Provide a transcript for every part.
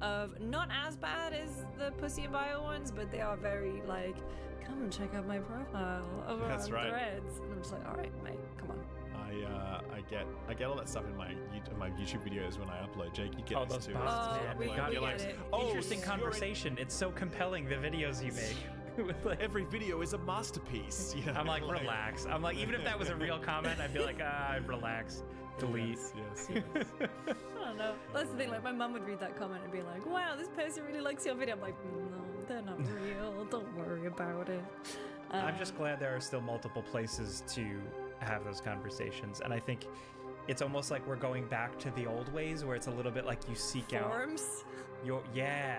of not as bad as the Pussy and Bio ones, but they are very like, come and check out my profile over on Threads. And I'm just like, all right, mate, come on. I get all that stuff in my YouTube videos when I upload. Jake, you get this too. Man. We get it. Interesting conversation. It's so compelling, the videos you make. Like, every video is a masterpiece. You know? I'm like, relax. I'm like, even if that was a real comment, I'd be like, relax. Delete. Yes. I don't know. That's the thing. Like, my mum would read that comment and be like, wow, this person really likes your video. I'm like, no, they're not real. Don't worry about it. I'm just glad there are still multiple places to have those conversations. And I think it's almost like we're going back to the old ways where it's a little bit like you seek Forums? out Yeah.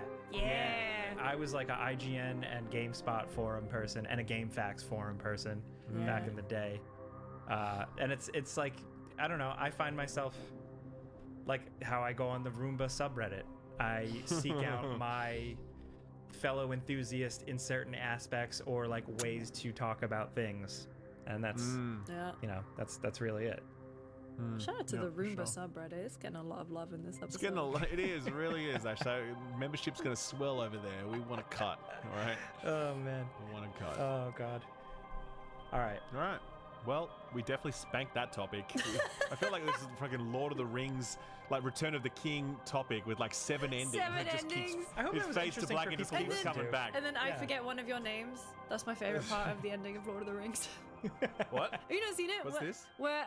I was like a IGN and GameSpot forum person and a GameFAQs forum person back in the day. And it's like, I don't know, I find myself like how I go on the Roomba subreddit. I seek out my fellow enthusiast in certain aspects or like ways to talk about things. And that's, you know, that's really it. Shout out to the Roomba subreddit. It's getting a lot of love in this episode. It's getting a lot. It is. It really is. Actually, membership's going to swell over there. We want to cut. All right. Oh man. We want to cut. Oh god. All right. Well, we definitely spanked that topic. I feel like this is fucking Lord of the Rings, like Return of the King topic with like 7 endings. Seven It just endings. Keeps, I hope his it was fades to interesting black for and just people keeps to coming listen to. back. And then I forget one of your names. That's my favorite part of the ending of Lord of the Rings. What? Have you not seen it? What's this? Where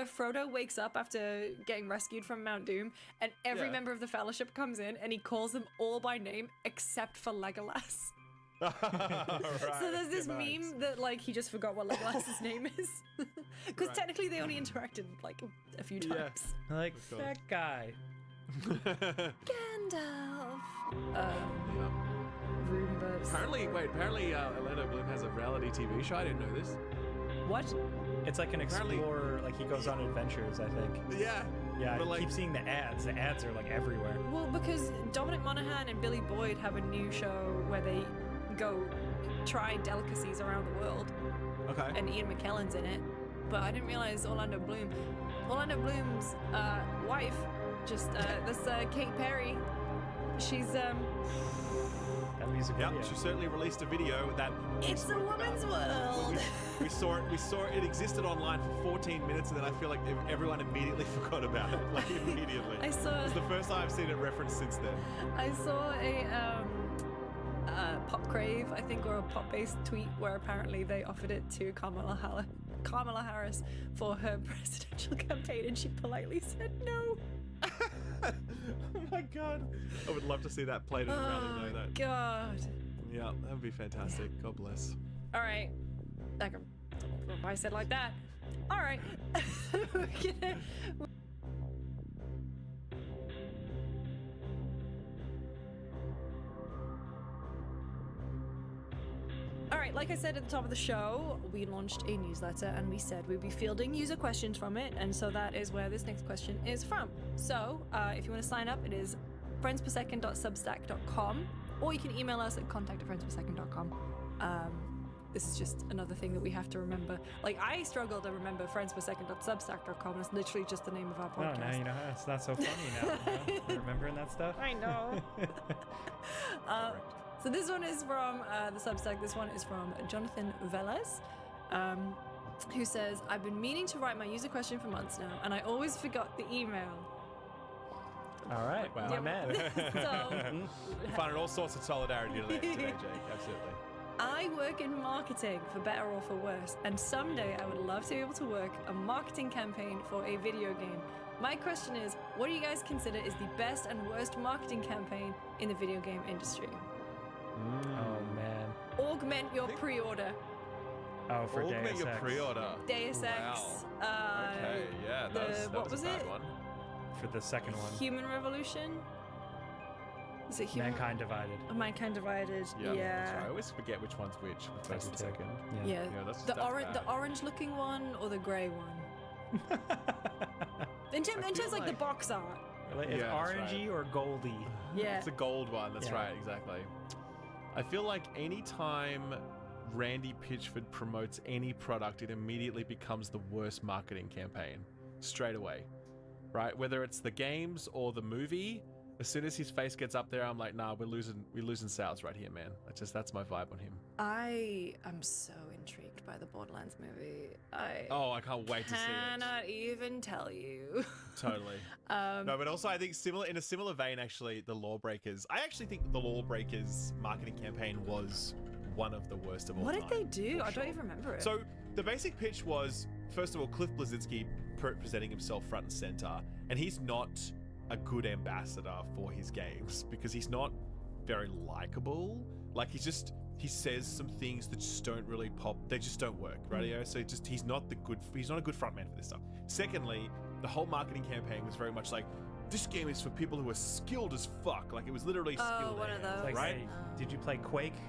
Frodo wakes up after getting rescued from Mount Doom, and every member of the Fellowship comes in, and he calls them all by name except for Legolas. So there's this meme that like he just forgot what Legolas's name is, because technically they only interacted like a few times. Like that guy. Gandalf. Roombas. Apparently, Orlando Bloom has a reality TV show. I didn't know this. What? It's like an explorer, like he goes on adventures, I think. Yeah. Yeah, but I keep seeing the ads. The ads are like everywhere. Well, because Dominic Monaghan and Billy Boyd have a new show where they go try delicacies around the world. Okay. And Ian McKellen's in it. But I didn't realize Orlando Bloom's wife, Kate Perry, she's That music video. Yep, she certainly released a video that It's a woman's world. We saw it existed online for 14 minutes, and then I feel like everyone immediately forgot about it. Like immediately. I saw. It's the first time I've seen it referenced since then. I saw a Pop Crave, I think, or a Pop-based tweet where apparently they offered it to Kamala Harris for her presidential campaign, and she politely said no. Oh my god! I would love to see that played in a rally. Know that. God. Yeah, that would be fantastic. God bless. All right. I don't know why I said it like that. All right. All right, like I said at the top of the show, we launched a newsletter and we said we'd be fielding user questions from it, and so that is where this next question is from. So, if you want to sign up, it is friendspersecond.substack.com, or you can email us at contact@friendspersecond.com. This is just another thing that we have to remember. Like, I struggle to remember friendspersecond.substack.com. It's literally just the name of our podcast. Oh, now you know how it's not so funny now. You know? Remembering that stuff? I know. So this one is from the Substack. This one is from Jonathan Velez, who says, I've been meaning to write my user question for months now, and I always forgot the email. All right. Wow. Yep. Man. We're finding all sorts of solidarity today, Jake. Absolutely. I work in marketing, for better or for worse, and someday I would love to be able to work a marketing campaign for a video game. My question is, what do you guys consider is the best and worst marketing campaign in the video game industry? Oh, man. Augment your pre-order. Oh, for Deus Ex. Augment your pre-order. Deus Ex. Wow. Okay, yeah. That was a bad one. For the second one. Human Revolution? Is it Human? Mankind Divided. Mankind Divided. Yeah. Yeah. That's right. I always forget which one's which, the first and second. Yeah. That's the bad. orange-looking one or the grey one? in terms like the box art. Is Yeah, that's orangey right. or goldy? Yeah. It's a gold one. That's Yeah. right. Exactly. I feel like anytime Randy Pitchford promotes any product, it immediately becomes the worst marketing campaign straight away, right? Whether it's the games or the movie, As soon as his face gets up there, I'm like, nah, we're losing sales right here, man. That's my vibe on him. I am so intrigued by the Borderlands movie. I can't wait to see it. Cannot even tell you. Totally. No, but also I think in a similar vein, actually, the Lawbreakers. I actually think the Lawbreakers marketing campaign was one of the worst of all time. What did they do? I sure. don't even remember it. So the basic pitch was, first of all, Cliff Bleszinski presenting himself front and center, and he's not a good ambassador for his games because he's not very likable. Like he says some things that just don't really pop. They just don't work, right? So he's not a good front man for this stuff. Secondly, the whole marketing campaign was very much like, this game is for people who are skilled as fuck. Like it was literally skilled. One of those. Like, right? hey, did you play Quake?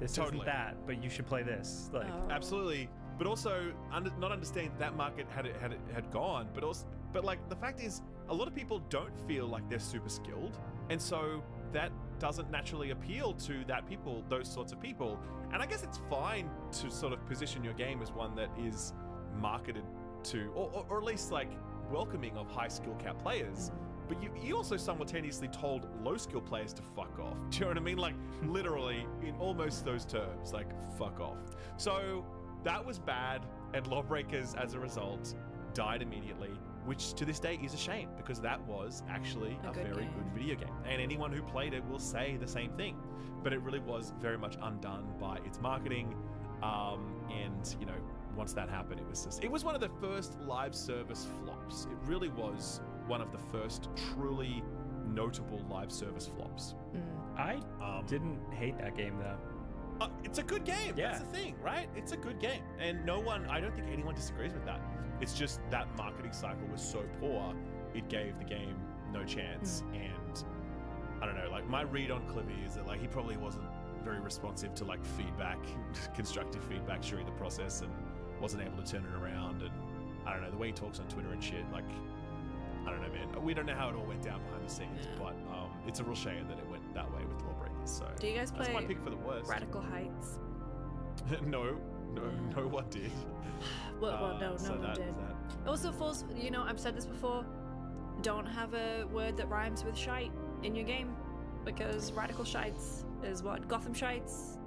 This isn't that, but you should play this. Like Absolutely. But also not understanding that market had gone, but like the fact is, a lot of people don't feel like they're super skilled, and so that doesn't naturally appeal to those sorts of people. And I guess it's fine to sort of position your game as one that is marketed to, or at least like welcoming of high skill cap players. But you also simultaneously told low skill players to fuck off. Do you know what I mean? Like literally in almost those terms, like fuck off. So that was bad, and Lawbreakers as a result died immediately, which to this day is a shame because that was actually a very good video game. And anyone who played it will say the same thing. But it really was very much undone by its marketing. And, you know, once that happened, it was one of the first live service flops. It really was one of the first truly notable live service flops. I didn't hate that game though. It's a good game. Yeah. That's the thing, right? It's a good game. And I don't think anyone disagrees with that. It's just that marketing cycle was so poor, it gave the game no chance. And I don't know, like my read on Cliffy is that like he probably wasn't very responsive to like feedback, constructive feedback during the process, and wasn't able to turn it around. And I don't know, the way he talks on Twitter and shit, like, I don't know, man. We don't know how it all went down behind the scenes, but it's a real shame that it went that way with Lawbreakers. So do you guys play that's my pick for the worst. Radical Heights? No one did. No one did. Also, falls. You know, I've said this before. Don't have a word that rhymes with shite in your game, because radical shites is what Gotham shites.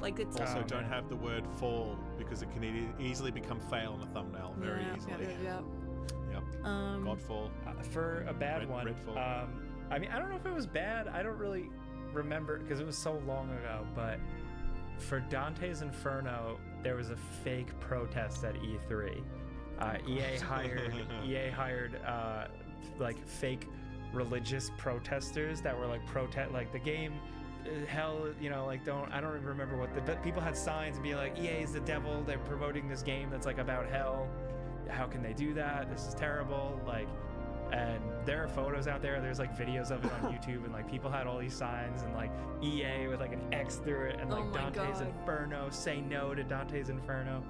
Like it's also don't have the word fall because it can easily become fail on a thumbnail very easily. Yep. Godfall. For a bad one. Redfall. I mean, I don't know if it was bad. I don't really remember because it was so long ago. But for Dante's Inferno, there was a fake protest at E3. EA hired like fake religious protesters that were like like the game hell, you know, like I don't even remember but people had signs and be like, EA is the devil, they're promoting this game that's like about hell, how can they do that, this is terrible, like, and there are photos out there's like videos of it on YouTube, and like people had all these signs and like EA with like an X through it, and like Dante's Inferno, say no to Dante's Inferno.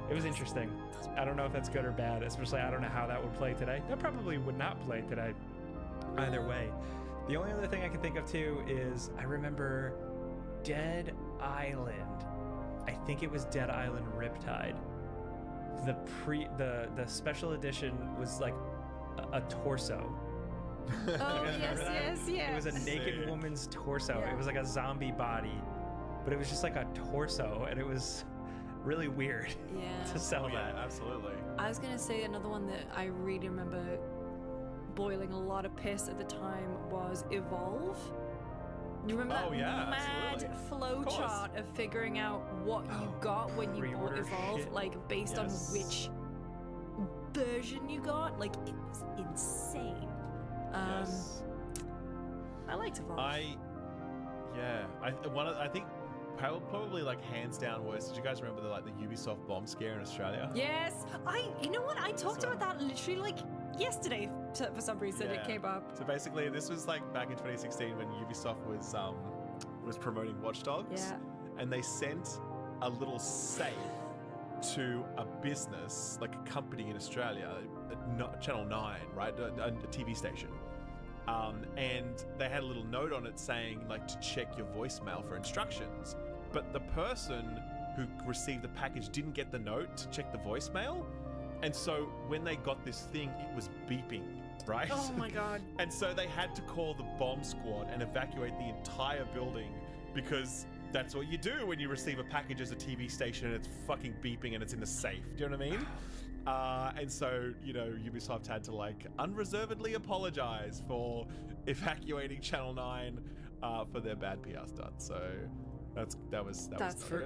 It was interesting. I don't know if that's good or bad, especially I don't know how that would play today. That probably would not play today either way. The only other thing I can think of too is I remember Dead Island. I think it was Dead Island Riptide. The special edition was like a torso. Oh yes. It was a naked woman's torso. Yeah. It was like a zombie body, but it was just like a torso, and it was really weird to sell that. Yeah, absolutely. I was gonna say another one that I really remember boiling a lot of piss at the time was Evolve. Do you remember that mad flow chart of figuring out what you got when you bought Evolve, shit. like based on which version you got? Like it was insane. I liked Evolve. I think probably like hands down worst. Did you guys remember the Ubisoft bomb scare in Australia? Yes, you know what? I talked about that literally like yesterday for some reason. It came up. So basically, this was like back in 2016 when Ubisoft was promoting Watch Dogs, and they sent a little safe to a business, like a company in Australia, Channel 9, right, a TV station. And they had a little note on it saying like to check your voicemail for instructions, but the person who received the package didn't get the note to check the voicemail, and so when they got this thing, it was beeping right? Oh my god. And so they had to call the bomb squad and evacuate the entire building because that's what you do when you receive a package as a TV station and it's fucking beeping and it's in a safe. Do you know what I mean? And so, you know, Ubisoft had to like unreservedly apologize for evacuating Channel 9 for their bad PR stunt. So that was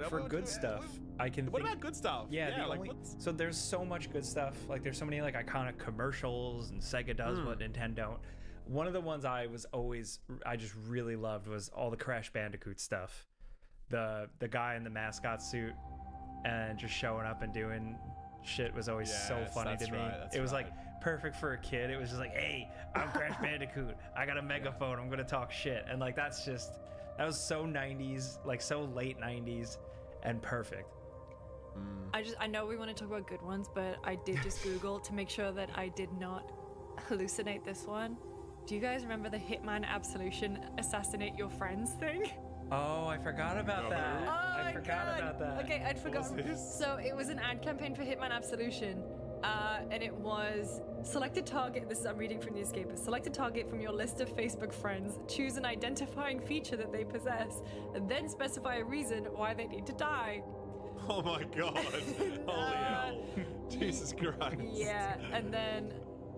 for good stuff. I can. What about good stuff? Yeah, like so there's so much good stuff. Like there's so many like iconic commercials, and Sega does what Nintendo don't. One of the ones I just really loved was all the Crash Bandicoot stuff. The guy in the mascot suit and just showing up and doing shit was always so funny to me. It was like perfect for a kid. It was just like, hey, I'm Crash Bandicoot. I got a megaphone. I'm gonna talk shit. And like that was so 90s, like so late 90s, and perfect. I know we want to talk about good ones, but I did just Google to make sure that I did not hallucinate this one. Do you guys remember the Hitman Absolution assassinate your friends thing? Oh, I forgot about that. Oh I forgot about that. Okay, I'd forgotten. What was this? So it was an ad campaign for Hitman Absolution, and it was select a target. This is I'm reading from The Escapist. Select a target from your list of Facebook friends. Choose an identifying feature that they possess, and then specify a reason why they need to die. Oh my god! Holy hell! Jesus Christ! Yeah, and then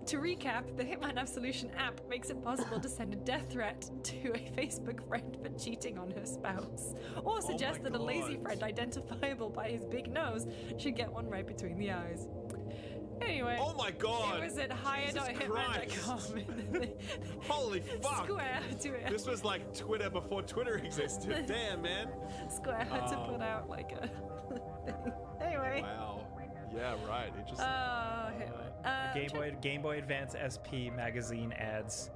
to recap, the Hitman Absolution app makes it possible to send a death threat to a Facebook friend for cheating on her spouse, or suggest that a lazy friend identifiable by his big nose should get one right between the eyes. Anyway, Oh my god! it was at hire.hitman.com. Holy fuck! Square to it. This was like Twitter before Twitter existed. Damn, man. Square had to put out like a thing. Anyway. Wow. Yeah, right. It just. Hitman. Game Boy Advance SP magazine ads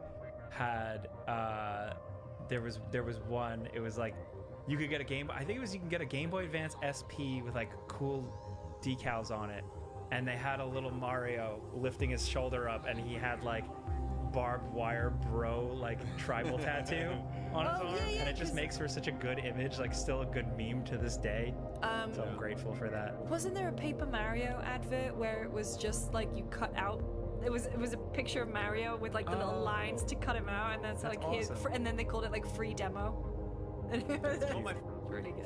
had there was one. It was like you could get a Game Boy. I think it was you can get a Game Boy Advance SP with like cool decals on it, and they had a little Mario lifting his shoulder up, and he had like barbed wire bro like tribal tattoo on his arm, and it just makes for such a good image, like still a good meme to this day. So I'm grateful for that. Wasn't there a Paper Mario advert where it was just like you cut out? It was a picture of Mario with like the little lines to cut him out, and that's like his. awesome. And then they called it like free demo. And it was One of my really good.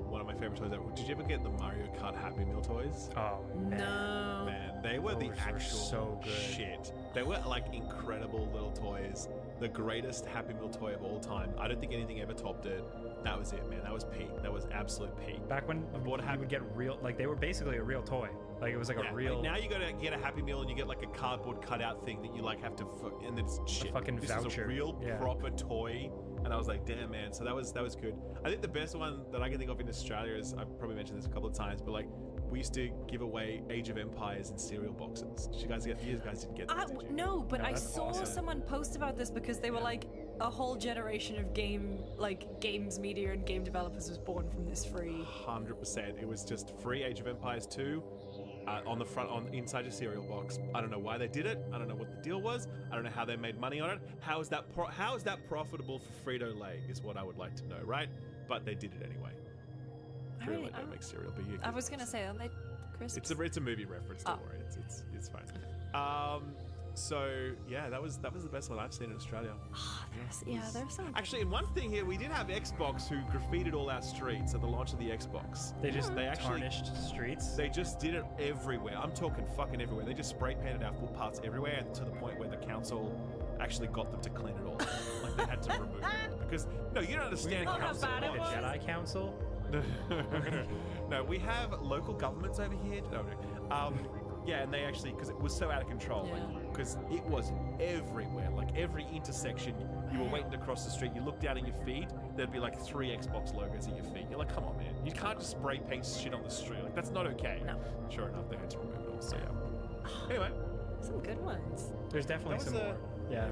one of my favorite toys ever. Did you ever get the Mario Kart Happy Meal toys? Oh man. No. Man, they were the Those were actual so good. shit. They were like incredible little toys. The greatest Happy Meal toy of all time. I don't think anything ever topped it. That was it, man. That was peak. That was absolute peak. Back when you would get real, like they were basically a real toy. Like it was like a real. Like now you gotta get a Happy Meal and you get like a cardboard cutout thing that you like have to, and it's shit. fucking this voucher. is a real proper toy, and I was like, damn, man. So that was good. I think the best one that I can think of in Australia is, I've probably mentioned this a couple of times, but like we used to give away Age of Empires in cereal boxes. Did you guys didn't get this, did you? No, but No, I that's saw awesome. someone post about this because they were like, a whole generation of games media and game developers was born from this free. 100%. It was just free Age of Empires 2 on the front, inside your cereal box. I don't know why they did it. I don't know what the deal was. I don't know how they made money on it. How is that profitable for Frito-Lay is what I would like to know, right? But they did it anyway. Frito-Lay don't make cereal, but you. I was gonna say, aren't they crisps? It's a movie reference. Don't worry. It's fine. So yeah, that was the best one I've seen in Australia. There's some. Actually, in one thing here, we did have Xbox who graffitied all our streets at the launch of the Xbox. They actually tarnished streets. They just did it everywhere. I'm talking fucking everywhere. They just spray painted our footpaths everywhere, and to the point where the council actually got them to clean it all. Like they had to remove it because you don't understand Oh, how council bad it laws. was. Jedi Council. No, we have local governments over here. Yeah, and they actually, because it was so out of control, because it was everywhere, like every intersection, you were waiting to cross the street, you look down at your feet, there'd be like 3 Xbox logos at your feet. You're like, come on, man, you can't just spray paint shit on the street, like that's not okay. No. Sure enough, they had to remove it all, so yeah. Anyway. Some good ones. There's definitely some more. Yeah.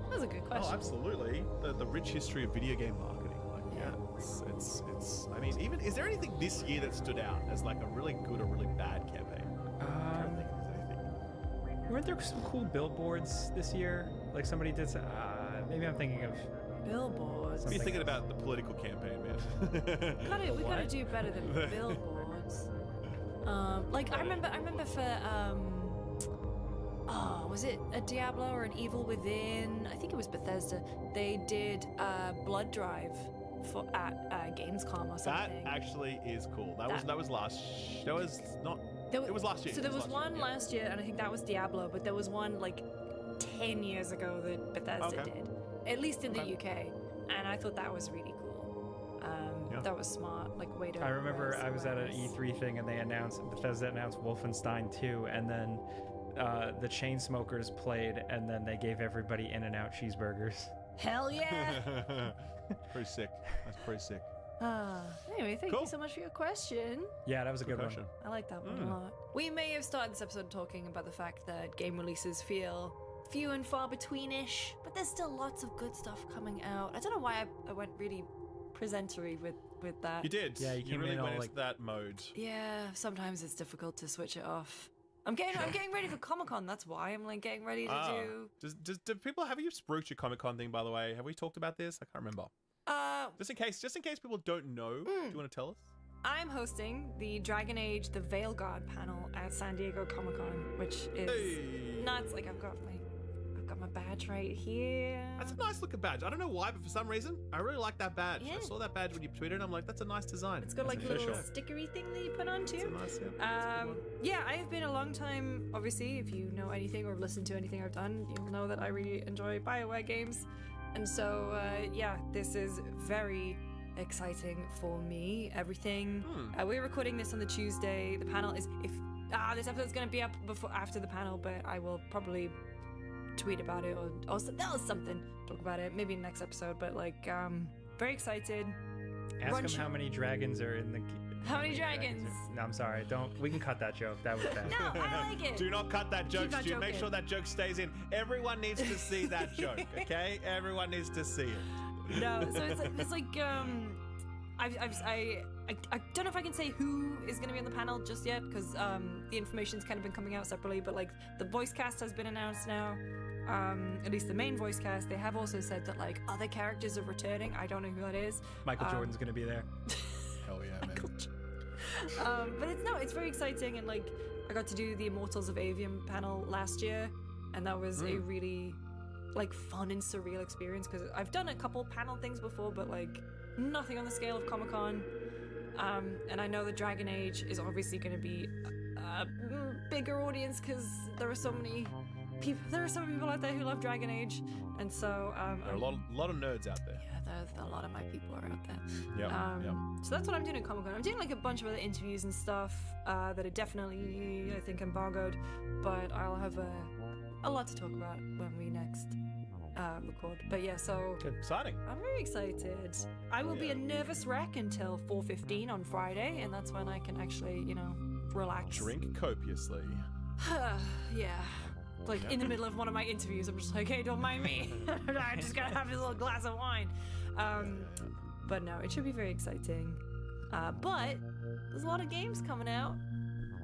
That was a good question. Oh, absolutely. The rich history of video game marketing. Like, it's I mean, even, is there anything this year that stood out as like a really good or really bad campaign? I don't think there's anything. Weren't there some cool billboards this year? Like somebody did. Maybe I'm thinking of. Billboards. What are you thinking about the political campaign, man? We gotta do better than billboards. I remember for Oh, was it a Diablo or an Evil Within? I think it was Bethesda. They did Blood Drive at Gamescom or something. That actually is cool. That was last. That was not. It was last year. So there was one last year, and I think that was Diablo. But there was one like 10 years ago that Bethesda did, at least in the UK, and I thought that was really cool. That was smart, like way to. I remember I was at an E3 thing and Bethesda announced Wolfenstein 2, and then the Chainsmokers played, and then they gave everybody In-N-Out cheeseburgers. Hell yeah! Pretty sick. That's pretty sick. Anyway, thank you so much for your question. Yeah, that was a good question. one. I like that one a lot. We may have started this episode talking about the fact that game releases feel few and far between-ish, but there's still lots of good stuff coming out. I don't know why I went really presentery with that. You did. Yeah, you came really in all went into like that mode. Yeah, sometimes it's difficult to switch it off. I'm getting ready for Comic-Con. That's why I'm like getting ready to do. Do people have you spruiked your Comic-Con thing? By the way, have we talked about this? I can't remember. Just in case people don't know, do you want to tell us? I'm hosting the Dragon Age: The Veilguard panel at San Diego Comic-Con, which is nuts. Like I've got my badge right here. That's a nice looking badge. I don't know why, but for some reason, I really like that badge. Yeah. I saw that badge when you tweeted, and I'm like, that's a nice design. It's got like a little official. stickery thing that you put on too. It's a nice, yeah. Yeah, I have been a long time. Obviously, if you know anything or listened to anything I've done, you'll know that I really enjoy BioWare games, and so yeah, this is very exciting for me. Everything. We're recording this on the Tuesday. The panel is this episode's gonna be up after the panel, but I will probably tweet about it or that was something. Talk about it maybe next episode. But like, very excited. Ask them how many dragons are in the. How many dragons? No, I'm sorry. Don't. We can cut that joke. That was bad. No, I like it. Do not cut that joke, that Stu. joke Make in. Sure that joke stays in. Everyone needs to see that joke, okay? Everyone needs to see it. No, so it's like I don't know if I can say who is going to be on the panel just yet because the information's kind of been coming out separately, but like the voice cast has been announced now. At least the main voice cast. They have also said that like other characters are returning. I don't know who that is. Michael Jordan's gonna be there. Hell yeah, man. But it's very exciting, and like I got to do the Immortals of Avium panel last year, and that was a really like fun and surreal experience because I've done a couple panel things before, but like nothing on the scale of Comic-Con. And I know that Dragon Age is obviously going to be a bigger audience because there are so many people. There are so many people out there who love Dragon Age, and so there are a lot of nerds out there. Yeah, a lot of my people are out there. Yep. So that's what I'm doing at Comic-Con. I'm doing like a bunch of other interviews and stuff that are definitely, I think, embargoed, but I'll have a lot to talk about when we next record. But yeah, so Exciting. I'm very excited. I will be a nervous wreck until 4:15 on Friday, and that's when I can actually, relax. Drink copiously. Yeah. Like in the middle of one of my interviews, I'm just like, hey, don't mind me. I just gotta have a little glass of wine. But no, it should be very exciting. But there's a lot of games coming out.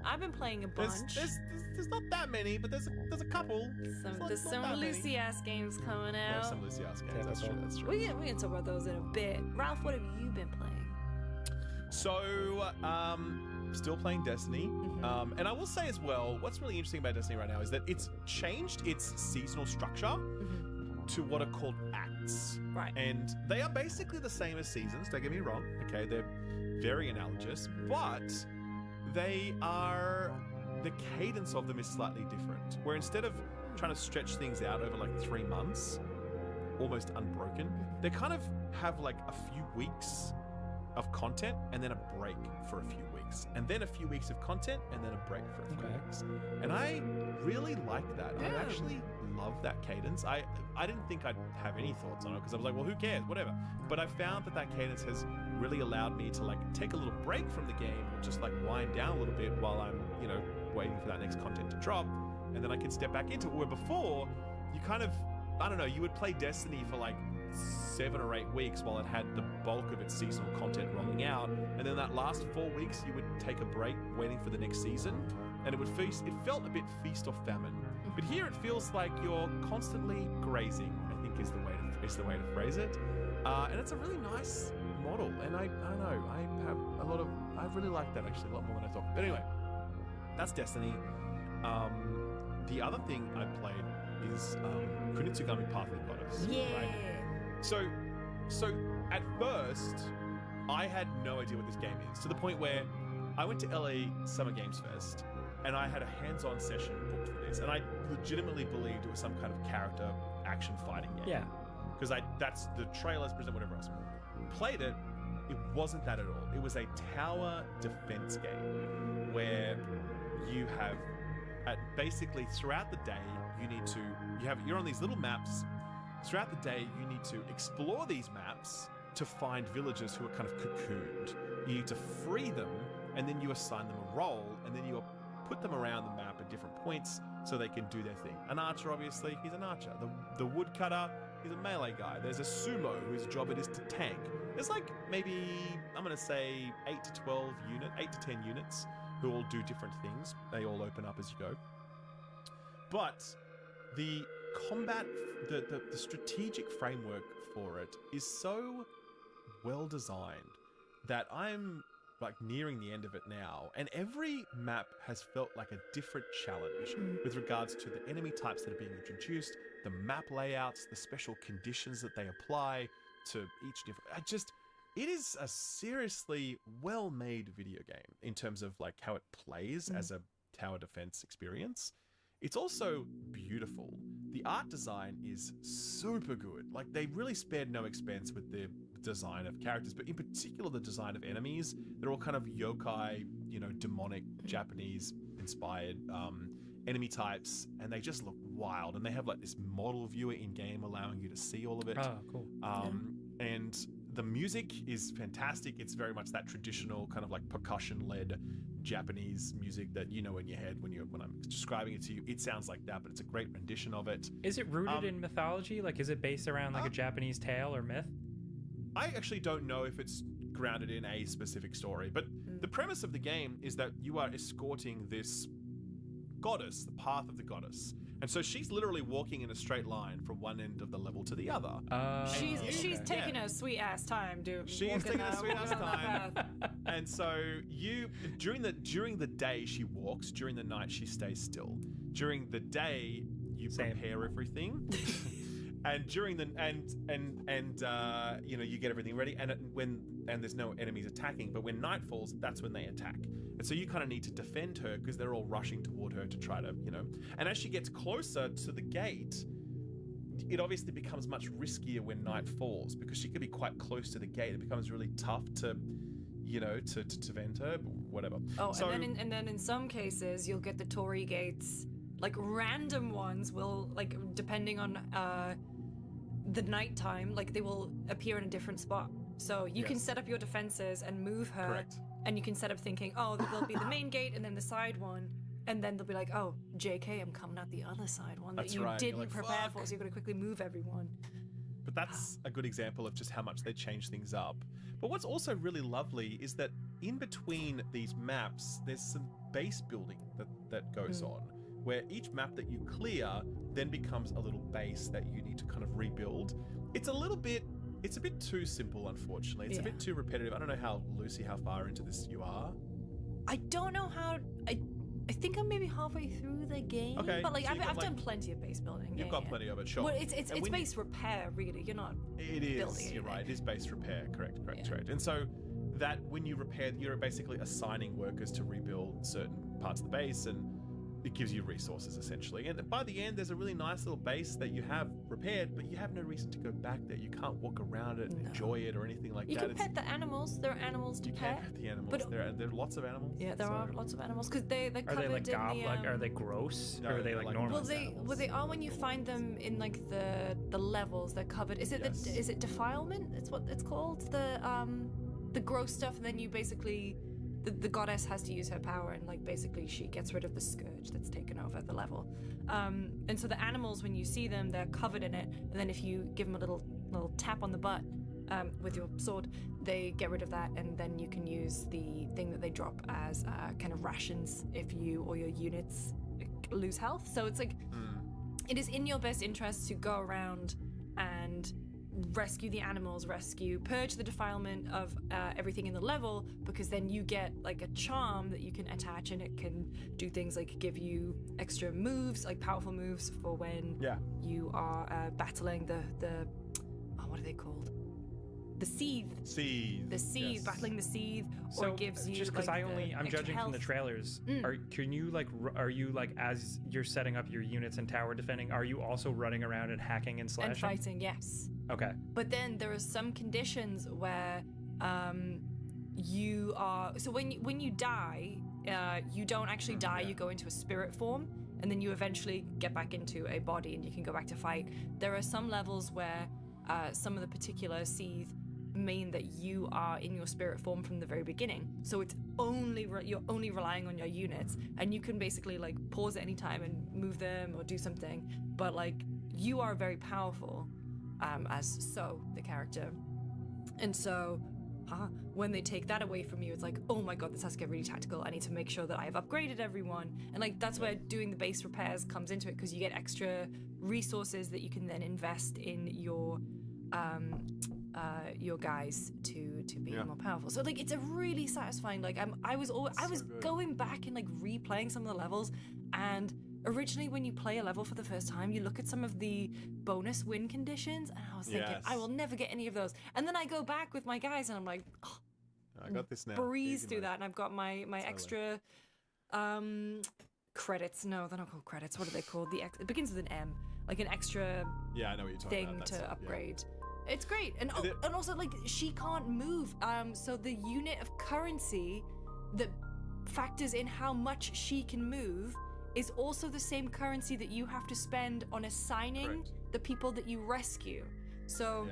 I've been playing a bunch. There's not that many, but there's a couple. There's some Lucy-ass games coming out. There's some Lucy-ass games. That's true. That's true. We can talk about those in a bit. Ralph, what have you been playing? So, still playing Destiny. And I will say as well, what's really interesting about Destiny right now is that it's changed its seasonal structure to what are called acts. Right. And they are basically the same as seasons, don't get me wrong. Okay, they're very analogous, but the cadence of them is slightly different. Where instead of trying to stretch things out over like 3 months, almost unbroken, they kind of have like a few weeks of content and then a break for a few weeks, and then a few weeks of content and then a break for a few weeks. And I really like that. Yeah. I actually love that cadence. I didn't think I'd have any thoughts on it because I was like, well, who cares, whatever. But I found that cadence has really allowed me to like take a little break from the game or just like wind down a little bit while I'm waiting for that next content to drop, and then I can step back into it. Where before you kind of, I don't know, you would play Destiny for like 7 or 8 weeks while it had the bulk of its seasonal content rolling out, and then that last 4 weeks you would take a break waiting for the next season, and it felt a bit feast or famine. But here it feels like you're constantly grazing, I think is the way to phrase it. And it's a really nice model, and I don't know, I really like that actually a lot more than I thought. But anyway, that's Destiny. the other thing I played is Kunitsugami Path of the Goddess. Yeah. Right? So at first, I had no idea what this game is, to the point where I went to LA Summer Games Fest and I had a hands-on session booked for this, and I legitimately believed it was some kind of character action fighting game. Yeah. Because that's the trailers present, whatever else. Played it, it wasn't that at all. It was a tower defense game where you have, basically throughout the day, you're on these little maps. Throughout the day, you need to explore these maps to find villagers who are kind of cocooned. You need to free them, and then you assign them a role, and then you put them around the map at different points so they can do their thing. An archer, obviously, he's an archer. The woodcutter, he's a melee guy. There's a sumo whose job it is to tank. There's like maybe, I'm going to say 8 to 10 units who all do different things. They all open up as you go. But the combat, the strategic framework for it is so well designed that I'm like nearing the end of it now, and every map has felt like a different challenge with regards to the enemy types that are being introduced, the map layouts, the special conditions that they apply to each different. It is a seriously well-made video game in terms of like how it plays as a tower defense experience. It's also beautiful. The art design is super good. Like, they really spared no expense with the design of characters, but in particular the design of enemies. They're all kind of yokai, demonic Japanese inspired enemy types, and they just look wild. And they have like this model viewer in game allowing you to see all of it. Oh, cool. And the music is fantastic. It's very much that traditional kind of like percussion-led Japanese music that you know in your head when I'm describing it to you. It sounds like that, but it's a great rendition of it. Is it rooted in mythology? Like, is it based around like a Japanese tale or myth? I actually don't know if it's grounded in a specific story, but the premise of the game is that you are escorting this goddess, the path of the goddess. And so she's literally walking in a straight line from one end of the level to the other. She's taking a sweet ass time, dude. She's taking a sweet ass time. And so during the day she walks, during the night she stays still. During the day you prepare everything. And during the you get everything ready, and there's no enemies attacking, but when night falls, that's when they attack. And so you kind of need to defend her because they're all rushing toward her to try to, And as she gets closer to the gate, it obviously becomes much riskier when night falls because she could be quite close to the gate. It becomes really tough to defend her, whatever. Oh, so, and then in some cases you'll get the Torii gates, like random ones will, like, depending on the nighttime, like they will appear in a different spot. So you can set up your defenses and move her. Correct. And you can set up thinking, oh, there'll be the main gate and then the side one. And then they'll be like, oh, JK, I'm coming out the other side one that you didn't prepare for, so you're going to quickly move everyone. But that's a good example of just how much they change things up. But what's also really lovely is that in between these maps, there's some base building that goes on, where each map that you clear then becomes a little base that you need to kind of rebuild. It's a bit too simple, unfortunately. It's a bit too repetitive. I don't know how far into this you are. I don't know how. I think I'm maybe halfway through the game. Okay, but like so I've done plenty of base building. You've got plenty of it, sure. Well, it's base repair, really. You're not. It is. Building You're right. It is base repair. Correct. And so that when you repair, you're basically assigning workers to rebuild certain parts of the base, and it gives you resources essentially. And by the end, there's a really nice little base that you have repaired, but you have no reason to go back there. You can't walk around it and enjoy it or anything like that. You can pet the animals. There are animals to pet. You can pet the animals. But there are lots of animals. Yeah, there are lots of animals because they're covered in the. Are they gross? No, or are they like normal? Well, they are when you find them in like the levels. They're covered. Is it defilement? It's what it's called. The gross stuff. And then you basically. The goddess has to use her power, and like basically she gets rid of the scourge that's taken over the level. And so the animals, when you see them, they're covered in it, and then if you give them a little tap on the butt with your sword, they get rid of that, and then you can use the thing that they drop as kind of rations if you or your units lose health. So it's like it is in your best interest to go around and rescue the animals, purge the defilement of everything in the level, because then you get like a charm that you can attach, and it can do things like give you extra moves, like powerful moves for when you are battling the what are they called? The seethe. The seethe, battling the seethe, So, or gives you just because like, I'm judging from the trailers. Can you are you like, as you're setting up your units and tower defending, are you also running around and hacking and slashing? and fighting, yes. Okay. But then there are some conditions where you are. So when you die, you don't actually die. You go into a spirit form, and then you eventually get back into a body, and you can go back to fight. There are some levels where some of the particular seethe mean that you are in your spirit form from the very beginning. So it's you're only relying on your units, and you can basically like pause at any time and move them or do something. But like you are very powerful as the character, and so when they take that away from you, it's like, oh my god, this has to get really tactical. I need to make sure that I have upgraded everyone, and like that's where doing the base repairs comes into it, because you get extra resources that you can then invest in your guys to be more powerful. So like it's a really satisfying. Like I was going back and like replaying some of the levels, and originally when you play a level for the first time, you look at some of the bonus win conditions, and I was thinking, I will never get any of those. And then I go back with my guys, and I'm like, oh, I got this now. Breeze through that, and I've got my extra credits. No, they're not called credits. What are they called? It begins with an M, like an extra I know what you're talking thing about. to upgrade. It's great, and also like she can't move. So the unit of currency that factors in how much she can move is also the same currency that you have to spend on assigning the people that you rescue. So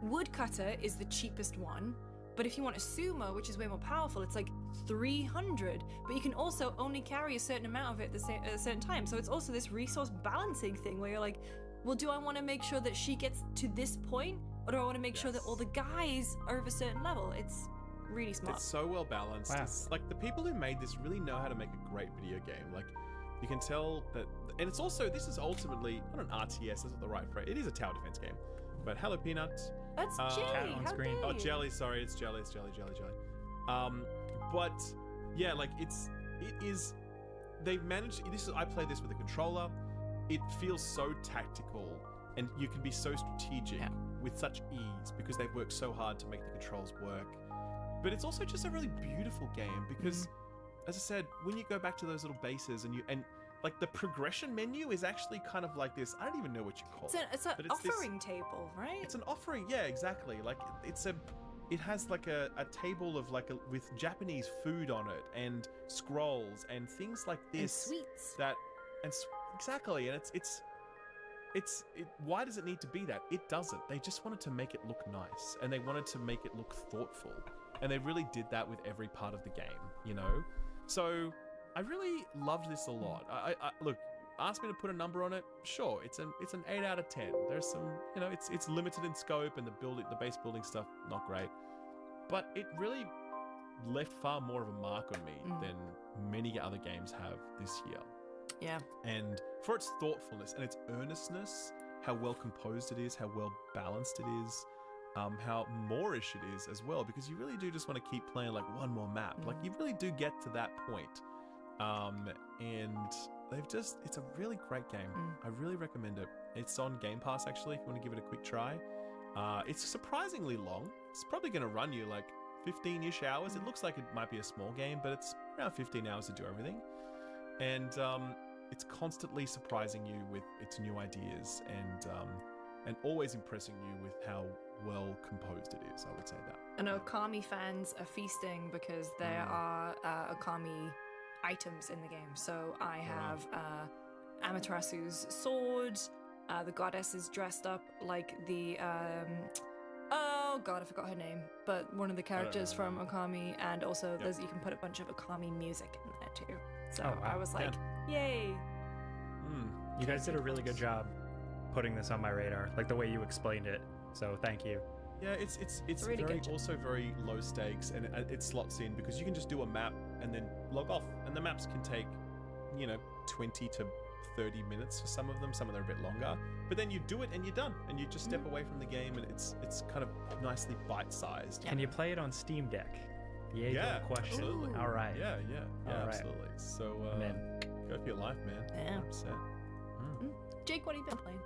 woodcutter is the cheapest one, but if you want a sumo, which is way more powerful, it's like 300, but you can also only carry a certain amount of it at a certain time. So it's also this resource balancing thing where you're like, well, do I want to make sure that she gets to this point, or do I want to make sure that all the guys are of a certain level? It's really smart. It's so well balanced. Wow. It's like the people who made this really know how to make a great video game. Like you can tell that, and it's also, this is ultimately not an RTS, that's not the right phrase. It is a tower defense game. But Hello Peanut. That's Jelly. Cat on How screen. dare Oh, you? Jelly, sorry, it's Jelly. But yeah, like it is, they've managed, I played this with a controller. It feels so tactical, and you can be so strategic with such ease because they've worked so hard to make the controls work. But it's also just a really beautiful game because, as I said, when you go back to those little bases and like the progression menu is actually kind of like this. I don't even know what you call it. It's an offering table, right? It's an offering, yeah, exactly. Like it has like a table of with Japanese food on it and scrolls and things like this. And sweets. Exactly, and it's why does it need to be that? It doesn't. They just wanted to make it look nice, and they wanted to make it look thoughtful, and they really did that with every part of the game, you know? So I really loved this a lot. I look, ask me to put a number on it. Sure, it's an 8 out of 10. There's some, you know, it's limited in scope, and the base building stuff not great, but it really left far more of a mark on me than many other games have this year. Yeah. And for its thoughtfulness and its earnestness, how well composed it is, how well balanced it is, how Moorish it is as well, because you really do just want to keep playing like one more map. Like you really do get to that point. And it's a really great game. I really recommend it. It's on Game Pass actually, if you want to give it a quick try. It's surprisingly long. It's probably going to run you like 15-ish hours. It looks like it might be a small game, but it's around 15 hours to do everything. And it's constantly surprising you with its new ideas and always impressing you with how well composed it is, I would say that. And Okami fans are feasting because there are Okami items in the game. So I have Amaterasu's sword, the goddess is dressed up like the oh god, I forgot her name, but one of the characters from Okami, and also you can put a bunch of Okami music in there too. So I was like, yay. You guys did a really good job putting this on my radar, like the way you explained it. So thank you. Yeah, it's really very, good. also very low stakes, and it slots in because you can just do a map and then log off, and the maps can take, 20 to 30 minutes for some of them are a bit longer. But then you do it and you're done, and you just step away from the game, and it's kind of nicely bite-sized. Can you play it on Steam Deck? The age-old question. Absolutely. All right. Yeah, All right. absolutely. So I'm in. go for your life, man. Yeah. 100%. Jake, what have you been playing?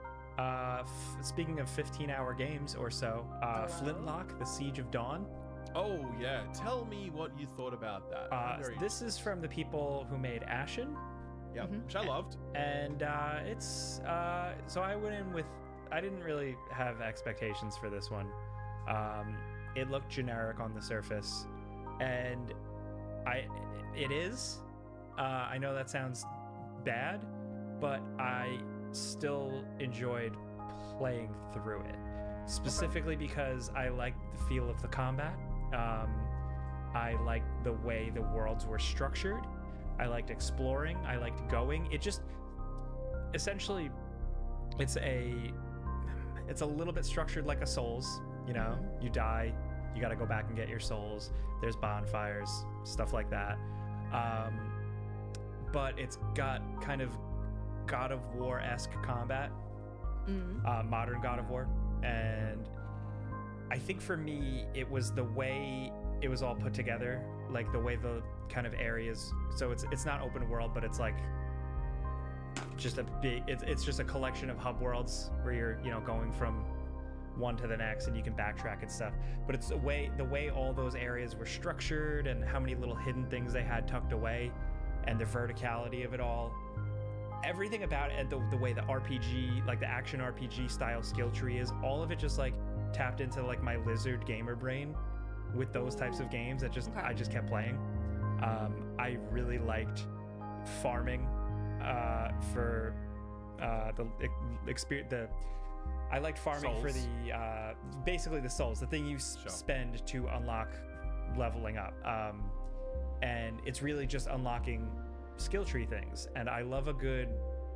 Speaking of 15-hour games or so, Flintlock: The Siege of Dawn. Oh yeah, tell me what you thought about that. This is from the people who made Ashen, Yeah, which I loved. and it's so I went in with, I didn't really have expectations for this one. It looked generic on the surface, and it is. I know that sounds bad, but I still enjoyed playing through it, specifically because I liked the feel of the combat. I liked the way the worlds were structured. I liked exploring. I liked going. It just essentially, it's a little bit structured like a Souls. You know, you die, you got to go back and get your souls. There's bonfires, stuff like that. But it's got kind of God of War-esque combat, modern God of War, and I think for me it was the way it was all put together, like the way the kind of areas. So it's not open world, but it's like just a big. It's just a collection of hub worlds where you're going from one to the next, and you can backtrack and stuff. But it's the way all those areas were structured, and how many little hidden things they had tucked away, and the verticality of it all. Everything about it, the way the RPG, like the action RPG style skill tree is, all of it just like tapped into like my lizard gamer brain with those types of games that I just kept playing. I really liked farming for the experience. I liked farming Souls. for the basically the souls, the thing you spend to unlock leveling up, and it's really just unlocking skill tree things. And I love a good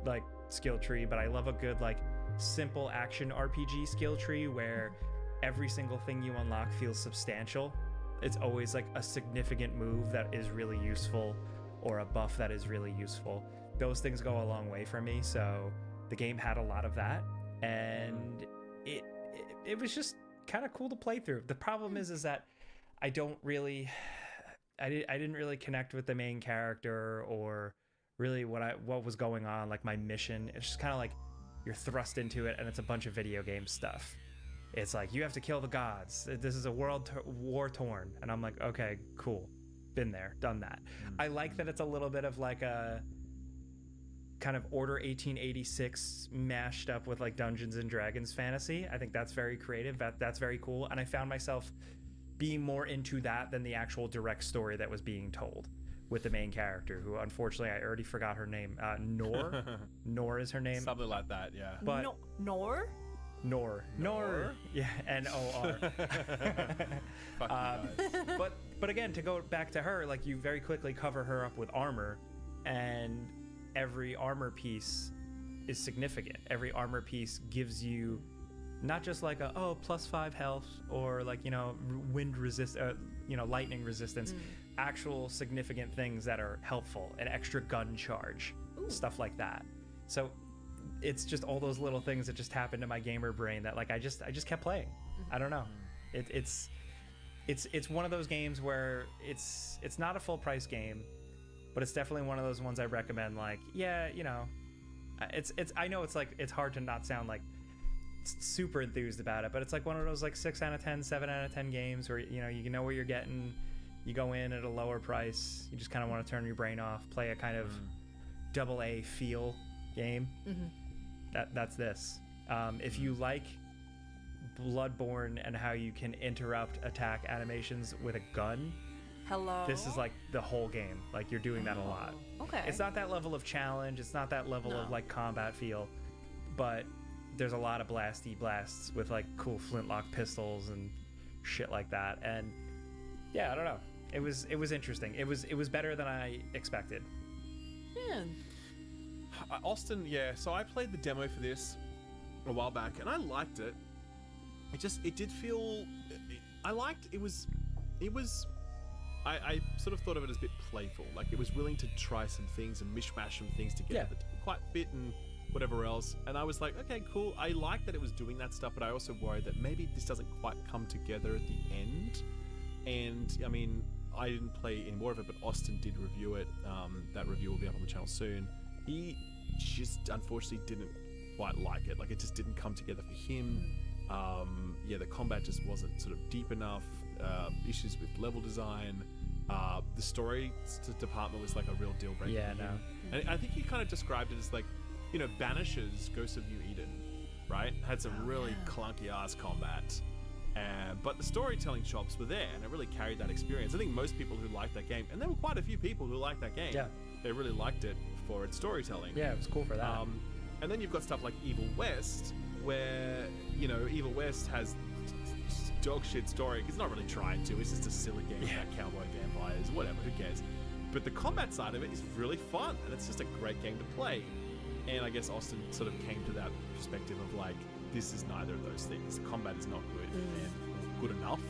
like skill tree, but I love a good like simple action RPG skill tree where every single thing you unlock feels substantial. It's always like a significant move that is really useful, or a buff that is really useful. Those things go a long way for me, so the game had a lot of that, and it was just kind of cool to play through. The problem is that I didn't really connect with the main character, or really what was going on, like my mission. It's just kind of like you're thrust into it, and it's a bunch of video game stuff. It's like, you have to kill the gods. This is a world war torn. And I'm like, okay, cool. Been there, done that. I like that it's a little bit of like a kind of Order 1886 mashed up with like Dungeons and Dragons fantasy. I think that's very creative. That's very cool. And I found myself being more into that than the actual direct story that was being told with the main character, who unfortunately I already forgot her name. Nor. Nor is her name. Something like that, yeah. But Nor? Nor. Yeah, N-O-R. But again, to go back to her, like you very quickly cover her up with armor, and every armor piece is significant. Every armor piece gives you not just like +5 health, or like, wind resist, lightning resistance, actual significant things that are helpful, an extra gun charge, stuff like that. So it's just all those little things that just happened to my gamer brain that like I just kept playing. I don't know. It's one of those games where it's not a full price game, but it's definitely one of those ones I recommend. Like, yeah, it's I know it's like, it's hard to not sound like super enthused about it, but it's like one of those like 6 out of 10, 7 out of 10 games where you know what you're getting. You go in at a lower price. You just kind of want to turn your brain off, play a kind of AA feel game. That's this. If you like Bloodborne and how you can interrupt attack animations with a gun, this is like the whole game. Like, you're doing that a lot. Okay. It's not that level of challenge. It's not that level of like combat feel, but there's a lot of blasty blasts with like cool flintlock pistols and shit like that. And yeah, I don't know. It was interesting. It was better than I expected. Yeah. Austin, yeah. So I played the demo for this a while back, and I liked it. It did feel. I liked it was. I sort of thought of it as a bit playful. Like, it was willing to try some things and mishmash some things together quite fit and whatever else. And I was like, okay, cool. I like that it was doing that stuff, but I also worried that maybe this doesn't quite come together at the end. And I mean, I didn't play any more of it, but Austin did review it. That review will be up on the channel soon. He just unfortunately didn't quite like it. Like, it just didn't come together for him. Yeah, the combat just wasn't sort of deep enough. Issues with level design. The story department was like a real deal breaker. Yeah, no. And I think he kind of described it as like, you know, Banishers Ghost of New Eden, right? Had some really clunky ass combat. But the storytelling chops were there, and it really carried that experience. I think most people who liked that game, and there were quite a few people who liked that game, they really liked it for its storytelling. Yeah, it was cool for that. And then you've got stuff like Evil West, where, you know, Evil West has dog shit story. It's not really trying to. It's just a silly game about cowboy vampires, whatever, who cares? But the combat side of it is really fun, and it's just a great game to play. And I guess Austin sort of came to that perspective of like, this is neither of those things. The combat is not good and good enough,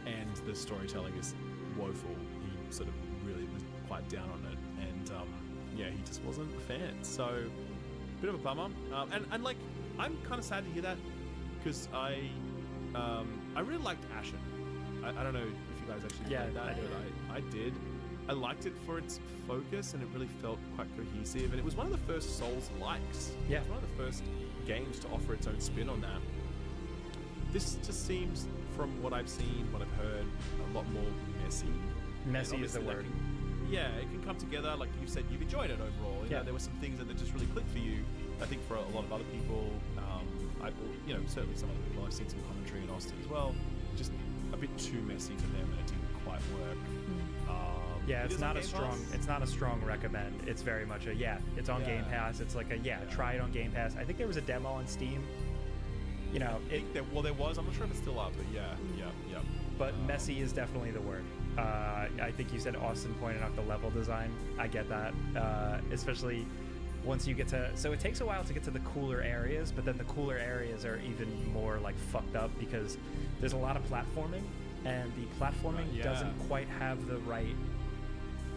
and the storytelling is woeful. He sort of really was quite down on it, and yeah, he just wasn't a fan. So, bit of a bummer. And like, I'm kind of sad to hear that, because I really liked Ashen. I don't know if you guys actually played that, but I did. I liked it for its focus, and it really felt quite cohesive, and it was one of the first Souls-likes. Yeah. It was one of the first games to offer its own spin on that. This just seems, from what I've seen, what I've heard, a lot more messy. Messy is the word. It can come together. Like you said, you've enjoyed it overall. You know, there were some things that just really clicked for you. I think for a lot of other people, certainly some other people, I've seen some commentary in Austin as well, just a bit too messy for them, and it didn't quite work. Yeah, it's not a strong recommend. It's very much a it's on Game Pass. It's like a try it on Game Pass. I think there was a demo on Steam. You know, there was. I'm not sure if it's still up, but yeah. But messy is definitely the word. I think you said Austin pointed out the level design. I get that, especially once you get to. So it takes a while to get to the cooler areas, but then the cooler areas are even more like fucked up because there's a lot of platforming, and the platforming doesn't quite have the right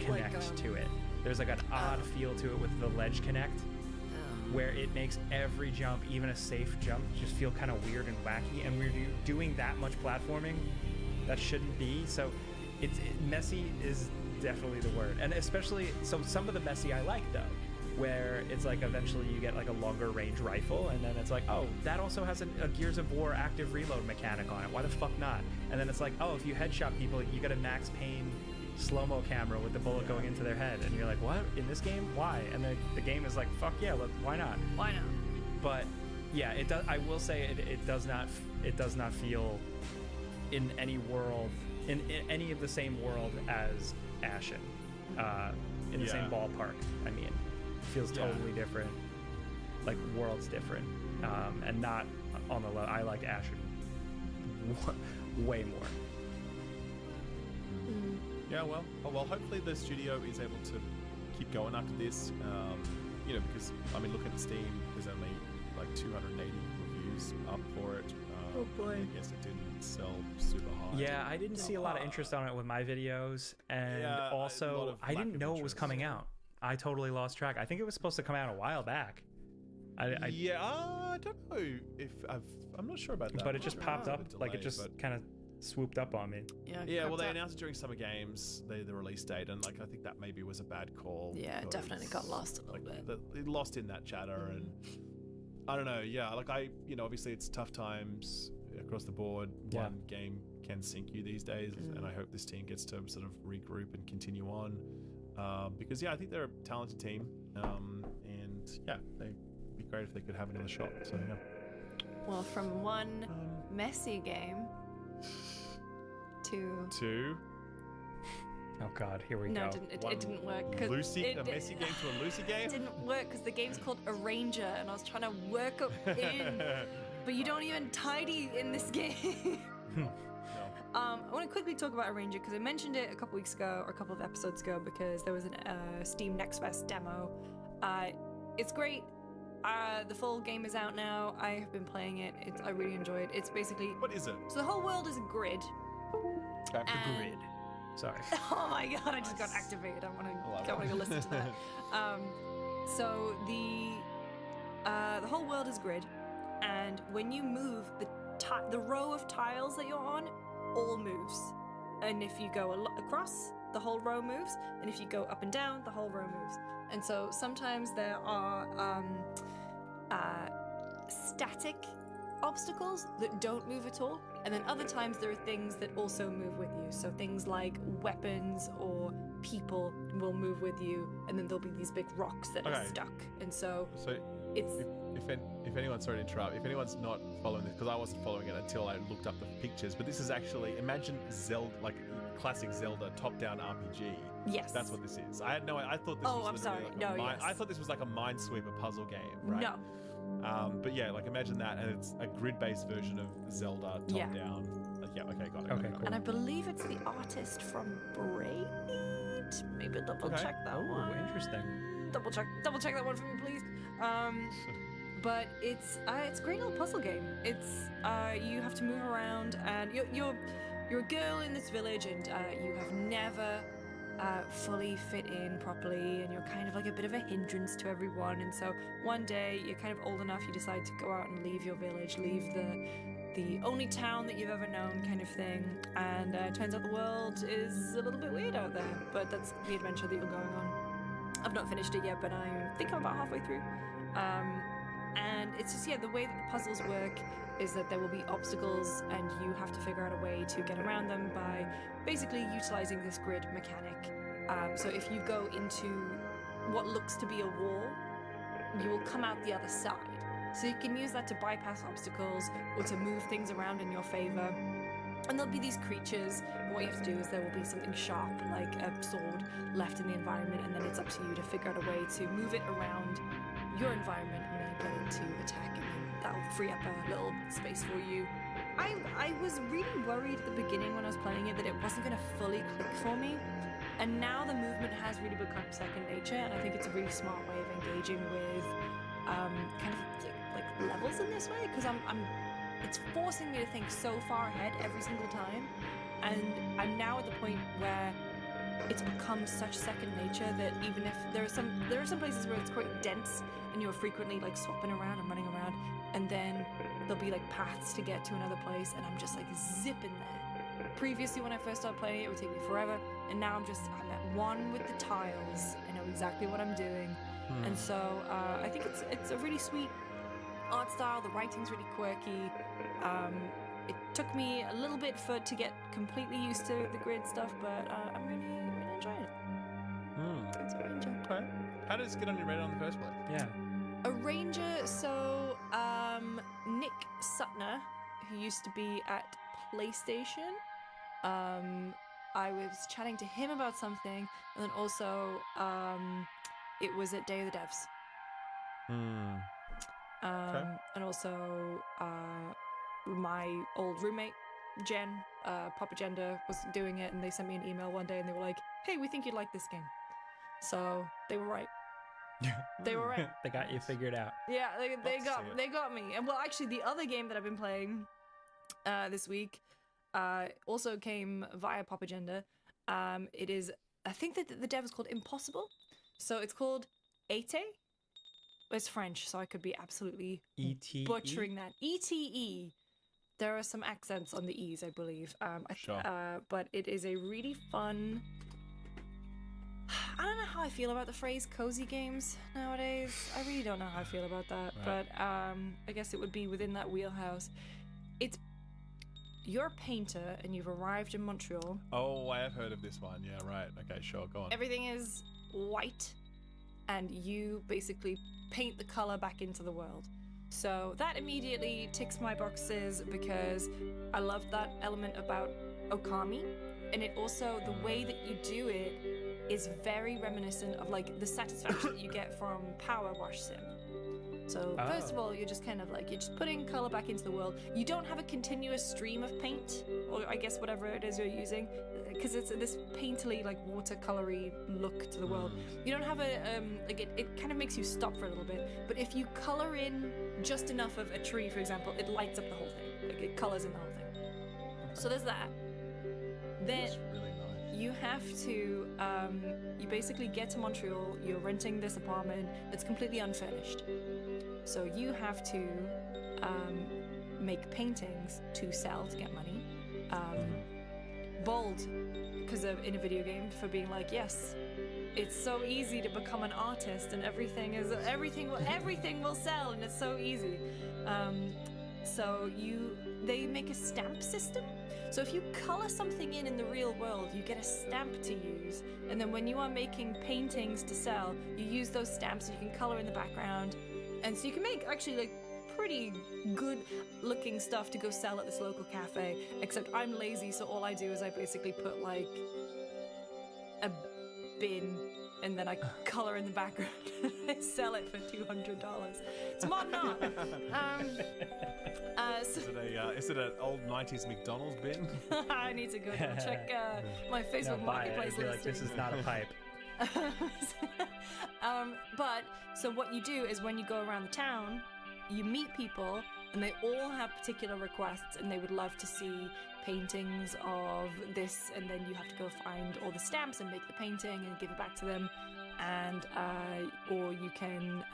connect to it. There's like an odd feel to it with the ledge connect, where it makes every jump, even a safe jump, just feel kind of weird and wacky, and we're doing that much platforming that shouldn't be. So messy is definitely the word, and especially some of the messy I like though, where it's like eventually you get like a longer range rifle, and then it's like, oh, that also has a Gears of War active reload mechanic on it, why the fuck not? And then it's like, oh, if you headshot people, you get a Max Payne slow-mo camera with the bullet going into their head, and you're like, what, in this game? Why? And the game is like, fuck yeah, why not? But yeah, it does. I will say it does not feel in any world, in any of the same world as Ashen, in the same ballpark. I mean, it feels totally different, like worlds different, and not on the level. I like Ashen way more. Yeah, well, hopefully the studio is able to keep going after this, because, I mean, look at Steam, there's only like 280 reviews up for it. Oh boy. I guess it didn't sell super high. Yeah, I didn't see a lot of interest on it with my videos, and also I didn't know it was coming out. I totally lost track. I think it was supposed to come out a while back. I don't know if I'm not sure about that. But it just popped up, like it just kind of swooped up on me. Yeah, well, they announced it during Summer Games, the release date, and like I think that maybe was a bad call. Yeah, it definitely got lost a little bit. It lost in that chatter, and I don't know. Yeah, like obviously it's tough times across the board. One game can sink you these days, and I hope this team gets to sort of regroup and continue on, because I think they're a talented team, and they'd be great if they could have another shot. So yeah. Well, from one messy game to oh god, here we go. No, it didn't work. A messy game to a Lucy game? It didn't work because the game's called Arranger, and I was trying to work it in, but you don't even tidy in this game. I want to quickly talk about Arranger because I mentioned it a couple weeks ago or a couple of episodes ago because there was a Steam Next Fest demo. It's great. The full game is out now. I have been playing it. I really enjoy it. It's basically... What is it? So the whole world is a grid. The grid. Sorry. Oh my god, I just got activated. I want to go listen to that. So the whole world is grid, and when you move, the row of tiles that you're on all moves. And if you go across, the whole row moves, and if you go up and down, the whole row moves. And so sometimes there are static obstacles that don't move at all, and then other times there are things that also move with you. So things like weapons or people will move with you, and then there'll be these big rocks that are stuck. And so it's if anyone's, sorry to interrupt, if anyone's not following this, because I wasn't following it until I looked up the pictures, but this is actually, imagine Zelda, like classic Zelda top-down RPG. Yes, that's what this is. I thought this was. I'm sorry. I thought this was like a Minesweeper puzzle game, right? No. But yeah, like imagine that, and it's a grid-based version of Zelda top-down. Yeah, okay, got it. Okay, cool. And I believe it's the artist from Braid. Maybe double check that one. Interesting. Double check that one for me, please. But it's a great little puzzle game. It's you have to move around, and you're a girl in this village, and you have never fully fit in properly, and you're kind of like a bit of a hindrance to everyone. And so one day you're kind of old enough, you decide to go out and leave your village, leave the only town that you've ever known, kind of thing. And it turns out the world is a little bit weird out there, but that's the adventure that you're going on. I've not finished it yet, but I think I'm about halfway through. And it's just, the way that the puzzles work is that there will be obstacles, and you have to figure out a way to get around them by basically utilizing this grid mechanic. So if you go into what looks to be a wall, you will come out the other side. So you can use that to bypass obstacles or to move things around in your favor. And there'll be these creatures, and what you have to do is there will be something sharp, like a sword, left in the environment, and then it's up to you to figure out a way to move it around your environment and then get it to attack, and then that'll free up a little space for you. I was really worried at the beginning when I was playing it that it wasn't going to fully click for me, and now the movement has really become second nature, and I think it's a really smart way of engaging with kind of like levels in this way, because it's forcing me to think so far ahead every single time, and I'm now at the point where it's become such second nature that even if there are some places where it's quite dense and you're frequently like swapping around and running around, and then there'll be like paths to get to another place, and I'm just like zipping there. Previously, when I first started playing it would take me forever, and now I'm at one with the tiles. I know exactly what I'm doing. And so I think it's a really sweet art style. The writing's really quirky. It took me a little bit to get completely used to the grid stuff, but I'm really enjoying it. It's a ranger. Okay. How did this get on your radar in the first place? Yeah. A ranger, so Nick Sutner, who used to be at PlayStation, I was chatting to him about something, and then also it was at Day of the Devs. Okay. And also my old roommate, Jen, Papa Gender, was doing it, and they sent me an email one day, and they were like, hey, we think you'd like this game. So they were right. They were right. They got you figured out. Yeah, they got me. And well, actually, the other game that I've been playing this week also came via Papa Gender. It is, I think that the dev is called Impossible. So it's called Ete. It's French, so I could be absolutely E-T-E? butchering that. E-T-E. There are some accents on the E's, I believe. Sure. But it is a really fun... I don't know how I feel about the phrase cozy games nowadays. I really don't know how I feel about that. Right. But I guess it would be within that wheelhouse. You're a painter and you've arrived in Montreal. Oh, I have heard of this one. Yeah, right. Okay, sure. Go on. Everything is white, and you basically paint the color back into the world. So that immediately ticks my boxes because I love that element about Okami, and it also, the way that you do it is very reminiscent of like the satisfaction that you get from Power Wash Sim. So first of all, you're just kind of like, you're just putting color back into the world. You don't have a continuous stream of paint, or I guess whatever it is you're using, because it's this painterly, like watercolory look to the world. You don't have it kind of makes you stop for a little bit. But if you color in just enough of a tree, for example, it lights up the whole thing. Like it colors in the whole thing. So there's that. Then That's really you have to, you basically get to Montreal, you're renting this apartment that's completely unfurnished. So you have to make paintings to sell to get money. Bold, because in a video game, for being like, yes, it's so easy to become an artist, and everything will sell, and it's so easy. So they make a stamp system. So if you color something in the real world, you get a stamp to use, and then when you are making paintings to sell, you use those stamps. So you can color in the background, and so you can make actually like pretty good looking stuff to go sell at this local cafe, except I'm lazy, so all I do is I basically put like a bin and then I color in the background and I sell it for $200. It's modern art. Is it an old 90s McDonald's bin? I need to go check my Facebook Marketplace list. Like, this is not a pipe. But so what you do is when you go around the town, you meet people and they all have particular requests and they would love to see paintings of this, and then you have to go find all the stamps and make the painting and give it back to them. And or you can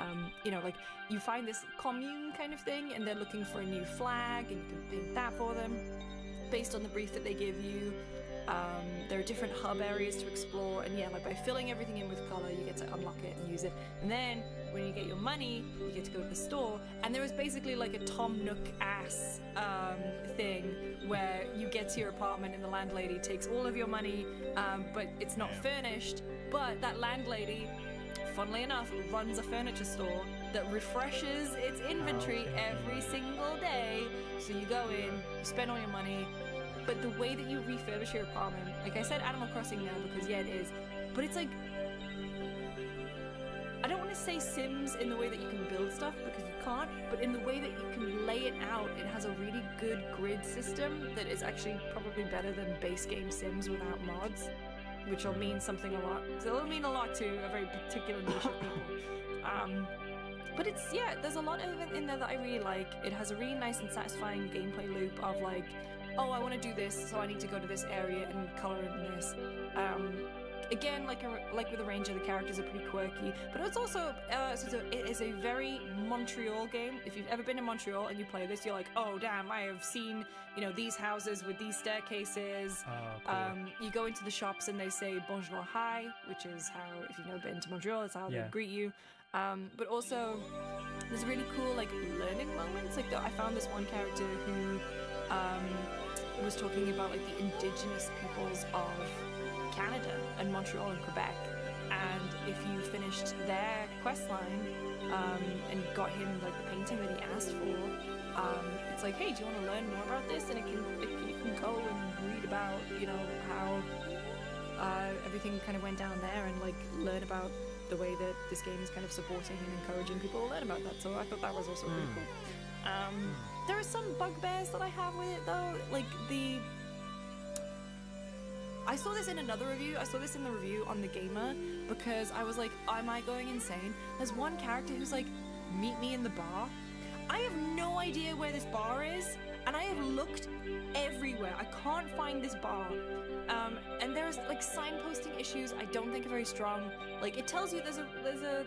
like you find this commune kind of thing and they're looking for a new flag and you can paint that for them based on the brief that they give you. There are different hub areas to explore, and yeah, like by filling everything in with color, you get to unlock it and use it. And then when you get your money, you get to go to the store, and there is basically like a Tom Nook-ass thing where you get to your apartment and the landlady takes all of your money, but it's not furnished. But that landlady, funnily enough, runs a furniture store that refreshes its inventory every single day. So you go in, you spend all your money. But the way that you refurbish your apartment, like I said Animal Crossing now because yeah it is, but it's like, I don't want to say Sims in the way that you can build stuff because you can't, but in the way that you can lay it out, it has a really good grid system that is actually probably better than base game Sims without mods, which will mean something a lot. So it'll mean a lot to a very particular niche of people. But it's, yeah, there's a lot of it in there that I really like. It has a really nice and satisfying gameplay loop of like, oh, I want to do this, so I need to go to this area and color in this. Again, like with a range of the characters are pretty quirky, but it's also it is a very Montreal game. If you've ever been to Montreal and you play this, you're like, oh damn, I have seen these houses with these staircases. Oh, cool. You go into the shops and they say bonjour, hi, which is how, if you've never been to Montreal, that's how they greet you. But also there's really cool like learning moments. Like I found this one character who was talking about like the indigenous peoples of Canada and Montreal and Quebec, and if you finished their quest line and got him like the painting that he asked for, it's like, hey, do you want to learn more about this? And you can go and read about how everything kind of went down there and like learn about the way that this game is kind of supporting and encouraging people to learn about that. So I thought that was also really cool. There are some bugbears that I have with it though, like I saw this in another review. I saw this in the review on The Gamer because I was like, am I going insane? There's one character who's like, meet me in the bar. I have no idea where this bar is, and I have looked everywhere. I can't find this bar. And there's like signposting issues I don't think are very strong. Like it tells you there's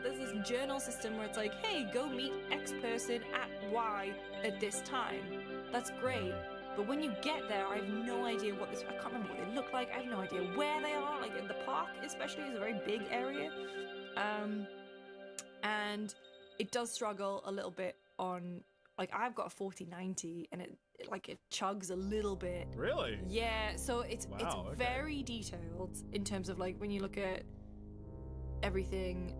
this journal system where it's like, hey, go meet X person at Y at this time. That's great. But when you get there, I have no idea I can't remember what they look like. I have no idea where they are. Like in the park especially is a very big area. And it does struggle a little bit on, like I've got a 4090 and it chugs a little bit. Really? Yeah, so it's okay. very detailed in terms of like when you look at everything.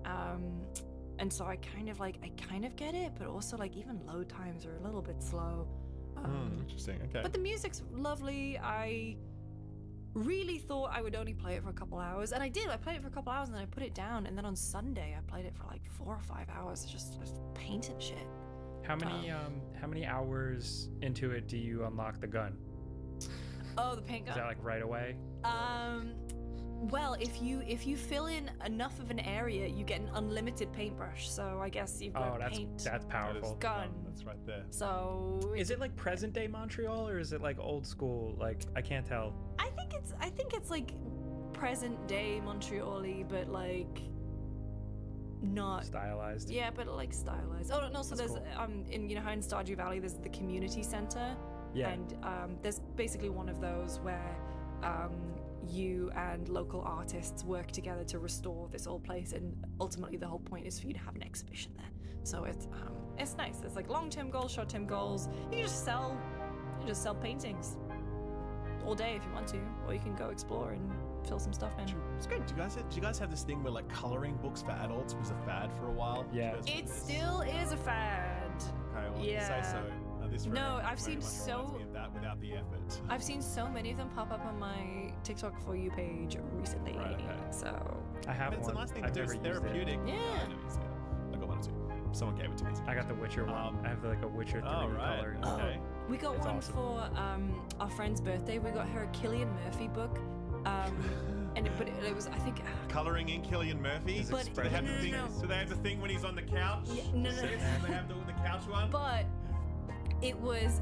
And so I kind of get it, but also like even load times are a little bit slow. Interesting. Okay. But the music's lovely. I really thought I would only play it for a couple hours, and I did. I played it for a couple hours, and then I put it down. And then on Sunday, I played it for like 4 or 5 hours, just painting shit. How many hours into it do you unlock the gun? Oh, the paint gun. Is that like right away? Well, if you fill in enough of an area, you get an unlimited paintbrush. So I guess you've got paint. That's powerful. Gun. That's right there. So is it like present day Montreal or is it like old school? Like I can't tell. I think it's like present day Montreal-y, but like not Stylized. Yeah, but like stylized. Oh, and also That's there's cool. in how in Stardew Valley there's the community center, Yeah. and there's basically one of those where you and local artists work together to restore this old place, and ultimately the whole point is for you to have an exhibition there. So it's nice. There's like long-term goals, short-term goals. You can just sell paintings all day if you want to, or you can go explore and fill some stuff in. It's good. Do you guys have this thing where like coloring books for adults was a fad for a while? Yeah. Did you guys It do this? still is a fad. Okay, well, Yeah. say so. This No, very- I've very seen much so- reminds me of that without the effort. I've seen so many of them pop up on my TikTok For You page recently. Right, okay. So I have It's a one. nice thing I've to do. never It's used it. therapeutic. Yeah. I know he's I got one or two. Someone gave it to me. I got the Witcher one. I have like a Witcher 3 Oh, right. coloring. Okay. we got It's one awesome. for our friend's birthday. We got her a Killian Murphy book. But it was, I think, Coloring in Cillian Murphy. Is it But- Do they have no, the no, thing? no. Do they have the thing when he's on the couch? Yeah, no, no, no. Do they have the couch one? but it was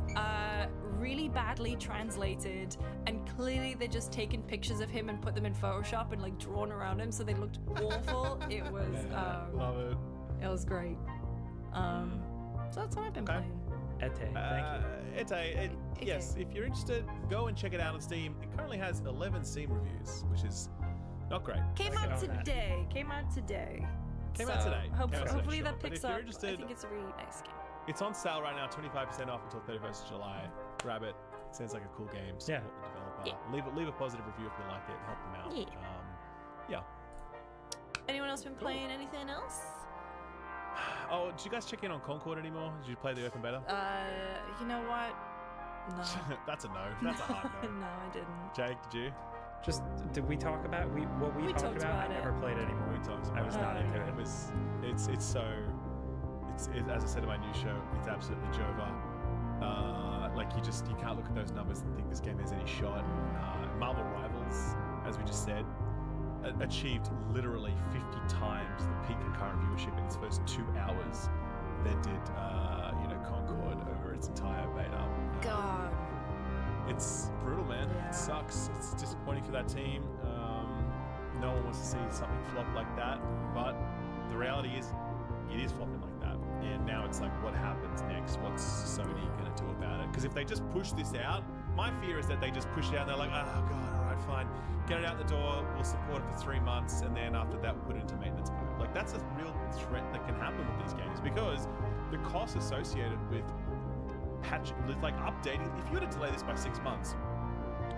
really badly translated, and clearly they just taken pictures of him and put them in Photoshop and like drawn around him, so they looked awful. It was Love it. it was great. So that's what I've been Okay. playing. Ete, thank you. Yes, if you're interested, go and check it out on Steam. It currently has 11 Steam reviews, which is not great. Came Like out it on that. today. Came out today. Came out today. Came out today, Hopefully sure. that But picks if you're up. I interested- think it's a really nice game. It's on sale right now, 25% off until 31st of July. Grab it. Sounds like a cool game. Support the developer. Leave a positive review if you like it. Help them out. Yeah. Anyone else been playing anything else? Oh, did you guys check in on Concord anymore? Did you play the open beta? You know what? No. That's a no. That's a hard no. No, I didn't. Jake, did you? Just did we talk about what we talked talked about? about I it. never played anymore. We talked about I was it. not into it. It was. It's so. It's as I said in my new show. It's absolutely Jova. Like you can't look at those numbers and think this game has any shot. Marvel Rivals, as we just said, achieved literally 50 times the peak concurrent viewership in its first 2 hours than did Concord over its entire beta. God. It's brutal, man. Yeah. It sucks. It's disappointing for that team. No one wants to see something flop like that, but the reality is, it is flopping like that. And now it's like, what happens next? What's Sony gonna do about it? Because if they just push this out, my fear is that they just push it out and they're like, oh god, all right, fine, get it out the door. We'll support it for 3 months, and then after that, we'll put it into maintenance mode. Like that's a real threat that can happen with these games because the costs associated with updating. If you were to delay this by 6 months,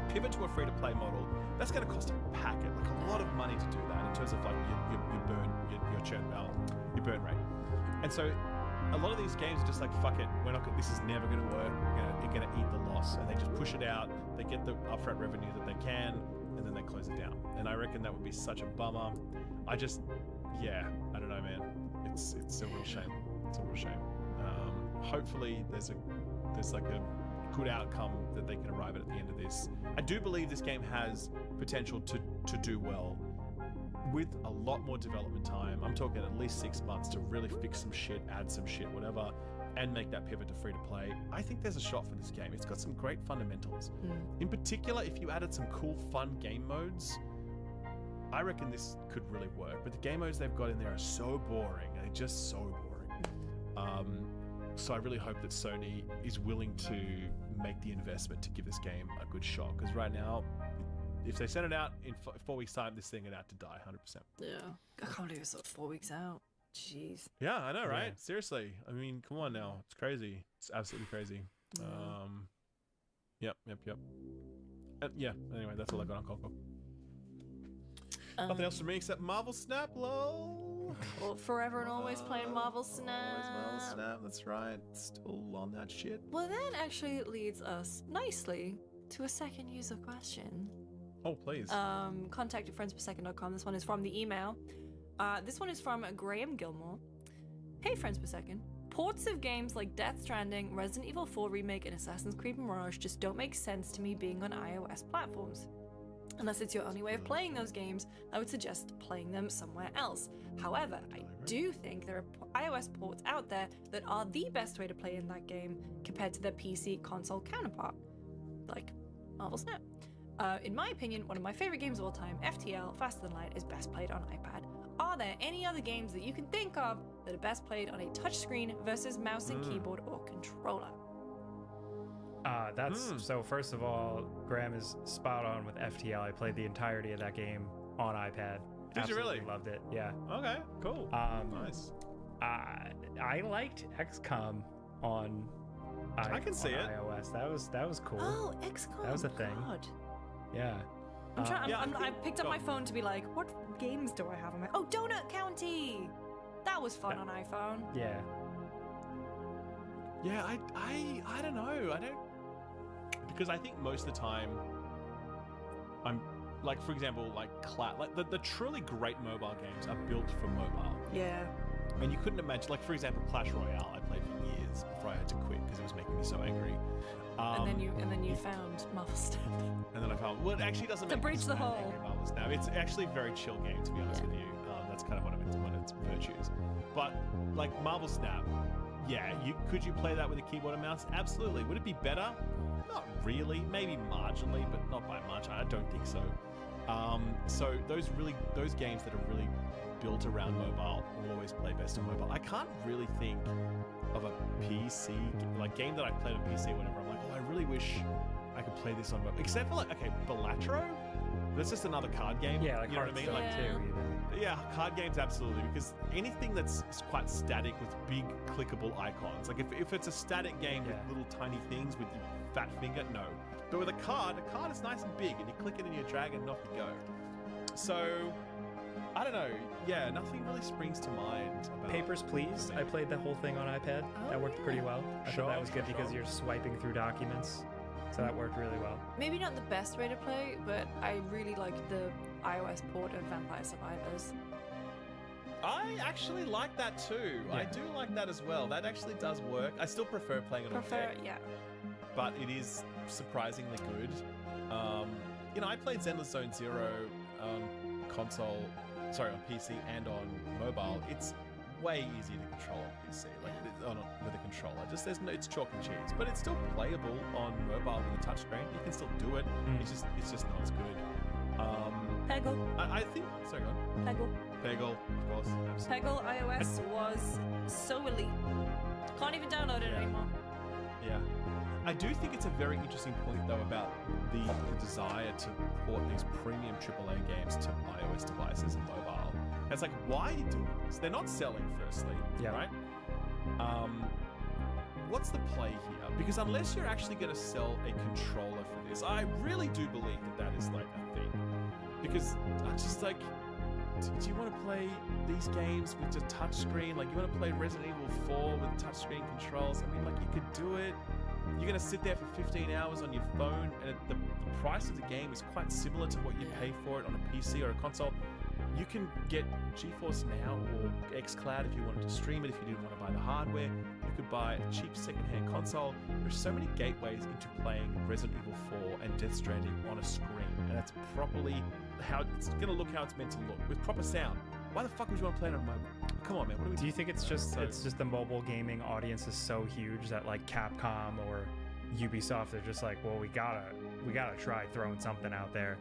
pivot to a free-to-play model, that's going to cost a packet, like a lot of money to do that in terms of like your burn rate. And so a lot of these games are just like, fuck it, this is never going to work. You're going to eat the loss, and they just push it out. They get the upfront revenue that they can, and then they close it down. And I reckon that would be such a bummer. I don't know, man. It's a real shame. It's a real shame. Hopefully there's like a good outcome that they can arrive at the end of this. I do believe this game has potential to do well with a lot more development time. I'm talking at least 6 months to really fix some shit, add some shit, whatever, and make that pivot to free to play. I think there's a shot for this game. It's got some great fundamentals. In particular, if you added some cool, fun game modes, I reckon this could really work. But the game modes they've got in there are so boring. They're just so boring. So I really hope that Sony is willing to make the investment to give this game a good shot. Because right now, if they send it out in 4 weeks' time, this thing is out to die, 100%. Yeah. I can't believe it's like 4 weeks out. Jeez. Yeah, I know, right? Yeah. Seriously. I mean, come on now. It's crazy. It's absolutely crazy. Yep. Yeah, anyway, that's all I got on Concord. Nothing else from me except Marvel Snap, lol. Well, forever and always playing Marvel Snap. Always Marvel Snap, that's right. Still on that shit. Well, that actually leads us nicely to a second user question. Oh, please. Contact@friendspersecond.com. This one is from the email. This one is from Graham Gilmore. Hey, Friends Per Second. Ports of games like Death Stranding, Resident Evil 4 Remake, and Assassin's Creed Mirage just don't make sense to me being on iOS platforms. Unless it's your only way of playing those games, I would suggest playing them somewhere else. However, I do think there are iOS ports out there that are the best way to play in that game compared to their PC console counterpart, like Marvel Snap. In my opinion, one of my favorite games of all time, FTL, Faster Than Light, is best played on iPad. Are there any other games that you can think of that are best played on a touchscreen versus mouse and keyboard or controller? So first of all, Graham is spot on with FTL. I played the entirety of that game on iPad. Did you really? Loved it. Yeah. Okay, cool. Nice. I liked XCOM on I can see it. iOS. That was cool. Oh, XCOM. That was a thing. God. Yeah. I picked up my phone to be like, what games do I have on my... Oh, Donut County! That was fun on iPhone. Yeah. Yeah, I don't know. I don't... Because I think most of the time, I'm... Like, for example, like the truly great mobile games are built for mobile. Yeah. And you couldn't imagine... Like, for example, Clash Royale, I played for years before I had to quit because it was making me so angry. And then you found Marvel Snap. And then I found... Well, it actually doesn't To make breach the hole. angry Marvel Snap. It's actually a very chill game, to be honest with you. That's kind of one of its virtues. But, like, Marvel Snap, yeah, could you play that with a keyboard and mouse? Absolutely. Would it be better? Not really. Maybe marginally, but not by much. I don't think so. So those games that are really built around mobile will always play best on mobile. I can't really think of a PC game that I played on PC or whatever. I'm like, oh, I really wish I could play this on mobile. Except for Balatro. That's just another card game. Yeah, like you know what I mean? too. Yeah, card games absolutely, because anything that's quite static with big clickable icons, like if it's a static game with little tiny things with your fat finger, no. But with a card is nice and big, and you click it and you drag and off you go. So, I don't know. Yeah, nothing really springs to mind. About Papers, Please. I played the whole thing on iPad. That worked pretty well. I thought that was good because you're swiping through documents. So that worked really well. Maybe not the best way to play, but I really like the iOS port of Vampire Survivors. I actually like that too. Yeah. I do like that as well. That actually does work. I still prefer playing it on deck. Yeah. But it is surprisingly good. I played Zenless Zone Zero on on PC and on mobile. It's way easier to control on PC, with a controller. It's chalk and cheese, but it's still playable on mobile with a touchscreen. You can still do it. It's just not as good. Peggle. I think. Sorry, go on. Peggle, of course. Absolutely. Peggle iOS was so elite. Can't even download it anymore. Yeah. I do think it's a very interesting point, though, about the desire to port these premium AAA games to iOS devices and mobile. And it's like, why are you doing this? They're not selling, firstly, right? What's the play here? Because unless you're actually going to sell a controller for this, I really do believe that is like a thing. Because I just like, do you want to play these games with just touchscreen? Like, you want to play Resident Evil 4 with touchscreen controls? I mean, like, you could do it. You're going to sit there for 15 hours on your phone, and the price of the game is quite similar to what you pay for it on a PC or a console. You can get GeForce Now or xCloud if you wanted to stream it, if you didn't want to buy the hardware. You could buy a cheap secondhand console. There's so many gateways into playing Resident Evil 4 and Death Stranding on a screen, and that's properly how it's going to look, how it's meant to look, with proper sound. Why the fuck would you want to play it on mobile? Come on, man. What are we Do you think it's just the mobile gaming audience is so huge that like Capcom or Ubisoft are just like, well, we gotta try throwing something out there.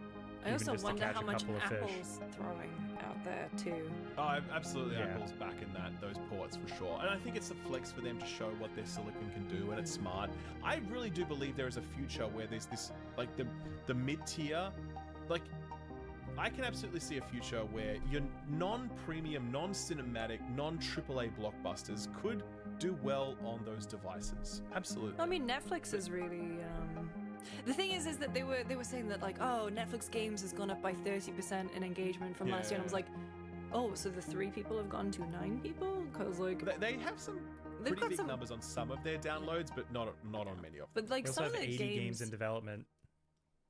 I also wonder how much Apple's throwing out there too. Oh, absolutely. Apple's back in those ports for sure. And I think it's a flex for them to show what their silicon can do, and it's smart. I really do believe there is a future where there's this, like, the mid-tier, like, I can absolutely see a future where your non-premium, non-cinematic, non-AAA blockbusters could do well on those devices. Absolutely. I mean, Netflix is really... The thing is that they were saying that, like, oh, Netflix games has gone up by 30% in engagement from last year, and I was like, oh, so the 3 people have gone to 9 people? Because, like... They have some pretty big numbers on some of their downloads, but not on many of them. But, like, they some also of have the 80 games in development.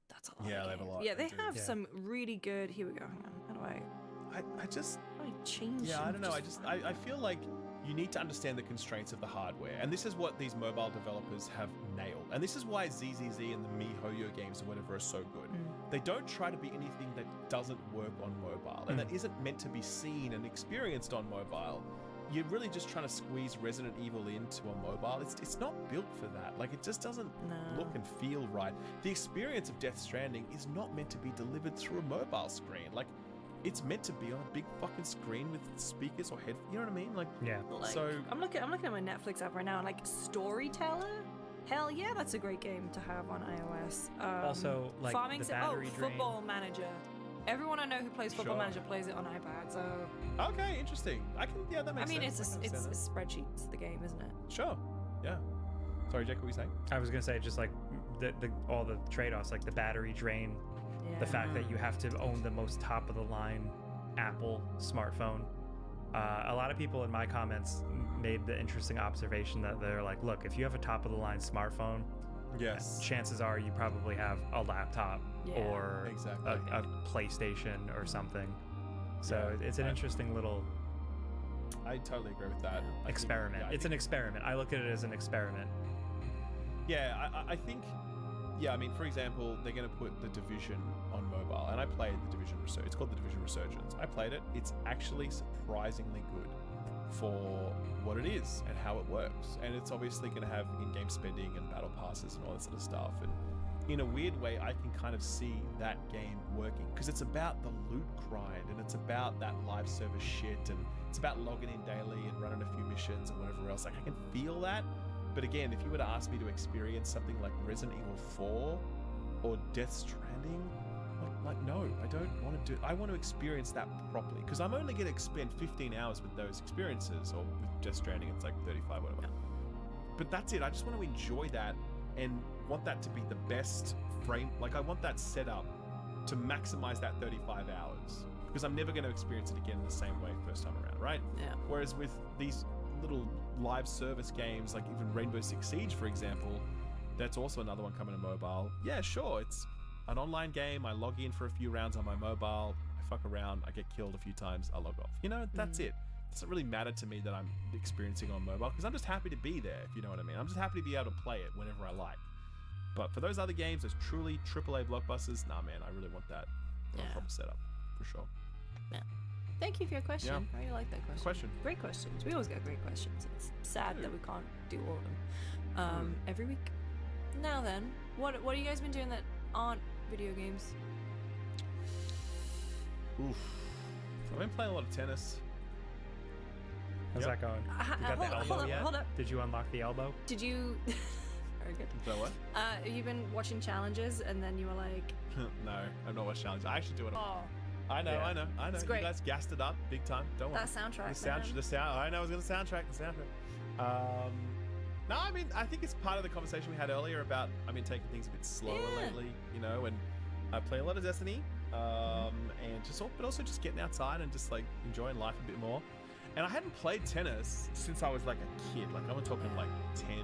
That's a lot. Yeah, they have a lot. Yeah, they have some really good... Here we go. Hang on. How do I... I just... How do I change... Yeah, I don't know. I feel like you need to understand the constraints of the hardware. And this is what these mobile developers have nailed. And this is why ZZZ and the MiHoYo games or whatever are so good. They don't try to be anything that doesn't work on mobile and that isn't meant to be seen and experienced on mobile. you're really just trying to squeeze Resident Evil into a mobile. It's not built for that. Like, it just doesn't look and feel right. The experience of Death Stranding is not meant to be delivered through a mobile screen. Like, it's meant to be on a big fucking screen with speakers or head. You know what I mean? Like, yeah. Like, so I'm looking at my Netflix app right now, and like Storyteller. Hell yeah, that's a great game to have on iOS. Also, like Farming the battery drain. Football Manager. Everyone I know who plays Football Manager plays it on iPad. So okay, interesting. Yeah, that makes sense. I mean, it's I a spreadsheets, the game, isn't it? Sure. Yeah. Sorry, Jake, what were you saying? I was gonna say just like the all the trade-offs, like the battery drain, the fact that you have to own the most top of the line Apple smartphone. A lot of people in my comments made the interesting observation that they're like, look, if you have a top of the line smartphone, Yes. chances are you probably have a laptop or exactly. a PlayStation or something. So Yeah, it's an interesting little I totally agree with that. experiment. It's an experiment. I look at it as an experiment. Yeah, I think. Yeah, I mean, for example, they're going to put The Division on mobile, and I played The Division Resurgence. It's called The Division Resurgence. I played it. It's actually surprisingly good for what it is and how it works. And it's obviously going to have in-game spending and battle passes and all that sort of stuff. And in a weird way, I can kind of see that game working because it's about the loot grind and it's about that live service shit and it's about logging in daily and running a few missions and whatever else. Like, I can feel that. But again, if you were to ask me to experience something like Resident Evil 4 or Death Stranding, like no, I don't want to do. I want to experience that properly because I'm only going to spend 15 hours with those experiences, or with Death Stranding, it's like 35, whatever. Yeah. But that's it. I just want to enjoy that and want that to be the best frame. Like, I want that set up to maximize that 35 hours because I'm never going to experience it again in the same way first time around, right? Yeah. Whereas with these little live service games, like even Rainbow Six Siege, for example, that's also another one coming to mobile. Yeah, sure, it's an online game. I log in for a few rounds on my mobile. I fuck around. I get killed a few times. I log off. You know, that's it. It doesn't really matter to me that I'm experiencing on mobile because I'm just happy to be there, if you know what I mean. I'm just happy to be able to play it whenever I like. But for those other games, those truly AAA blockbusters, nah, man, I really want that proper setup for sure. Yeah. Thank you for your question. Yeah. I really like that question. Great questions. We always get great questions. It's sad that we can't do all of them every week. Now then, what have you guys been doing that aren't video games? Oof. I've been playing a lot of tennis. How's that going? You got the elbow yet? Hold up. Did you unlock the elbow? Did you... Very good. So what? You've been watching challenges and then you were like... No, I've not watched challenges. I actually do it. Oh. I know. It's great. You guys gassed it up big time. Don't worry. That soundtrack, The sound. I know I was going to soundtrack the soundtrack. No, I mean, I think it's part of the conversation we had earlier about I've been taking things a bit slower lately, you know, and I play a lot of Destiny, and but also just getting outside and just like enjoying life a bit more. And I hadn't played tennis since I was like a kid. Like, I'm talking like 10,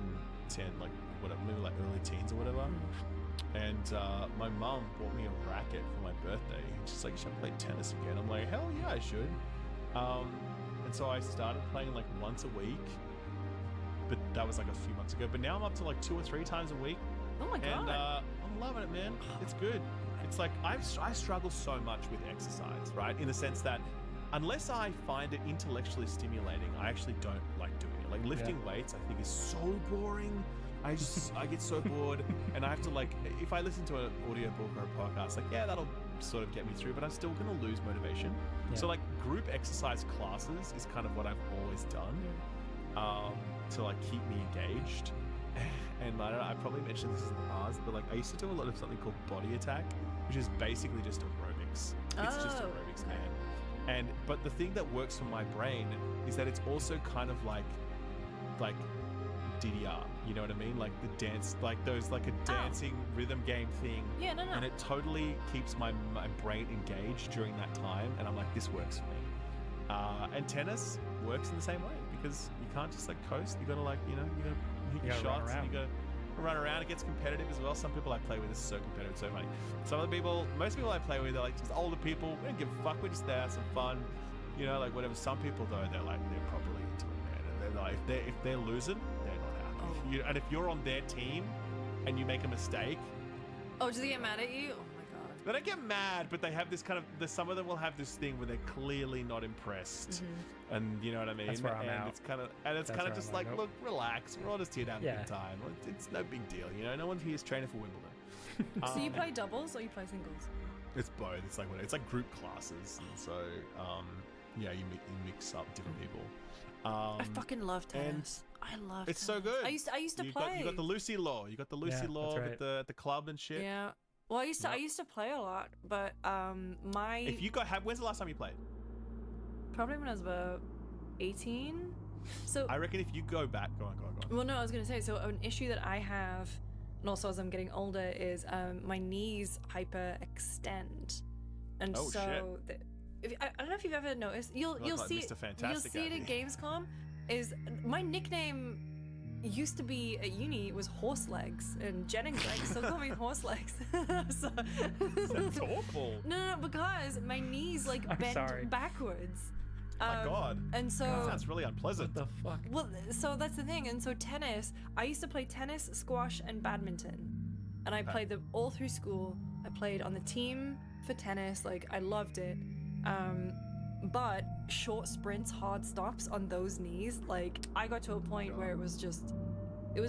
like whatever, maybe like early teens or whatever. And my mum bought me a racket for my birthday. And she's like, you should play tennis again. I'm like, hell yeah, I should. And so I started playing like once a week. But that was like a few months ago. But now I'm up to like 2 or 3 times a week. Oh my God. And I'm loving it, man. It's good. It's like I struggle so much with exercise, right? In the sense that unless I find it intellectually stimulating, I actually don't like doing it. Like lifting weights, I think is so boring. I get so bored, and I have to like, if I listen to an audiobook or a podcast, like that'll sort of get me through, but I'm still gonna lose motivation. Yeah. So like group exercise classes is kind of what I've always done to like keep me engaged. And I don't know, I probably mentioned this in the past, but like I used to do a lot of something called Body Attack, which is basically just aerobics. It's just aerobics, man. But the thing that works for my brain is that it's also kind of like DDR, you know what I mean? Like the dance, like those, like a dancing rhythm game thing. Yeah, no. And it totally keeps my brain engaged during that time. And I'm like, this works for me. And tennis works in the same way because you can't just like coast. You gotta like, you know, you gotta hit your shots and you gotta run around. It gets competitive as well. Some people I play with is so competitive, so funny. Most people I play with are like just older people. We don't give a fuck. We're just there, have some fun, you know, like whatever. Some people though, they're properly into it, man. And they're like, if they're losing, they're not happy. And if you're on their team and you make a mistake, oh, does he get mad at you? Oh my God. They don't get mad, but they have this kind of. Some of them will have this thing where they're clearly not impressed, and you know what I mean. That's where I'm out. It's kind of just like, look, relax. We're all just here to have a good time. It's no big deal, you know. No one here is training for Wimbledon. So you play doubles or you play singles? It's both. It's like group classes, and so you mix up different people. I fucking love tennis. I love. It's so good. I used to play. You got the Lucy Law. You got the Lucy Law right. at the club and shit. Yeah. Well, I used to play a lot, but If you when's the last time you played? probably when I was about 18. So I reckon if you go back, go on. well, no, I was gonna say. So an issue that I have, and also as I'm getting older, is my knees hyperextend, and Oh, so I don't know if you've ever noticed. You'll like see Mr. you'll Fantastic see it out at here. Gamescom. Is my nickname used to be at uni was horse legs, and Jen and Greg still call me horse legs. So, That's awful. no, because my knees like I'm bend sorry. backwards. My God. And so That sounds really unpleasant. What the fuck? well, so that's the thing. And so tennis, I used to play tennis, squash, and badminton. And I played them all through school. I played on the team for tennis. Like, I loved it. But short sprints, hard stops on those knees, like, I got to a point where it was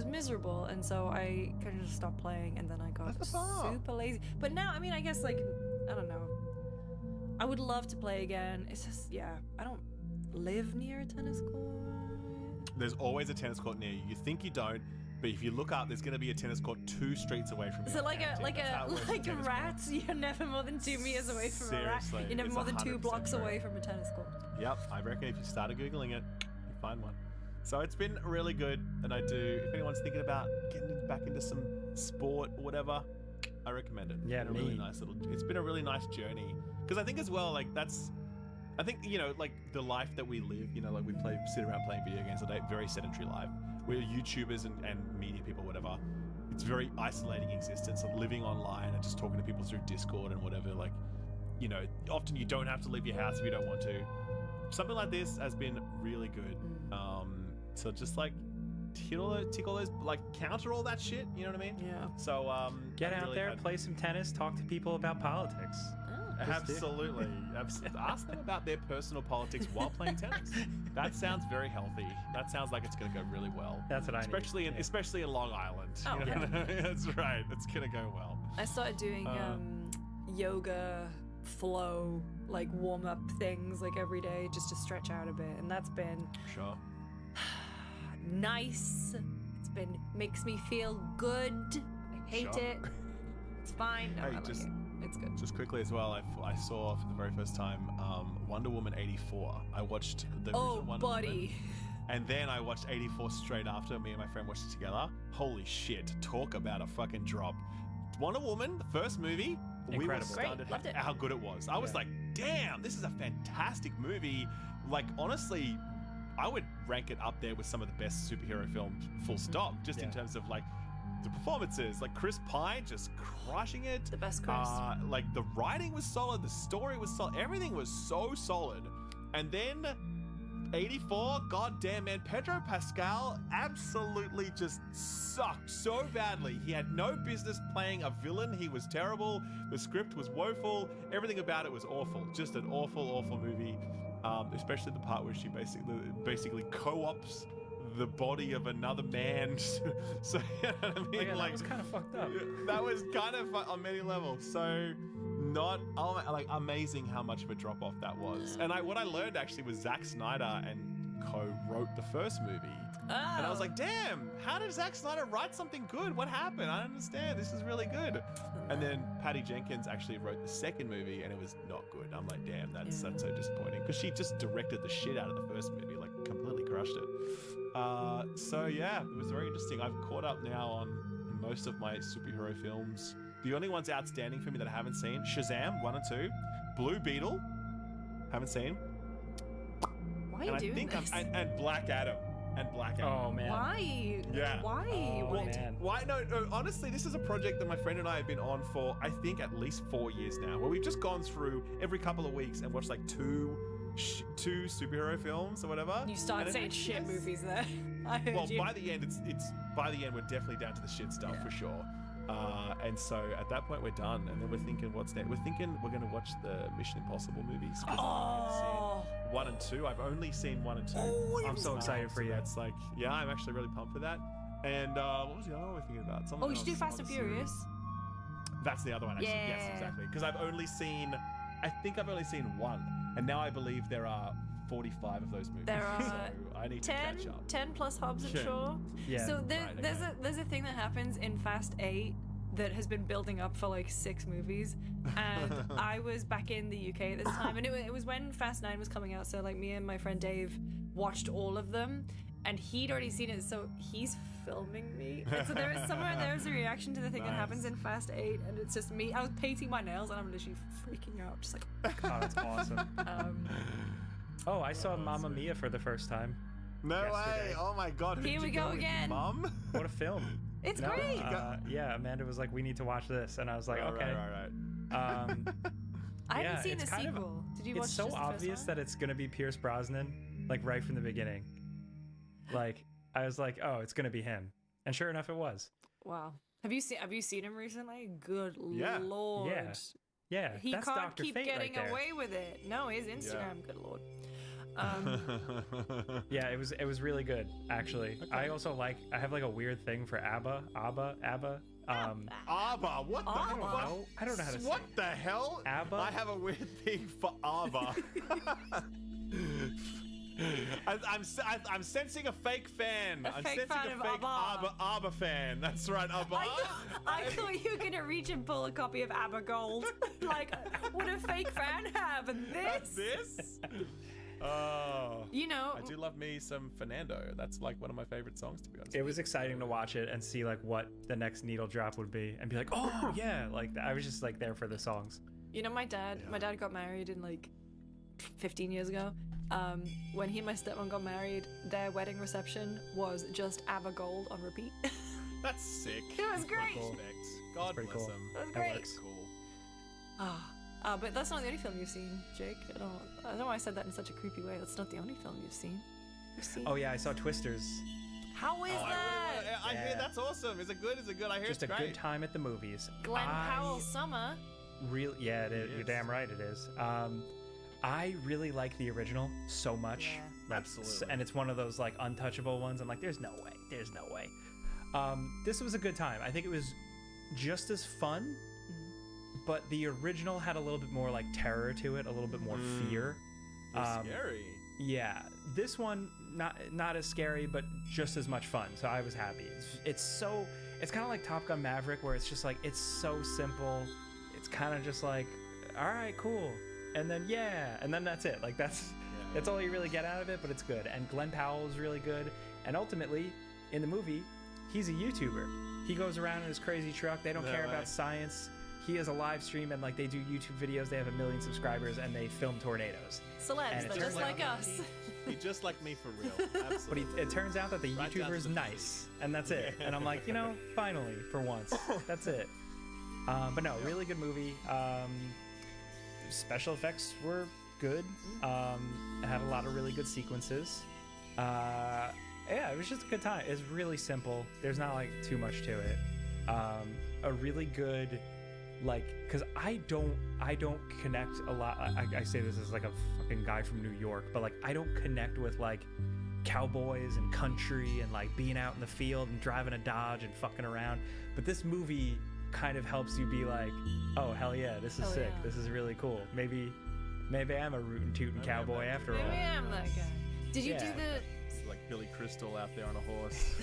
miserable. And so I kind of just stopped playing. And then I got super lazy. But now, I mean, I guess, like, I don't know. I would love to play again. It's just, I don't live near a tennis court. There's always a tennis court near you. You think you don't, but if you look up, there's going to be a tennis court 2 streets away from you. So like That's how it works with tennis rats, you're never more than 2 meters away from a rat. Seriously, You're never it's more than 2 100% blocks true. away from a tennis court. Yep, I reckon if you started Googling it, you find one. So it's been really good, and if anyone's thinking about getting back into some sport or whatever, I recommend it. Yeah, It's been a really nice journey. Because I think as well, like I think, you know, like the life that we live, you know, like we sit around playing video games all day, very sedentary life. We're YouTubers and media people, whatever. It's very isolating existence of living online and just talking to people through Discord and whatever. Like, you know, often you don't have to leave your house if you don't want to. Something like this has been really good. So just like tick all those, like counter all that shit. You know what I mean? Yeah. So Get out there, play some tennis, talk to people about politics. Absolutely. Ask them about their personal politics while playing tennis. That sounds very healthy. That sounds like it's going to go really well. That's what I need. Especially in Long Island. Oh, You know what I mean? That's right. It's going to go well. I started doing yoga flow, like warm up things like every day just to stretch out a bit. And that's been Sure. nice. Makes me feel good. I hate Sure. it. It's fine. No, Hey, I like just- it. It's good. Just quickly as well, I saw for the very first time Wonder Woman 84. I watched the original Wonder buddy. Woman. And then I watched 84 straight after. Me and my friend watched it together. Holy shit. Talk about a fucking drop. Wonder Woman, the first movie, we were Incredible. stunned Great, loved at it. how good it was. I was like, damn, this is a fantastic movie. Like, honestly, I would rank it up there with some of the best superhero films, full stop, just in terms of like the performances. Like Chris Pine just crushing it. The best Chris. Like the writing was solid, the story was solid, everything was so solid. And then 84, goddamn man, Pedro Pascal absolutely just sucked so badly. He had no business playing a villain. He was terrible. The script was woeful. Everything about it was awful. Just an awful, awful movie. Especially the part where she basically co-ops the body of another man. So you know what I mean? Yeah, like that was kind of fucked up. that was kind of on many levels. So not like amazing how much of a drop off that was. And what I learned actually was Zack Snyder and co-wrote the first movie. And I was like, damn, how did Zack Snyder write something good? What happened? I don't understand. This is really good. And then Patty Jenkins actually wrote the second movie and it was not good. I'm like, damn, that's so disappointing. Because she just directed the shit out of the first movie, like completely crushed it. So yeah, it was very interesting. I've caught up now on most of my superhero films. The only ones outstanding for me that I haven't seen, Shazam 1 and 2, Blue Beetle, haven't seen. Why are you doing this? And Black Adam. And Black Adam. Oh man. Why? Yeah. Why? Oh, Why? man. Why? No, honestly, this is a project that my friend and I have been on for, I think, at least 4 years now, where we've just gone through every couple of weeks and watched like two superhero films or whatever. You started And saying it- shit yes. movies there. I heard Well, you. by the end, it's by the end we're definitely down to the shit stuff for sure. And so at that point we're done, and then we're thinking, what's next? We're thinking we're going to watch the Mission Impossible movies. Oh. 1 and 2. I've only seen 1 and 2. I'm so excited for you. That's like, yeah, I'm actually really pumped for that. And what was the other one we're thinking about? Something Oh, you should do else, Fast and honestly. Furious. That's the other one, actually. Yeah. Yes, exactly. Because I think I've only seen 1, and now I believe there are 45 of those movies. There are so I need to catch up. 10 plus Hobbs and Yeah. Shaw. Yeah. So Right, there's a thing that happens in Fast 8 that has been building up for like 6 movies, and I was back in the UK at this time, and it was when Fast 9 was coming out, so like me and my friend Dave watched all of them, and he'd already seen it, so he's filming me, and so there's a reaction to the thing that happens in Fast 8, and it's just me. I was painting my nails and I'm literally freaking out, just like Oh, that's awesome. Oh, I saw Mamma Mia for the first time. No yesterday. way! Oh my god! Here we go again. Mum? What a film. it's great. Yeah, Amanda was like, we need to watch this. And I was like, okay. Right. I yeah, haven't seen the it's kind of- sequel. Did you watch It's so just the first obvious one? that it's going to be Pierce Brosnan, like right from the beginning. Like, I was like, oh, it's going to be him. And sure enough, it was. Wow. Have you seen him recently? Good Yeah. lord. Yeah. Yeah, He that's can't Dr. keep Fate getting right there. away with it. No, his Instagram. Good lord. Yeah, it was really good, actually. I also I have like a weird thing for ABBA. ABBA? What the ABBA? hell? I don't know how to say What it. the hell? ABBA? I have a weird thing for ABBA. I'm sensing a fake fan. I'm fake sensing fan a of fake ABBA. ABBA fan. That's right, ABBA. I thought you were gonna reach and pull a copy of ABBA Gold. Like, what a fake fan have, and this. This? Oh. You know. I do love me some Fernando. That's like one of my favorite songs, to be honest. It was exciting to watch it and see like what the next needle drop would be and be like, oh yeah, like I was just like there for the songs. You know, my dad got married in like 15 years ago. When he and my stepmom got married, their wedding reception was just ABBA Gold on repeat. That's sick. It was great. cool. Respect. God pretty bless cool. him. It was That great. works. Cool. But that's not the only film you've seen, Jake. I don't know why I said that in such a creepy way. That's not the only film you've seen. Oh yeah, I saw Twisters. How is that? I hear Yeah. that's awesome. Is it good? Is it good? I hear Just a it's great. good time at the movies. Glenn Powell Summer. Yeah, it is. It You're is. damn right it is. I really like the original so much. Yeah. Like, Absolutely. And it's one of those like untouchable ones. I'm like, there's no way. There's no way. This was a good time. I think it was just as fun, but the original had a little bit more like terror to it, a little bit more fear. Scary. Yeah, this one not as scary, but just as much fun. So I was happy. It's kind of like Top Gun Maverick, where it's just like it's so simple. It's kind of just like, all right, cool, and then and then that's it. Like that's all you really get out of it, but it's good. And Glenn Powell is really good. And ultimately, in the movie, he's a YouTuber. He goes around in his crazy truck. They don't No care way. about science. He has a live stream and like they do YouTube videos. They have 1 million subscribers and they film tornadoes. Celebs, And they're it's just like- like us. You're just like me for real. But Absolutely. it turns out that the Right down YouTuber to is the nice, and that's it. And I'm like, finally, for once, that's it. But no, really good movie. Special effects were good. It had a lot of really good sequences. Yeah, it was just a good time. It's really simple. There's not like too much to it. A really good, like, because I don't connect a lot. I say this as like a fucking guy from New York, but like I don't connect with like cowboys and country and like being out in the field and driving a Dodge and fucking around. But this movie kind of helps you be like, oh hell yeah, this is Hell sick. yeah. This is really cool. Maybe I'm a rootin' tootin' cowboy after all. Maybe I'm that guy. Did you do Yeah. the? It's like Billy Crystal out there on a horse.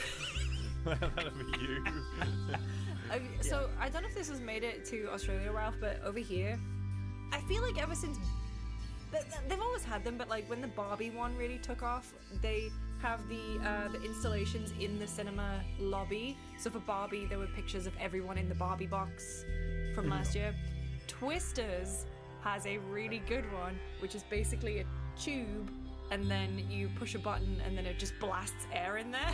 That'll be you. So I don't know if this has made it to Australia, Ralph, but over here, I feel like ever since they've always had them, but like when the Barbie one really took off, they have the installations in the cinema lobby. So for Barbie, there were pictures of everyone in the Barbie box from last year. Twisters has a really good one, which is basically a tube, and then you push a button, and then it just blasts air in there.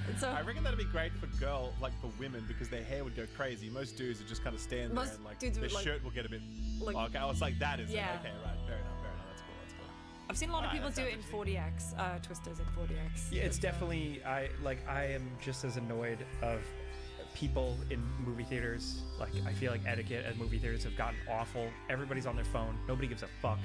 And so I reckon that'd be great for women, because their hair would go crazy. Most dudes would just kind of stand there Most and like dudes their would, like- shirt will get a bit. like- okay, oh, it's like that, is Yeah. it? Okay, right, fair enough. That's cool. I've seen a lot of Alright, people that do it in sounds 40x, Twisters in 40x. Yeah, it's definitely I am just as annoyed of people in movie theaters, like I feel like etiquette at movie theaters have gotten awful. Everybody's on their phone. Nobody gives a fuck.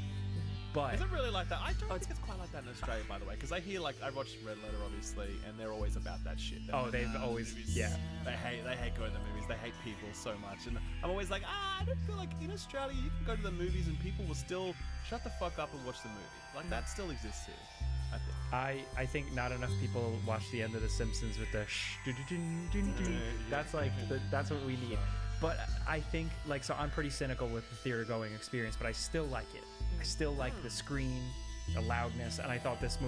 But is it really like that? I don't think it's quite like that in Australia, by the way, because I hear I watched Red Letter obviously, and they're always about that shit. They've always movies, yeah. They hate going to the movies. They hate people so much, and I'm always like, I don't feel like in Australia you can go to the movies and people will still shut the fuck up and watch the movie. Like that still exists here, I think. I think not enough people watch the end of The Simpsons with the that's that's what we need. But I think so I'm pretty cynical with the theater going experience, but I still like it. I still like the screen, the loudness, and I thought this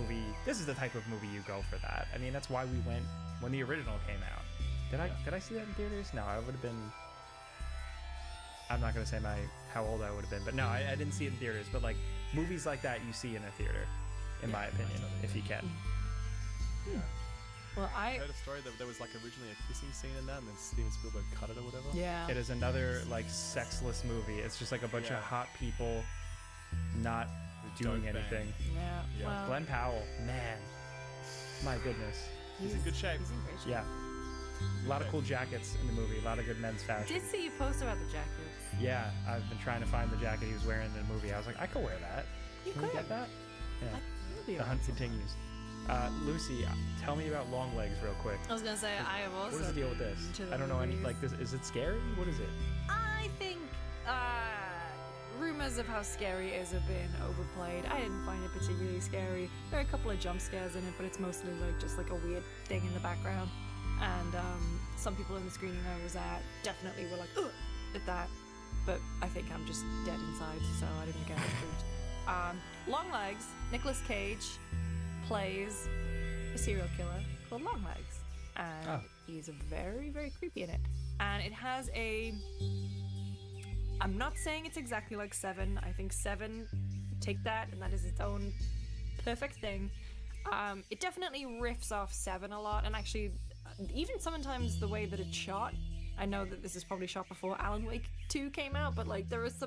is the type of movie you go for that. I mean, that's why we went when the original came out. Did I see that in theaters? No, I would have been. I'm not gonna say how old I would have been, but no, I didn't see it in theaters. But movies like that, you see in a theater, in my opinion, if you can. Yeah. Well, I heard a story that there was originally a kissing scene in that, and then Steven Spielberg cut it or whatever. Yeah. It is another sexless movie. It's just a bunch of hot people not doing anything. Yeah. Well, Glenn Powell, man, my goodness. He's in good shape. He's in great shape. Yeah. A lot of cool jackets in the movie. A lot of good men's fashion. Did see you post about the jackets. Yeah, I've been trying to find the jacket he was wearing in the movie. I was like, I could wear that. Can we get that? Yeah. The hunt continues. Lucy, tell me about long legs real quick. I was gonna say I have also. What is the deal with this? I don't know any this. Is it scary? What is it? I think rumors of how scary it is have been overplayed. I didn't find it particularly scary. There are a couple of jump scares in it, but it's mostly just a weird thing in the background. And some people in the screening I was at definitely were like, ugh, at that. But I think I'm just dead inside, so I didn't get spooked. Long Legs, Nicolas Cage plays a serial killer called Long Legs, and he's very, very creepy in it. And it has I'm not saying it's exactly like Seven. I think Seven, take that, and that is its own perfect thing. It definitely riffs off Seven a lot, and actually, even sometimes the way that it's shot. I know that this is probably shot before Alan Wake 2 came out, but there was a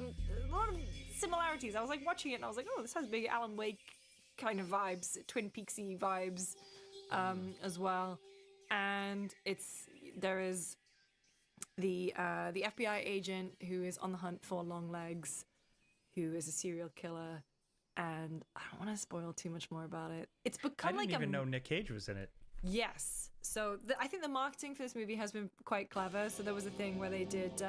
lot of similarities. I was watching it, and I was like, oh, this has big Alan Wake kind of vibes, Twin Peaksy vibes, as well. And there is the FBI agent who is on the hunt for Long Legs, who is a serial killer, and I don't want to spoil too much more about it. It's become I didn't even know Nick Cage was in it. Yes. So I think the marketing for this movie has been quite clever. So there was a thing where they did,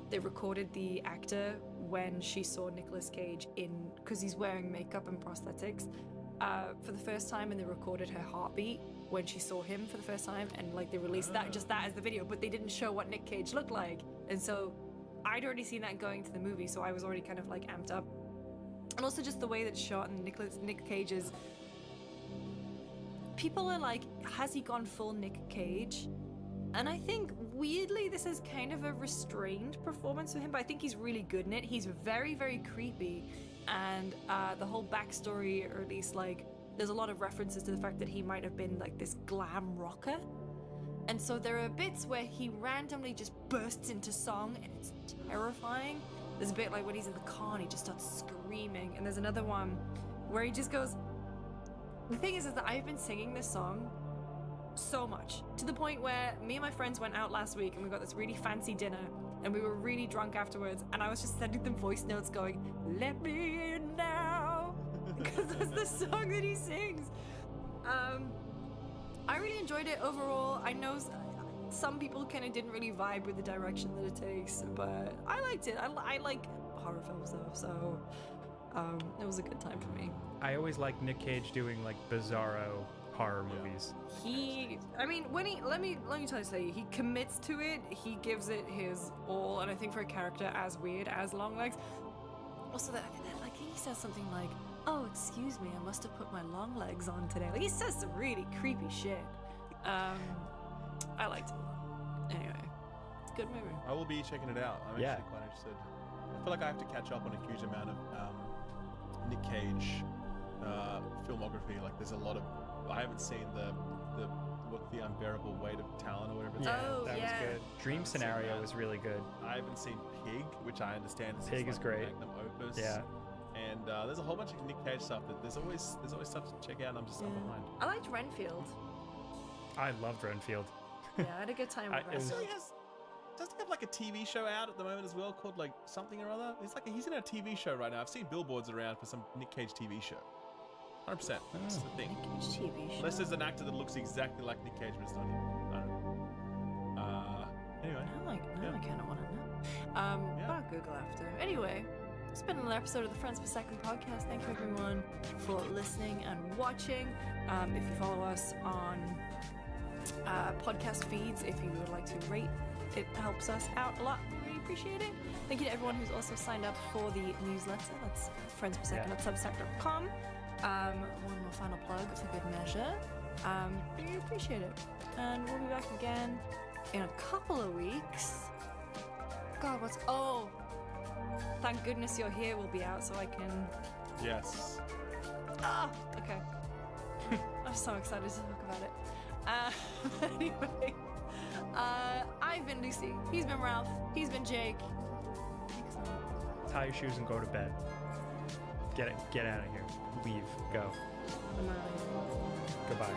they recorded the actor when she saw Nicolas Cage because he's wearing makeup and prosthetics for the first time, and they recorded her heartbeat when she saw him for the first time, and they released that as the video, but they didn't show what Nick Cage looked like. And so I'd already seen that going to the movie, so I was already kind of amped up. And also just the way that it's shot, and Nick Cage's, people are has he gone full Nick Cage? And I think weirdly this is kind of a restrained performance for him, but I think he's really good in it. He's very, very creepy, and the whole backstory, or at least there's a lot of references to the fact that he might have been this glam rocker. And so there are bits where he randomly just bursts into song, and it's terrifying. There's a bit when he's in the car and he just starts screaming, and there's another one where he just goes. The thing is that I've been singing this song so much, to the point where me and my friends went out last week and we got this really fancy dinner, and we were really drunk afterwards, and I was just sending them voice notes going, "Let me in now," because that's the song that he sings. I really enjoyed it overall. I know some people kind of didn't really vibe with the direction that it takes, but I liked it. I like horror films though, so it was a good time for me. I always like Nick Cage doing bizarro horror movies. Let me tell you, he commits to it. He gives it his all, and I think for a character as weird as Long Legs, also that he says something like, "Oh, excuse me, I must have put my long legs on today." He says some really creepy shit. I liked it a lot. Anyway, it's a good movie. I will be checking it out. I'm actually quite interested. I feel like I have to catch up on a huge amount of Nick Cage filmography. There's a lot of, I haven't seen the Unbearable Weight of Talent or whatever it's called. That was good. Dream Scenario was really good. I haven't seen Pig, which I understand is Pig is great. Magnum opus. Yeah. And there's a whole bunch of Nick Cage stuff that there's always stuff to check out, and I'm behind. I liked Renfield. I loved Renfield. Yeah, I had a good time with it was- wrestling. Doesn't he have like a TV show out at the moment as well called like something or other? He's in a TV show right now. I've seen billboards around for some Nick Cage TV show. 100%. That's the thing. Nick Cage TV show. Unless there's an actor that looks exactly like Nick Cage, but it's not him. I don't know. Anyway. Now I kind of want to know. Yeah. I'll Google after. Anyway, it's been another episode of the Friends per Second podcast. Thank you everyone for listening and watching. If you follow us on podcast feeds, if you would like to rate, it helps us out a lot. Really appreciate it. Thank you to everyone who's also signed up for the newsletter. That's friendspersecond.substack.com. One more final plug for good measure. Really appreciate it. And we'll be back again in a couple of weeks. God, oh, thank goodness you're here will be out so I can... Yes. Okay. I'm so excited to talk about it. Anyway, I've been Lucy. He's been Ralph. He's been Jake. Tie your shoes and go to bed. Get out of here. Leave. Go. I'm out of here. Goodbye.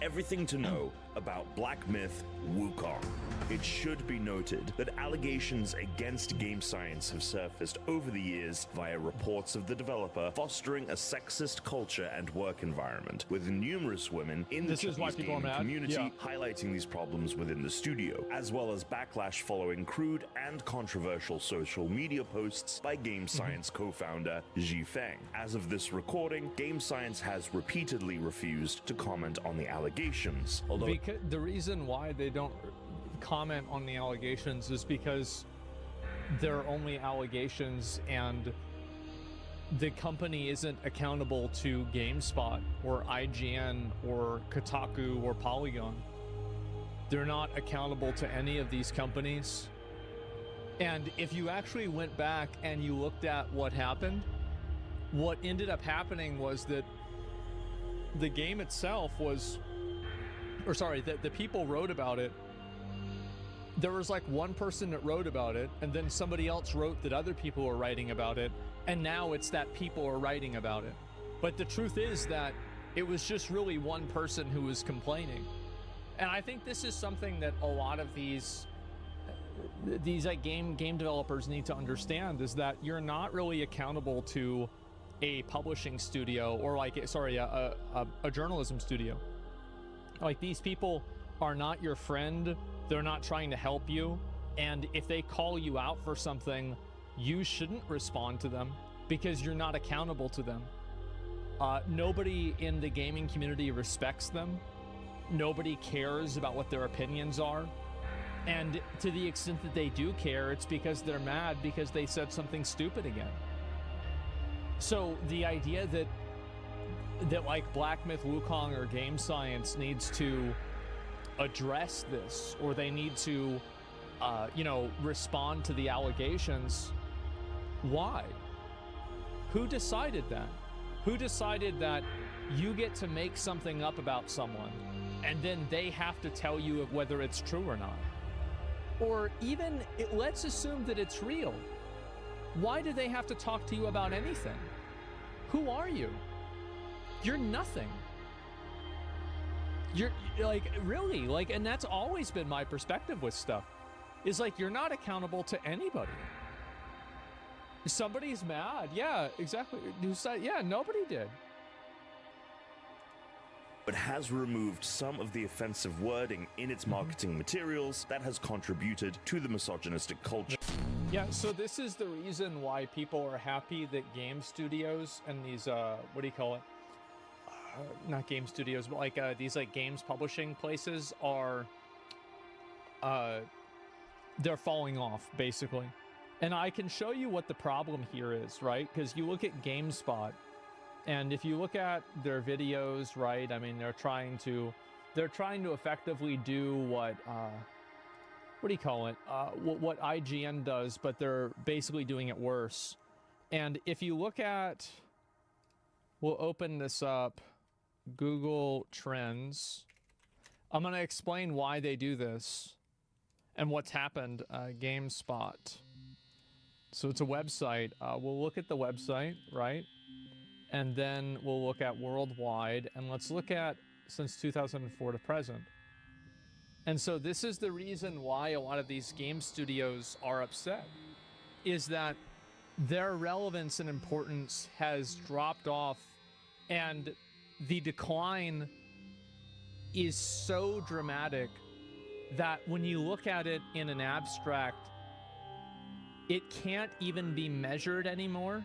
everything to know about Black Myth Wukong. It should be noted that allegations against Game Science have surfaced over the years via reports of the developer fostering a sexist culture and work environment, with numerous women in the Chinese gaming community highlighting these problems within the studio, as well as backlash following crude and controversial social media posts by Game Science co-founder Ji Feng. As of this recording, Game Science has repeatedly refused to comment on the allegations. Although because the reason why they don't comment on the allegations is because they're only allegations, and the company isn't accountable to GameSpot or IGN or Kotaku or Polygon. They're not accountable to any of these companies. And if you actually went back and you looked at what happened, what ended up happening was that the game itself was, or sorry, the people wrote about it. There was like one person that wrote about it, and then somebody else wrote that other people were writing about it, and now it's that people are writing about it. But the truth is that it was just really one person who was complaining. And I think this is something that a lot of these like game developers need to understand, is that you're not really accountable to a publishing studio or like, sorry, a journalism studio. Like, these people are not your friend. They're not trying to help you. And if they call you out for something, you shouldn't respond to them because you're not accountable to them. Nobody in the gaming community respects them. Nobody cares about what their opinions are. And to the extent that they do care, it's because they're mad because they said something stupid again. So the idea that like Black Myth Wukong or Game Science needs to address this, or they need to, respond to the allegations, why? Who decided that? Who decided that you get to make something up about someone and then they have to tell you whether it's true or not? Or even, let's assume that it's real. Why do they have to talk to you about anything? Who are you? You're nothing. You're like, really, like, and that's always been my perspective with stuff, is like, you're not accountable to anybody. Somebody's mad. Yeah, exactly. Who said, yeah, nobody did. but has removed some of the offensive wording in its marketing materials that has contributed to the misogynistic culture. Yeah, so this is the reason why people are happy that game studios and these, what do you call it? Not game studios, but like these like games publishing places are, they're falling off, basically. And I can show you what the problem here is, right? Because you look at GameSpot, and if you look at their videos, right? I mean, they're trying to effectively do what do you call it? What IGN does, but they're basically doing it worse. And if you look at, we'll open this up, Google Trends. I'm going to explain why they do this and what's happened. GameSpot. So it's a website. We'll look at the website, right? And then we'll look at worldwide, and let's look at since 2004 to present. And so this is the reason why a lot of these game studios are upset, is that their relevance and importance has dropped off, and the decline is so dramatic that when you look at it in an abstract, it can't even be measured anymore,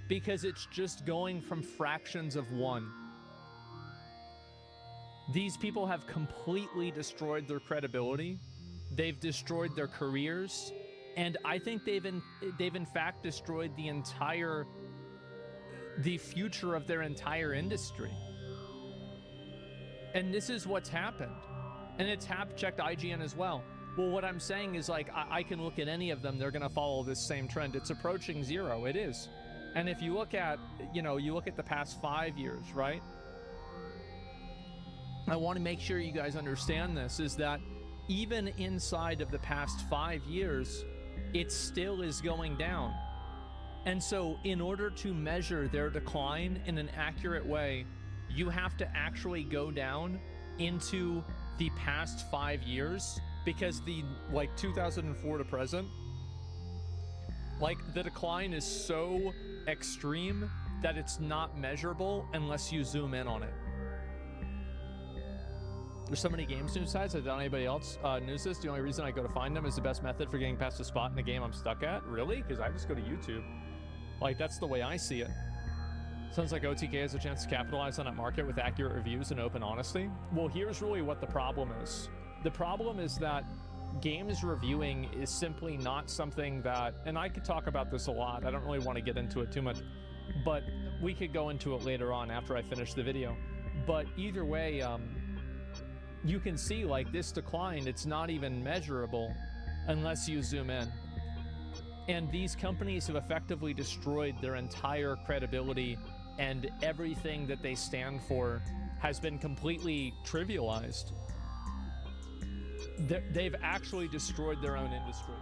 because it's just going from fractions of one. These people have completely destroyed their credibility. They've destroyed their careers, and I think they've in fact destroyed the future of their entire industry. And this is what's happened. And it's checked IGN as well. Well, what I'm saying is, like, I can look at any of them, they're gonna follow this same trend. It's approaching zero, it is. And if you look at, you look at the past 5 years, right? I want to make sure you guys understand this, is that even inside of the past 5 years, it still is going down. And so in order to measure their decline in an accurate way, you have to actually go down into the past 5 years, because the 2004 to present, the decline is so extreme that it's not measurable unless you zoom in on it. There's so many games news sites that don't anybody else news this. The only reason I go to find them is the best method for getting past a spot in the game I'm stuck at. Really? Because I just go to YouTube. That's the way I see it. Sounds like OTK has a chance to capitalize on that market with accurate reviews and open honesty. Well, here's really what the problem is. The problem is that games reviewing is simply not something that, and I could talk about this a lot, I don't really want to get into it too much, but we could go into it later on after I finish the video. But either way, you can see this decline, it's not even measurable unless you zoom in. And these companies have effectively destroyed their entire credibility, and everything that they stand for has been completely trivialized. They've actually destroyed their own industry.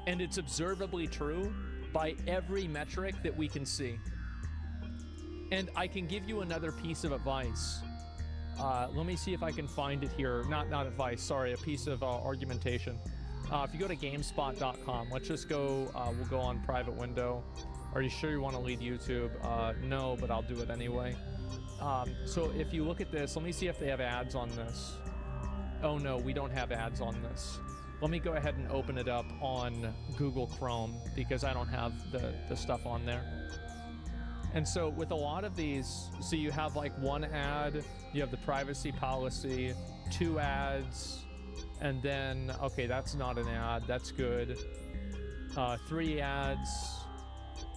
And it's observably true by every metric that we can see. And I can give you another piece of advice. Let me see if I can find it here. Not advice, sorry, a piece of argumentation. If you go to GameSpot.com, let's just go, we'll go on private window. Are you sure you want to lead YouTube? No, but I'll do it anyway. So if you look at this, let me see if they have ads on this. Oh no, we don't have ads on this. Let me go ahead and open it up on Google Chrome because I don't have the stuff on there. And so with a lot of these, so you have one ad, you have the privacy policy, 2 ads, and then, okay, that's not an ad, that's good. 3 ads,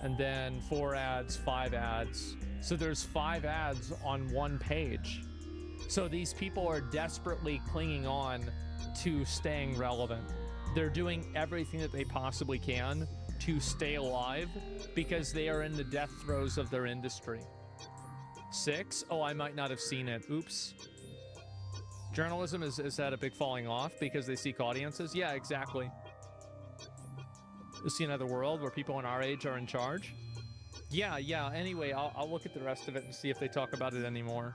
and then 4 ads, 5 ads. So there's 5 ads on 1 page. So these people are desperately clinging on to staying relevant. They're doing everything that they possibly can to stay alive because they are in the death throes of their industry. 6? Oh, I might not have seen it. Oops. Journalism is that a big falling off because they seek audiences? Yeah, exactly. You see another world where people in our age are in charge? Yeah. Anyway, I'll look at the rest of it and see if they talk about it anymore.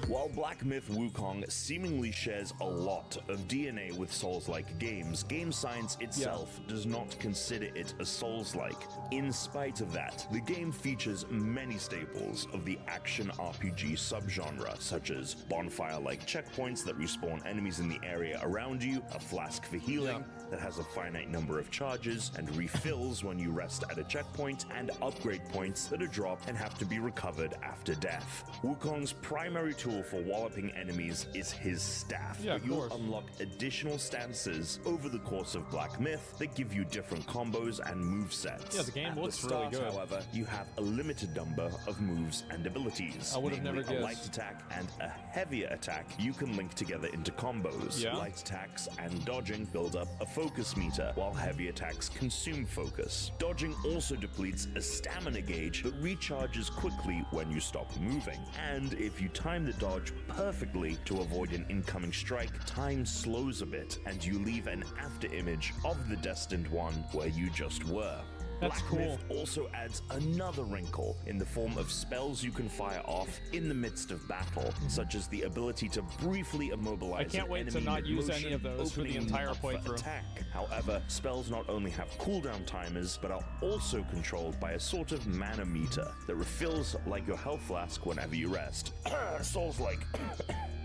While Black Myth Wukong seemingly shares a lot of DNA with Souls-like games, game science itself does not consider it a Souls-like. In spite of that, the game features many staples of the action RPG subgenre, such as bonfire-like checkpoints that respawn enemies in the area around you, a flask for healing that has a finite number of charges and refills when you rest at a checkpoint, and upgrade points that are dropped and have to be recovered after death. Wukong's primary tool for walloping enemies is his staff, but you'll unlock additional stances over the course of Black Myth that give you different combos and movesets. Yeah, the game looks really good. However, you have a limited number of moves and abilities. I would have never guessed. A light attack and a heavier attack you can link together into combos. Yeah. Light attacks and dodging build up a focus meter, while heavy attacks consume focus. Dodging also depletes a stamina gauge, but recharges quickly when you stop moving. And if you time the dodge perfectly to avoid an incoming strike, time slows a bit, and you leave an after image of the destined one where you just were. That's Black cool. Myth also adds another wrinkle in the form of spells you can fire off in the midst of battle, such as the ability to briefly immobilize I can't an wait to enemy not use mid-motion, any of those for the opening entire up for playthrough. attack. However, spells not only have cooldown timers, but are also controlled by a sort of mana meter that refills like your health flask whenever you rest. Souls-like.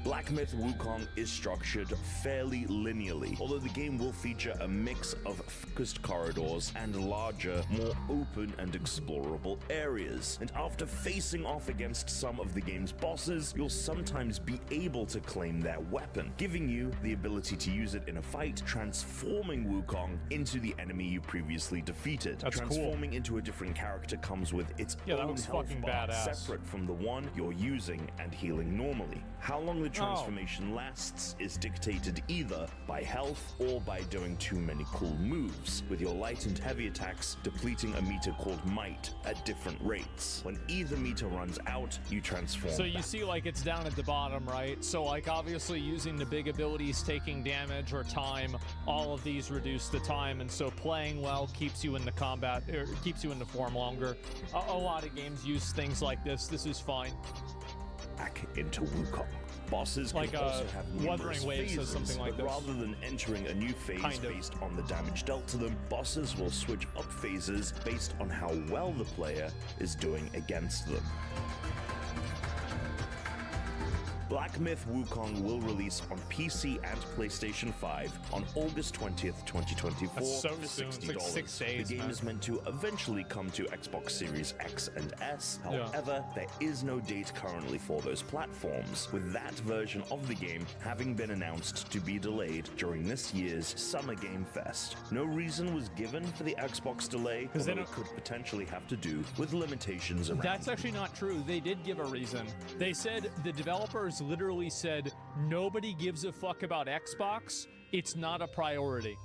Black Myth Wukong is structured fairly linearly, although the game will feature a mix of focused corridors and larger, more open and explorable areas. And after facing off against some of the game's bosses, you'll sometimes be able to claim their weapon, giving you the ability to use it in a fight, transforming Wukong into the enemy you previously defeated. That's Transforming into a different character comes with its Yeah, that own was health fucking bar, badass. separate from the one you're using and healing normally. How long the transformation lasts is dictated either by health or by doing too many cool moves, with your light and heavy attacks depleting a meter called might at different rates. When either meter runs out, you transform So you back. see, like, it's down at the bottom, right? So, like, obviously using the big abilities, taking damage or time, all of these reduce the time, and so playing well keeps you in the combat, or keeps you in the form longer. A lot of games use things like this. This is fine. Back into Wukong. Bosses Like, can also have numerous Wuthering Waves phases, says something like but this. rather than entering a new phase Kind of. based on the damage dealt to them, bosses will switch up phases based on how well the player is doing against them. Black Myth Wukong will release on PC and PlayStation 5 on August 20th, 2024 That's so for soon. It's $60. like 6 days, the game man. is meant to eventually come to Xbox Series X and S. Yeah. However, there is no date currently for those platforms, with that version of the game having been announced to be delayed during this year's Summer Game Fest. No reason was given for the Xbox delay, 'Cause they although it don't- could potentially have to do with limitations around. That's actually not true. They did give a reason. They said, the developers literally said, nobody gives a fuck about Xbox. It's not a priority.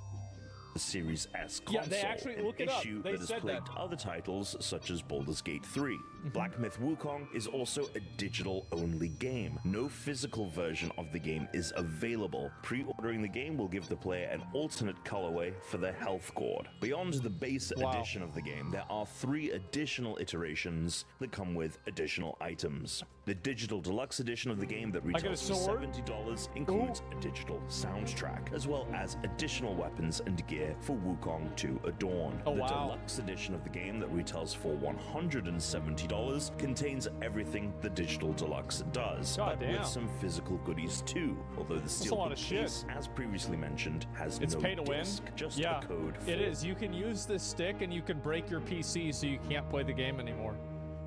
the Series S Yeah, console, they actually- an look it up. issue They that has said plagued that. other titles such as Baldur's Gate 3. Black Myth Wukong is also a digital-only game. No physical version of the game is available. Pre-ordering the game will give the player an alternate colorway for their health cord. Beyond the base Wow. edition of the game, there are 3 additional iterations that come with additional items. The digital deluxe edition of the game that got a retails for sword. $70 includes a digital soundtrack, as well as additional weapons and gear for Wukong to adorn. Oh, the wow. deluxe edition of the game that retails for $170 contains everything the digital deluxe does, God but damn. with some physical goodies too. Although the a steel lot of shit. case, as previously mentioned, has It's no pay to win. disc, just Yeah, a code. it for is. You can use this stick and you can break your PC so you can't play the game anymore.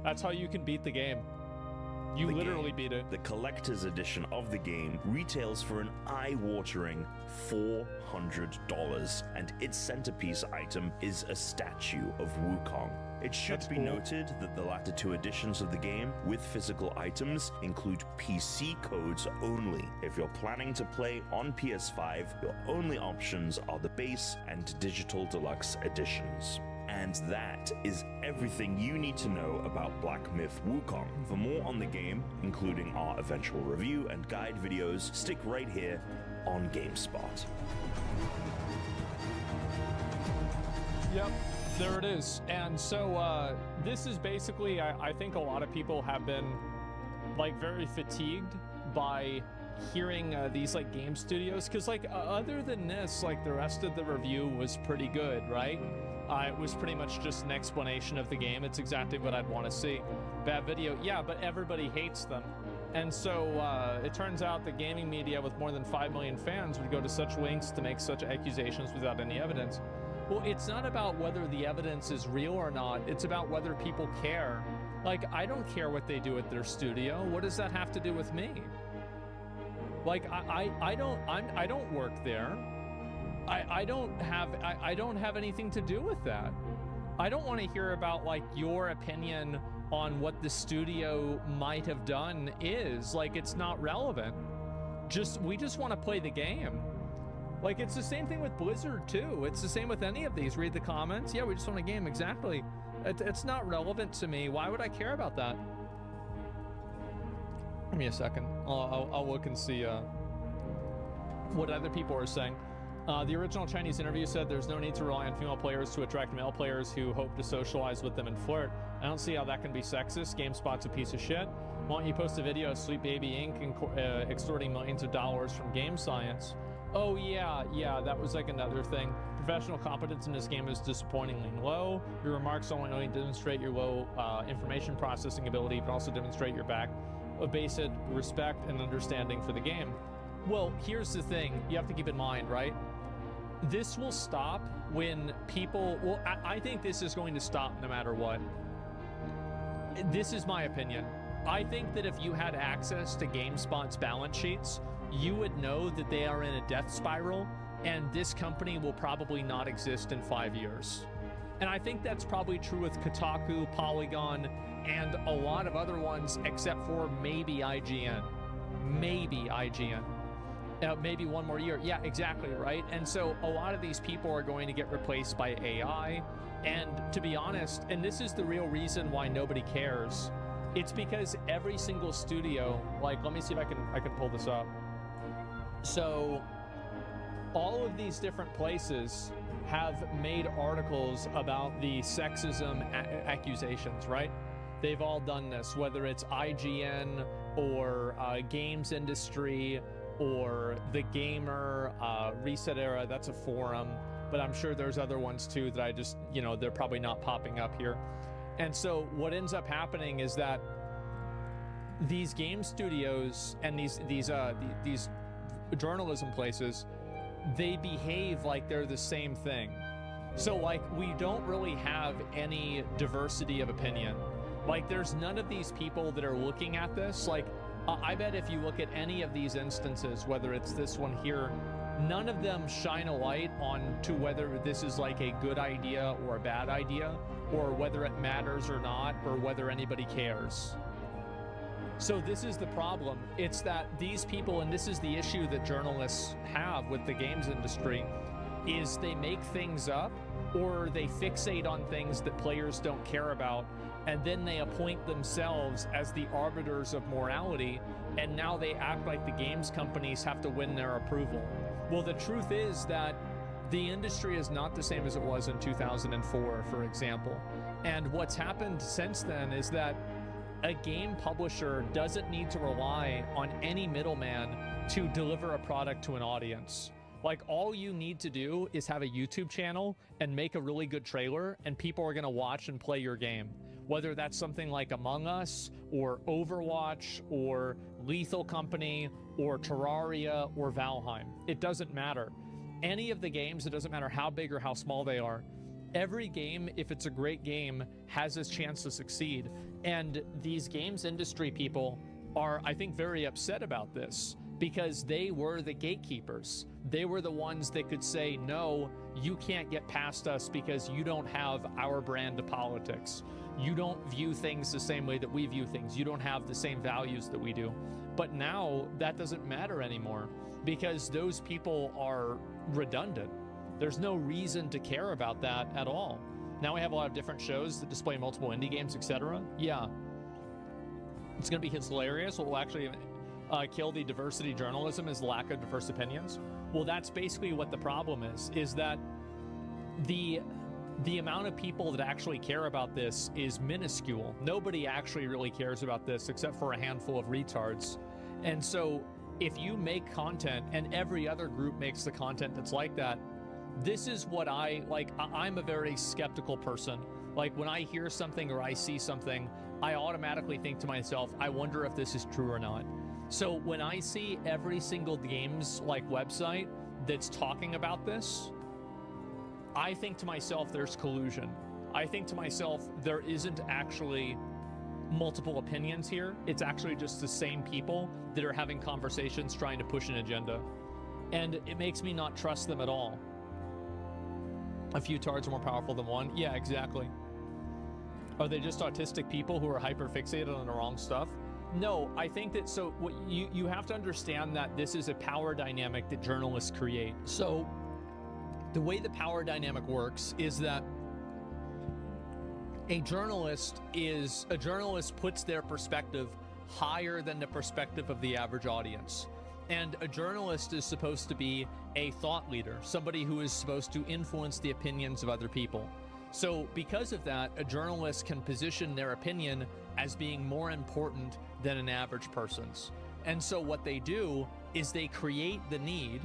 That's how you can beat the game. You the literally game. beat it. The collector's edition of the game retails for an eye-watering $400, and its centerpiece item is a statue of Wukong. It should That's be cool. noted that the latter 2 editions of the game with physical items include PC codes only. If you're planning to play on PS5, your only options are the base and digital deluxe editions. And that is everything you need to know about Black Myth Wukong. For more on the game, including our eventual review and guide videos, stick right here on GameSpot. Yep, there it is. And so this is basically, I think a lot of people have been like very fatigued by hearing these like game studios, because like other than this, like the rest of the review was pretty good, right? It was pretty much just an explanation of the game. It's exactly what I'd want to see. Bad video, yeah, but everybody hates them. And so it turns out that gaming media with more than 5 million fans would go to such lengths to make such accusations without any evidence. Well, it's not about whether the evidence is real or not. It's about whether people care. Like, I don't care what they do at their studio. What does that have to do with me? Like, I don't work there. I don't have anything to do with that. I don't want to hear about like your opinion on what the studio might have done is. Like, it's not relevant. We just want to play the game. Like, it's the same thing with Blizzard too. It's the same with any of these. Read the comments. Yeah, we just want a game. Exactly. It's not relevant to me. Why would I care about that? Give me a second. I'll look and see what other people are saying. The original Chinese interview said there's no need to rely on female players to attract male players who hope to socialize with them and flirt. I don't see how that can be sexist. GameSpot's a piece of shit. Why don't you post a video of Sweet Baby Inc. Extorting millions of dollars from Game Science? Oh yeah, that was like another thing. Professional competence in this game is disappointingly low. Your remarks don't only demonstrate your low information processing ability, but also demonstrate your basic respect and understanding for the game. Well, here's the thing you have to keep in mind, right? This will stop when people, well, I think this is going to stop no matter what. This is my opinion. I think that if you had access to GameSpot's balance sheets, you would know that they are in a death spiral, and this company will probably not exist in 5 years. And I think that's probably true with Kotaku, Polygon, and a lot of other ones, except for maybe IGN. maybe IGN. Maybe one more year. Yeah, exactly, right? And so a lot of these people are going to get replaced by AI. And to be honest, and this is the real reason why nobody cares, it's because every single studio, like, let me see if I can pull this up. So all of these different places have made articles about the sexism accusations, right? They've all done this, whether it's IGN or games industry or The Gamer, Reset Era, that's a forum, but I'm sure there's other ones too that I just, they're probably not popping up here. And so what ends up happening is that these game studios and these journalism places, they behave like they're the same thing. So like, we don't really have any diversity of opinion. Like, there's none of these people that are looking at this. Like, I bet if you look at any of these instances, whether it's this one here, none of them shine a light on to whether this is like a good idea or a bad idea, or whether it matters or not, or whether anybody cares. So this is the problem. It's that these people, and this is the issue that journalists have with the games industry, is they make things up or they fixate on things that players don't care about, and then they appoint themselves as the arbiters of morality, and now they act like the games companies have to win their approval. Well, the truth is that the industry is not the same as it was in 2004, for example. And what's happened since then is that a game publisher doesn't need to rely on any middleman to deliver a product to an audience. Like, all you need to do is have a YouTube channel and make a really good trailer, and people are gonna watch and play your game. Whether that's something like Among Us, or Overwatch, or Lethal Company, or Terraria, or Valheim. It doesn't matter. Any of the games, it doesn't matter how big or how small they are. Every game, if it's a great game, has a chance to succeed. And these games industry people are, I think, very upset about this, because they were the gatekeepers. They were the ones that could say, no, you can't get past us because you don't have our brand of politics. You don't view things the same way that we view things. You don't have the same values that we do. But now that doesn't matter anymore, because those people are redundant. There's no reason to care about that at all. Now we have a lot of different shows that display multiple indie games, etc. Yeah. It's going to be hilarious. What will actually kill the diversity journalism is lack of diverse opinions. Well, that's basically what the problem is that the amount of people that actually care about this is minuscule. Nobody actually really cares about this except for a handful of retards. And so if you make content and every other group makes the content that's like that, this is what I'm a very skeptical person. Like, when I hear something or I see something, I automatically think to myself, I wonder if this is true or not. So when I see every single games website that's talking about this, I think to myself, there's collusion. I think to myself, there isn't actually multiple opinions here. It's actually just the same people that are having conversations trying to push an agenda. And it makes me not trust them at all. A few tards are more powerful than one. Yeah, exactly. Are they just autistic people who are hyper-fixated on the wrong stuff? No, I think that, so what you have to understand that this is a power dynamic that journalists create. So the way the power dynamic works is that a journalist puts their perspective higher than the perspective of the average audience. And a journalist is supposed to be a thought leader, somebody who is supposed to influence the opinions of other people. So because of that, a journalist can position their opinion as being more important than an average person's. And so what they do is they create the need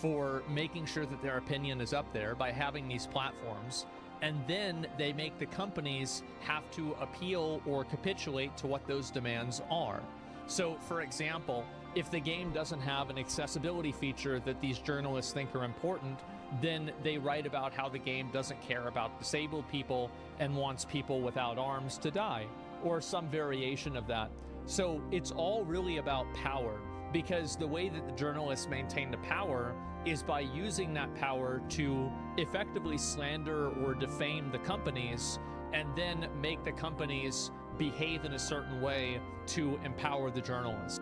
for making sure that their opinion is up there by having these platforms. And then they make the companies have to appeal or capitulate to what those demands are. So for example, if the game doesn't have an accessibility feature that these journalists think are important, then they write about how the game doesn't care about disabled people and wants people without arms to die, or some variation of that. So it's all really about power, because the way that the journalists maintain the power is by using that power to effectively slander or defame the companies, and then make the companies behave in a certain way to empower the journalists.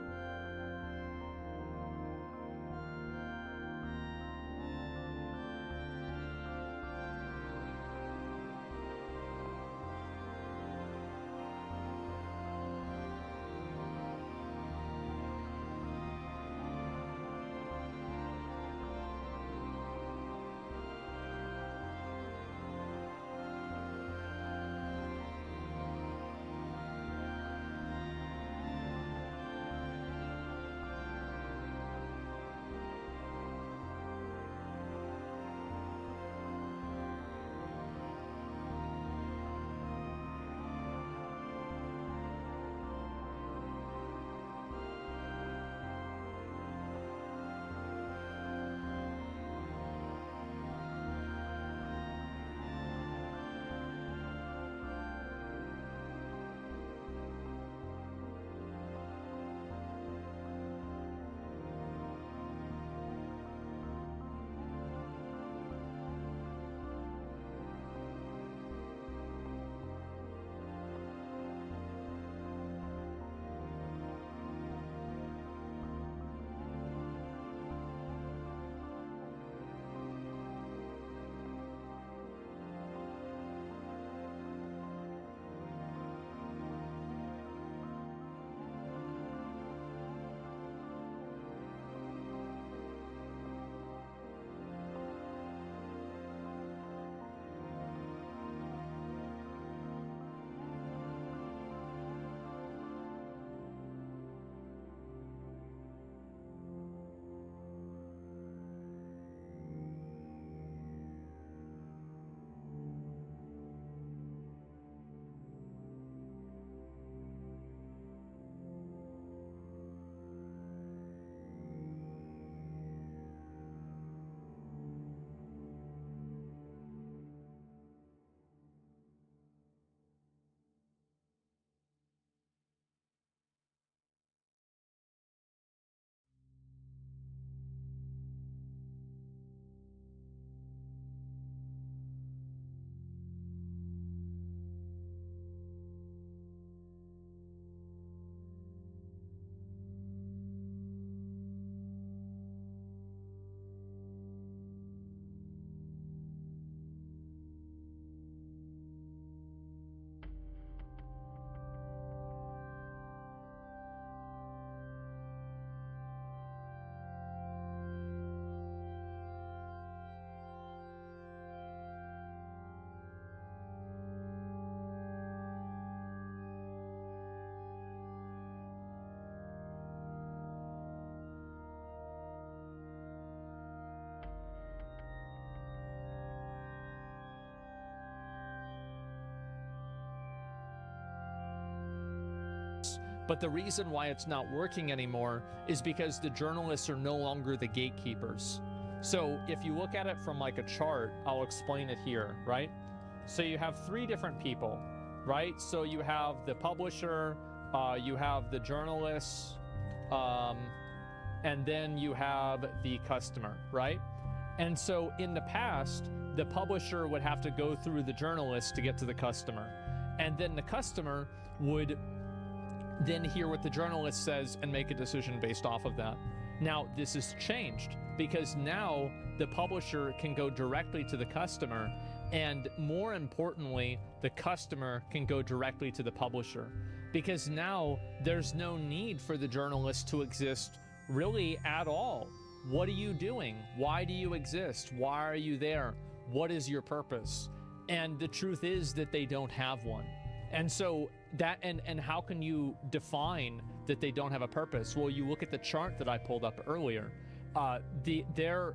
But the reason why it's not working anymore is because the journalists are no longer the gatekeepers. So if you look at it from like a chart, I'll explain it here, right? So you have three different people, right? So you have the publisher, you have the journalists, and then you have the customer, right? And so in the past, the publisher would have to go through the journalist to get to the customer. And then the customer would then hear what the journalist says and make a decision based off of that. Now, this has changed because now the publisher can go directly to the customer, and more importantly, the customer can go directly to the publisher, because now there's no need for the journalist to exist really at all. What are you doing? Why do you exist? Why are you there? What is your purpose? And the truth is that they don't have one. And so that, and how can you define that they don't have a purpose? Well, you look at the chart that I pulled up earlier. Their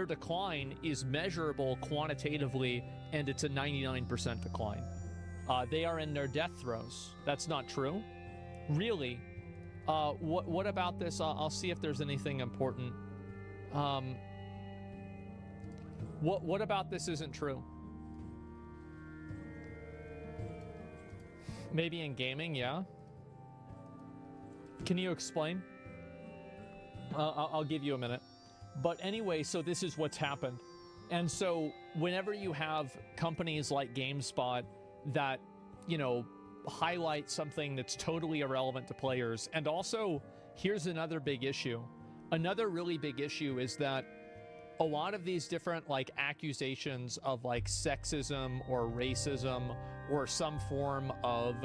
decline is measurable quantitatively, and it's a 99% decline. They are in their death throes. That's not true. Really. What about this? I'll see if there's anything important. What about this isn't true? Maybe in gaming, yeah. Can you explain? I'll give you a minute. But anyway, so this is what's happened. And so whenever you have companies like GameSpot that, you know, highlight something that's totally irrelevant to players, and also here's another big issue. Another really big issue is that a lot of these different like accusations of like sexism or racism or some form of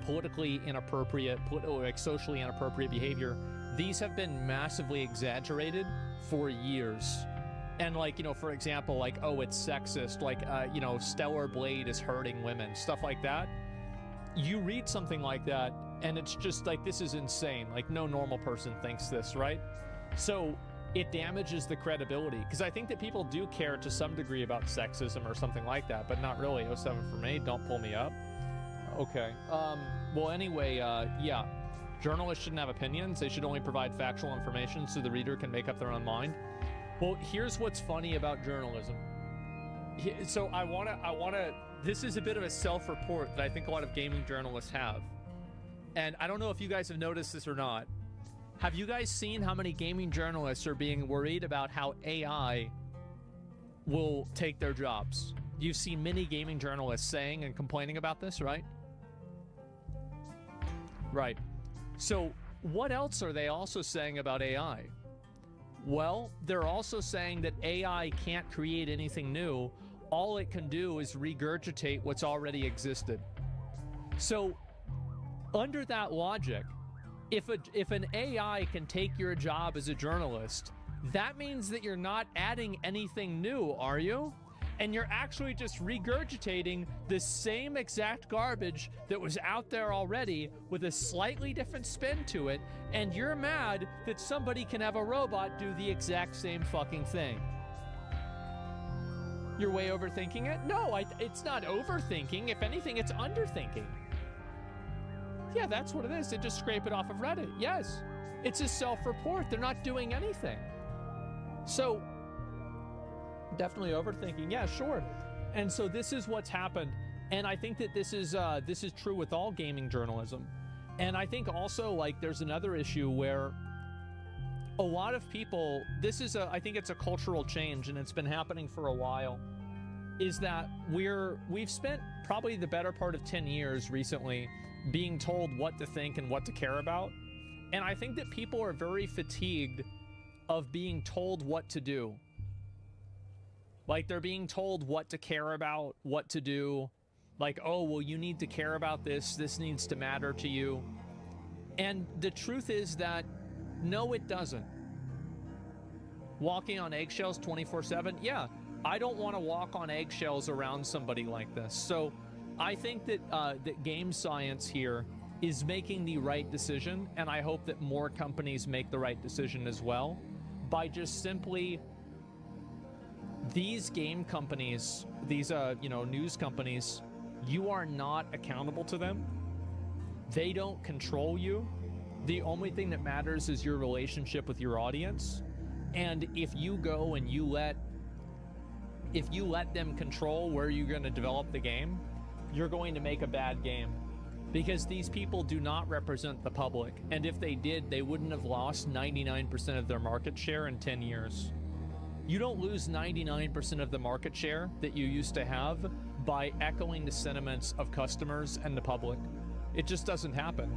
politically inappropriate, like socially inappropriate behavior, these have been massively exaggerated for years. And like, you know, for example, like, oh, it's sexist, like, you know, Stellar Blade is hurting women, stuff like that. You read something like that and it's just like, this is insane. Like, no normal person thinks this, right? So it damages the credibility, because I think that people do care to some degree about sexism or something like that, but not really. 07 for me, don't pull me up. Okay. Well, anyway, yeah. Journalists shouldn't have opinions. They should only provide factual information so the reader can make up their own mind. Well, here's what's funny about journalism. So I wanna, this is a bit of a self-report that I think a lot of gaming journalists have. And I don't know if you guys have noticed this or not. Have you guys seen how many gaming journalists are being worried about how AI will take their jobs? You've seen many gaming journalists saying and complaining about this, right? Right. So what else are they also saying about AI? Well, they're also saying that AI can't create anything new. All it can do is regurgitate what's already existed. So under that logic, if an AI can take your job as a journalist, that means that you're not adding anything new, are you? And you're actually just regurgitating the same exact garbage that was out there already with a slightly different spin to it, and you're mad that somebody can have a robot do the exact same fucking thing. You're way overthinking it? No, it's not overthinking. If anything, it's underthinking. Yeah, that's what it is. They just scrape it off of Reddit. Yes, it's a self-report. They're not doing anything. So, definitely overthinking. Yeah, sure. And so this is what's happened. And I think that this is true with all gaming journalism. And I think also, like, there's another issue where a lot of people, I think it's a cultural change, and it's been happening for a while, is that we've spent probably the better part of 10 years recently being told what to think and what to care about. And I think that people are very fatigued of being told what to do. Like, they're being told what to care about, what to do. Like, oh, well, you need to care about this. This needs to matter to you. And the truth is that, no, it doesn't. Walking on eggshells 24/7? Yeah, I don't want to walk on eggshells around somebody like this. So I think that that game science here is making the right decision, and I hope that more companies make the right decision as well, by just simply, these game companies, these news companies, you are not accountable to them. They don't control you. The only thing that matters is your relationship with your audience. And if you go and you let them control where you're going to develop the game, you're going to make a bad game. Because these people do not represent the public. And if they did, they wouldn't have lost 99% of their market share in 10 years. You don't lose 99% of the market share that you used to have by echoing the sentiments of customers and the public. It just doesn't happen.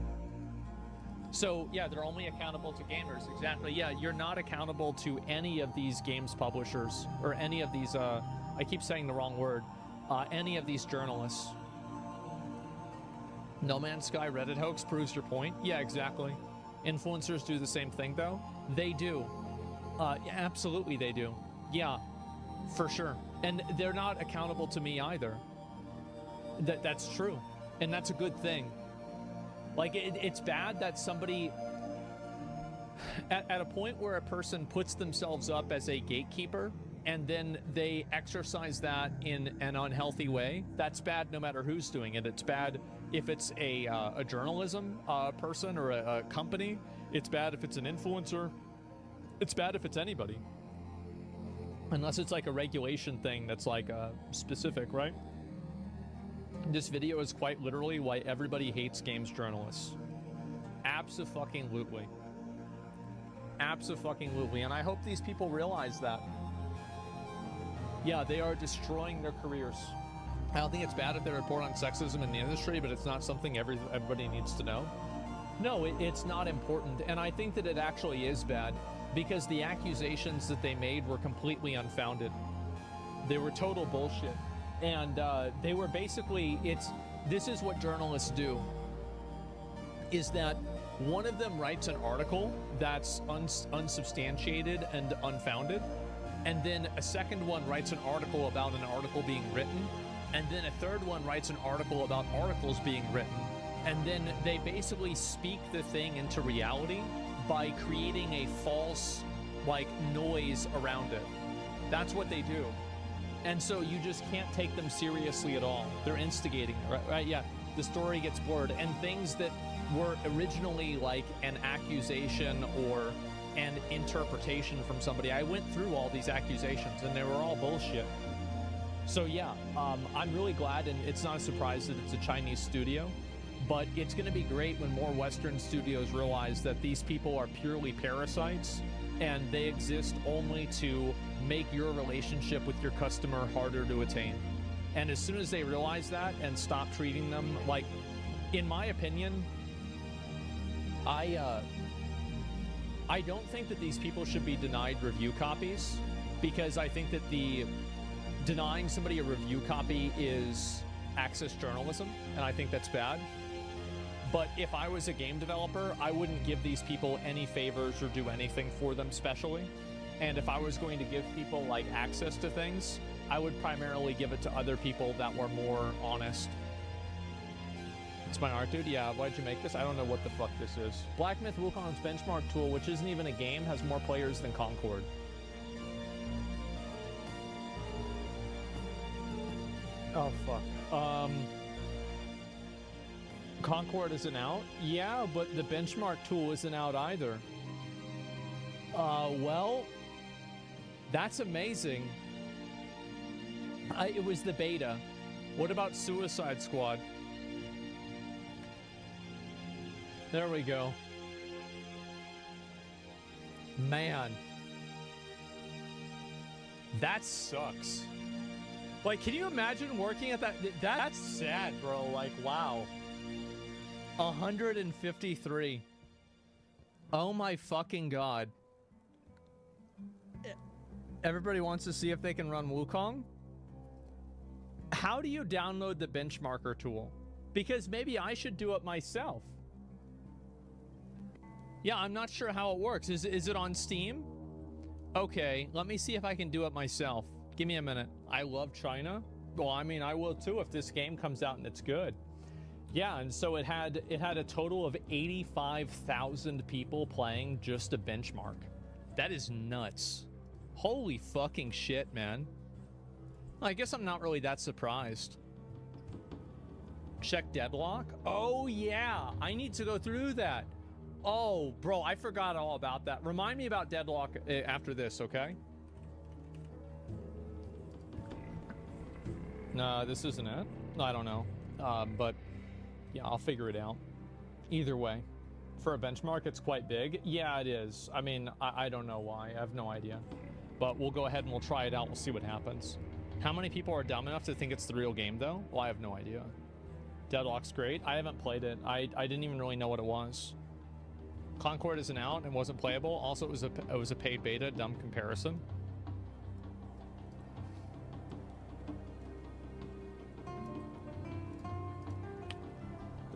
So yeah, they're only accountable to gamers. Exactly. Yeah, you're not accountable to any of these games publishers or any of these, I keep saying the wrong word, any of these journalists. No Man's Sky Reddit hoax proves your point. Yeah, exactly. Influencers do the same thing though. They do. Absolutely they do. Yeah, for sure. And they're not accountable to me either. That's true. And that's a good thing. Like, it's bad that somebody, at a point where a person puts themselves up as a gatekeeper, and then they exercise that in an unhealthy way, that's bad no matter who's doing it. It's bad if it's a journalism person or a company. It's bad if it's an influencer. It's bad if it's anybody. Unless it's like a regulation thing that's like specific, right? This video is quite literally why everybody hates games journalists. Abso-fucking-lutely. Abso-fucking-lutely. And I hope these people realize that. Yeah, they are destroying their careers. I don't think it's bad if they report on sexism in the industry, but it's not something everybody needs to know. No, it's not important. And I think that it actually is bad because the accusations that they made were completely unfounded. They were total bullshit. And they were basically, this is what journalists do, is that one of them writes an article that's unsubstantiated and unfounded, and then a second one writes an article about an article being written, and then a third one writes an article about articles being written, and then they basically speak the thing into reality by creating a false, like, noise around it. That's what they do. And so you just can't take them seriously at all. They're instigating, right? Yeah, the story gets blurred. And things that were originally like an accusation or an interpretation from somebody, I went through all these accusations and they were all bullshit. So yeah, I'm really glad, and it's not a surprise that it's a Chinese studio, but it's gonna be great when more Western studios realize that these people are purely parasites and they exist only to make your relationship with your customer harder to attain. And as soon as they realize that and stop treating them like, in my opinion, I don't think that these people should be denied review copies, because I think that denying somebody a review copy is access journalism, and I think that's bad. But if I was a game developer, I wouldn't give these people any favors or do anything for them specially. And if I was going to give people like access to things, I would primarily give it to other people that were more honest. It's my art, dude. Yeah, why'd you make this? I don't know what the fuck this is. Black Myth Wukong's benchmark tool, which isn't even a game, has more players than Concord. Oh, fuck. Concord isn't out? Yeah, but the benchmark tool isn't out either. Well, that's amazing. It was the beta. What about Suicide Squad? There we go. Man. That sucks. Like, can you imagine working at that? That's sad, bro. Like, wow. 153. Oh my fucking god. Everybody wants to see if they can run Wukong? How do you download the benchmarker tool? Because maybe I should do it myself. Yeah, I'm not sure how it works. Is it on Steam? Okay, let me see if I can do it myself. Give me a minute. I love China. Well, I mean, I will too if this game comes out and it's good. Yeah, and so it had a total of 85,000 people playing just a benchmark. That is nuts. Holy fucking shit, man. I guess I'm not really that surprised. Check deadlock. Oh yeah, I need to go through that. Oh, bro, I forgot all about that. Remind me about deadlock after this, okay? No, this isn't it. I don't know. But yeah, I'll figure it out. Either way, for a benchmark, it's quite big. Yeah, it is. I mean, I don't know why. I have no idea. But we'll go ahead and we'll try it out. We'll see what happens. How many people are dumb enough to think it's the real game, though? Well, I have no idea. Deadlock's great. I haven't played it. I didn't even really know what it was. Concord isn't out and wasn't playable. Also, it was a paid beta. Dumb comparison.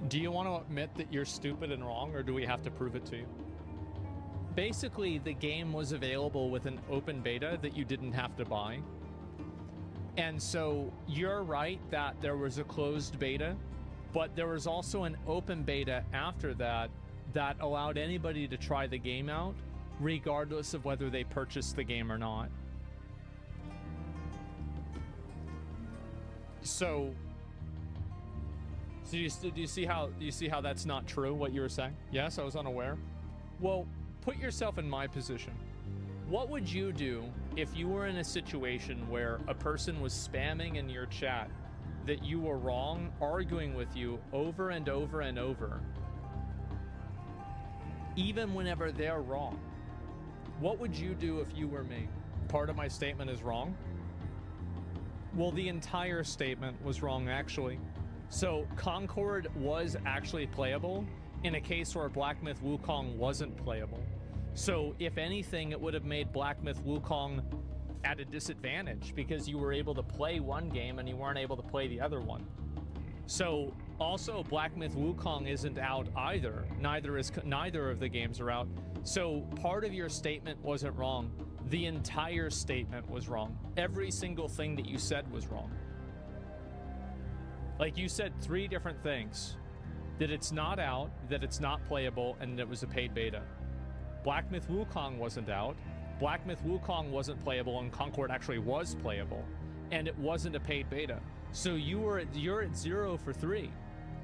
Do you want to admit that you're stupid and wrong, or do we have to prove it to you? Basically, the game was available with an open beta that you didn't have to buy. And so you're right that there was a closed beta, but there was also an open beta after that that allowed anybody to try the game out, regardless of whether they purchased the game or not. So do you see how that's not true, what you were saying? Yes, I was unaware. Well, put yourself in my position. What would you do if you were in a situation where a person was spamming in your chat that you were wrong, arguing with you over and over and over, even whenever they're wrong? What would you do if you were me? Part of my statement is wrong? Well, the entire statement was wrong, actually. So Concord was actually playable in a case where Black Myth Wukong wasn't playable. So if anything, it would have made Black Myth Wukong at a disadvantage because you were able to play one game and you weren't able to play the other one. So also Black Myth Wukong isn't out either. Neither of the games are out. So part of your statement wasn't wrong. The entire statement was wrong. Every single thing that you said was wrong. Like, you said 3 different things. That it's not out, that it's not playable, and that it was a paid beta. Black Myth Wukong wasn't out. Black Myth Wukong wasn't playable, and Concord actually was playable. And it wasn't a paid beta. So you're at 0 for 3.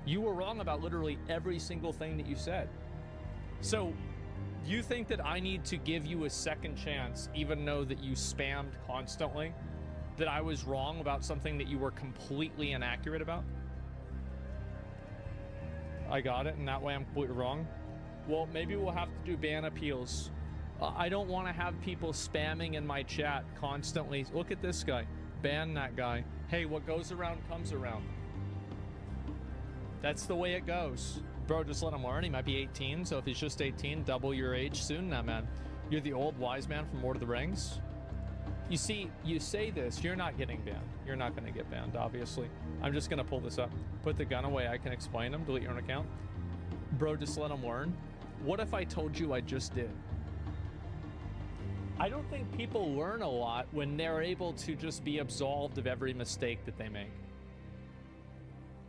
You were wrong about literally every single thing that you said. So you think that I need to give you a second chance, even though that you spammed constantly? That I was wrong about something that you were completely inaccurate about? I got it, and that way I'm completely wrong? Well, maybe we'll have to do ban appeals. I don't want to have people spamming in my chat constantly. Look at this guy. Ban that guy. Hey, what goes around comes around. That's the way it goes. Bro, just let him learn. He might be 18, so if he's just 18, double your age soon now, man. You're the old wise man from Lord of the Rings. You see, you say this, you're not getting banned. You're not going to get banned, obviously. I'm just going to pull this up. Put the gun away. I can explain them. Delete your own account. Bro, just let them learn. What if I told you I just did? I don't think people learn a lot when they're able to just be absolved of every mistake that they make.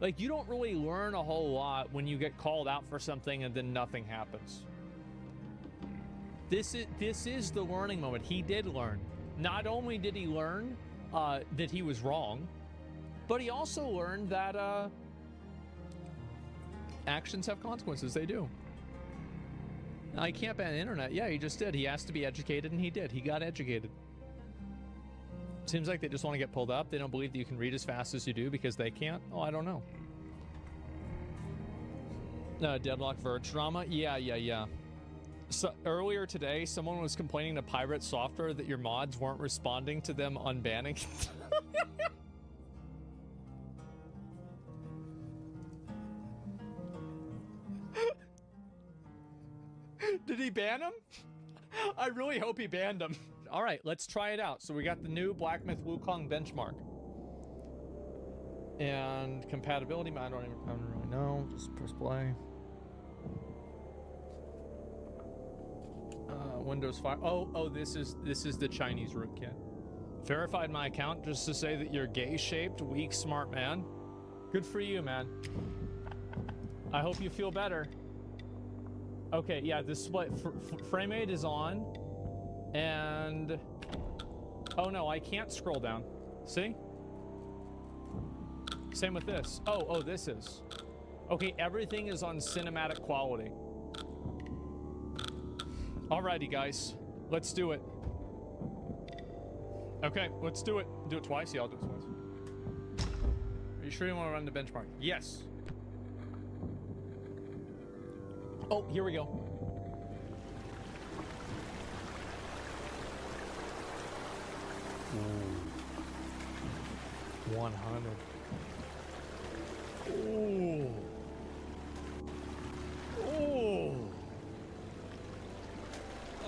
Like, you don't really learn a whole lot when you get called out for something and then nothing happens. This is the learning moment. He did learn. Not only did he learn that he was wrong, but he also learned that actions have consequences. They do. I can't ban the internet. Yeah, he just did. He asked to be educated, and he did. He got educated. Seems like they just want to get pulled up. They don't believe that you can read as fast as you do because they can't. Oh, I don't know. Deadlock Verge drama. Yeah. So earlier today, someone was complaining to Pirate Software that your mods weren't responding to them unbanning. Did he ban him? I really hope he banned him. All right, let's try it out. So we got the new Black Myth Wukong benchmark. And compatibility, I don't really know. Just press play. Windows 5. Oh, this is the Chinese rootkit. Verified my account just to say that you're gay-shaped, weak, smart man. Good for you, man. I hope you feel better. Okay, yeah, this split frame rate is on, and oh no, I can't scroll down. See? Same with this. Oh, this is. Okay, everything is on cinematic quality. Alrighty, guys. Let's do it. Okay, let's do it. Do it twice? Yeah, I'll do it twice. Are you sure you want to run the benchmark? Yes. Oh, here we go. Ooh. 100. Ooh. Ooh.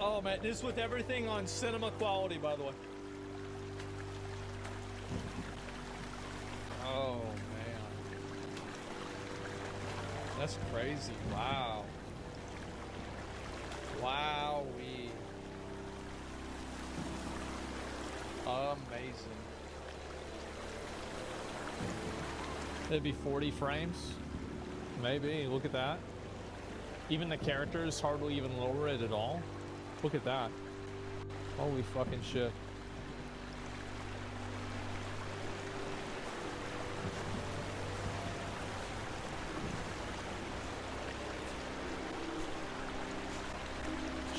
Oh, man. This is with everything on cinema quality, by the way. Oh, man. That's crazy. Wow. Wowee. Amazing. It'd be 40 frames. Maybe. Look at that. Even the characters hardly even lower it at all. Look at that. Holy fucking shit.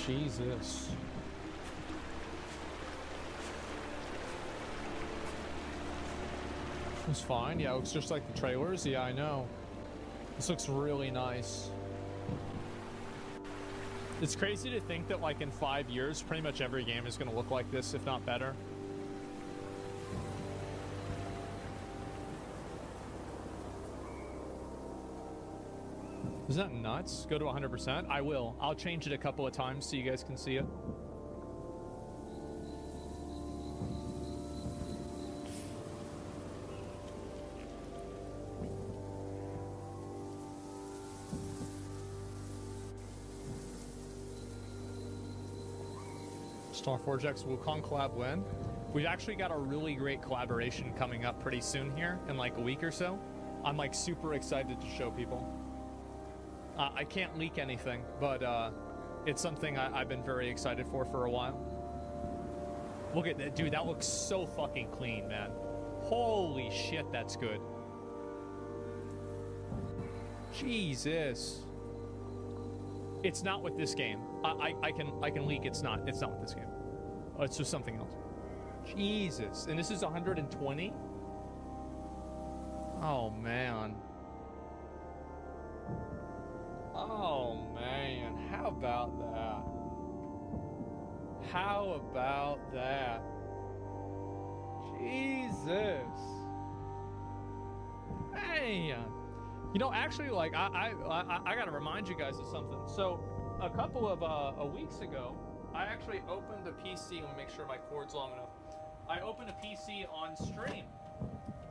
Jesus. It's fine. Yeah, it looks just like the trailers. Yeah, I know. This looks really nice. It's crazy to think that, like, in 5 years, pretty much every game is going to look like this, if not better. Isn't that nuts? Go to 100%? I will. I'll change it a couple of times so you guys can see it. StarForge X Wukong collab when? We've actually got a really great collaboration coming up pretty soon here in like a week or so. I'm like super excited to show people. I can't leak anything, but it's something I've been very excited for a while. Look at that, dude. That looks so fucking clean, man. Holy shit, that's good. Jesus. It's not with this game. I can leak. It's not with this game. It's just something else. Jesus. And this is 120? Oh, man. Oh, man. How about that? How about that? Jesus. Man. You know, actually, like, I gotta remind you guys of something. So, a couple of weeks ago, I actually opened a PC. Let me make sure my cord's long enough. I opened a PC on stream,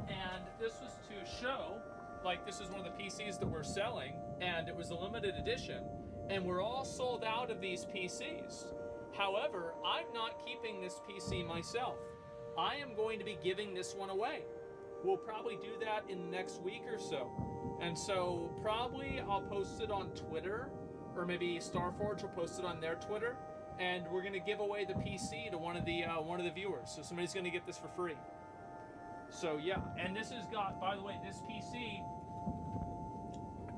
and this was to show, like, this is one of the PCs that we're selling, and it was a limited edition, and we're all sold out of these PCs. However, I'm not keeping this PC myself. I am going to be giving this one away. We'll probably do that in the next week or so. And so probably I'll post it on Twitter, or maybe StarForge will post it on their Twitter, and we're gonna give away the PC to one of the viewers. So somebody's gonna get this for free. So yeah, and this has got, by the way, this PC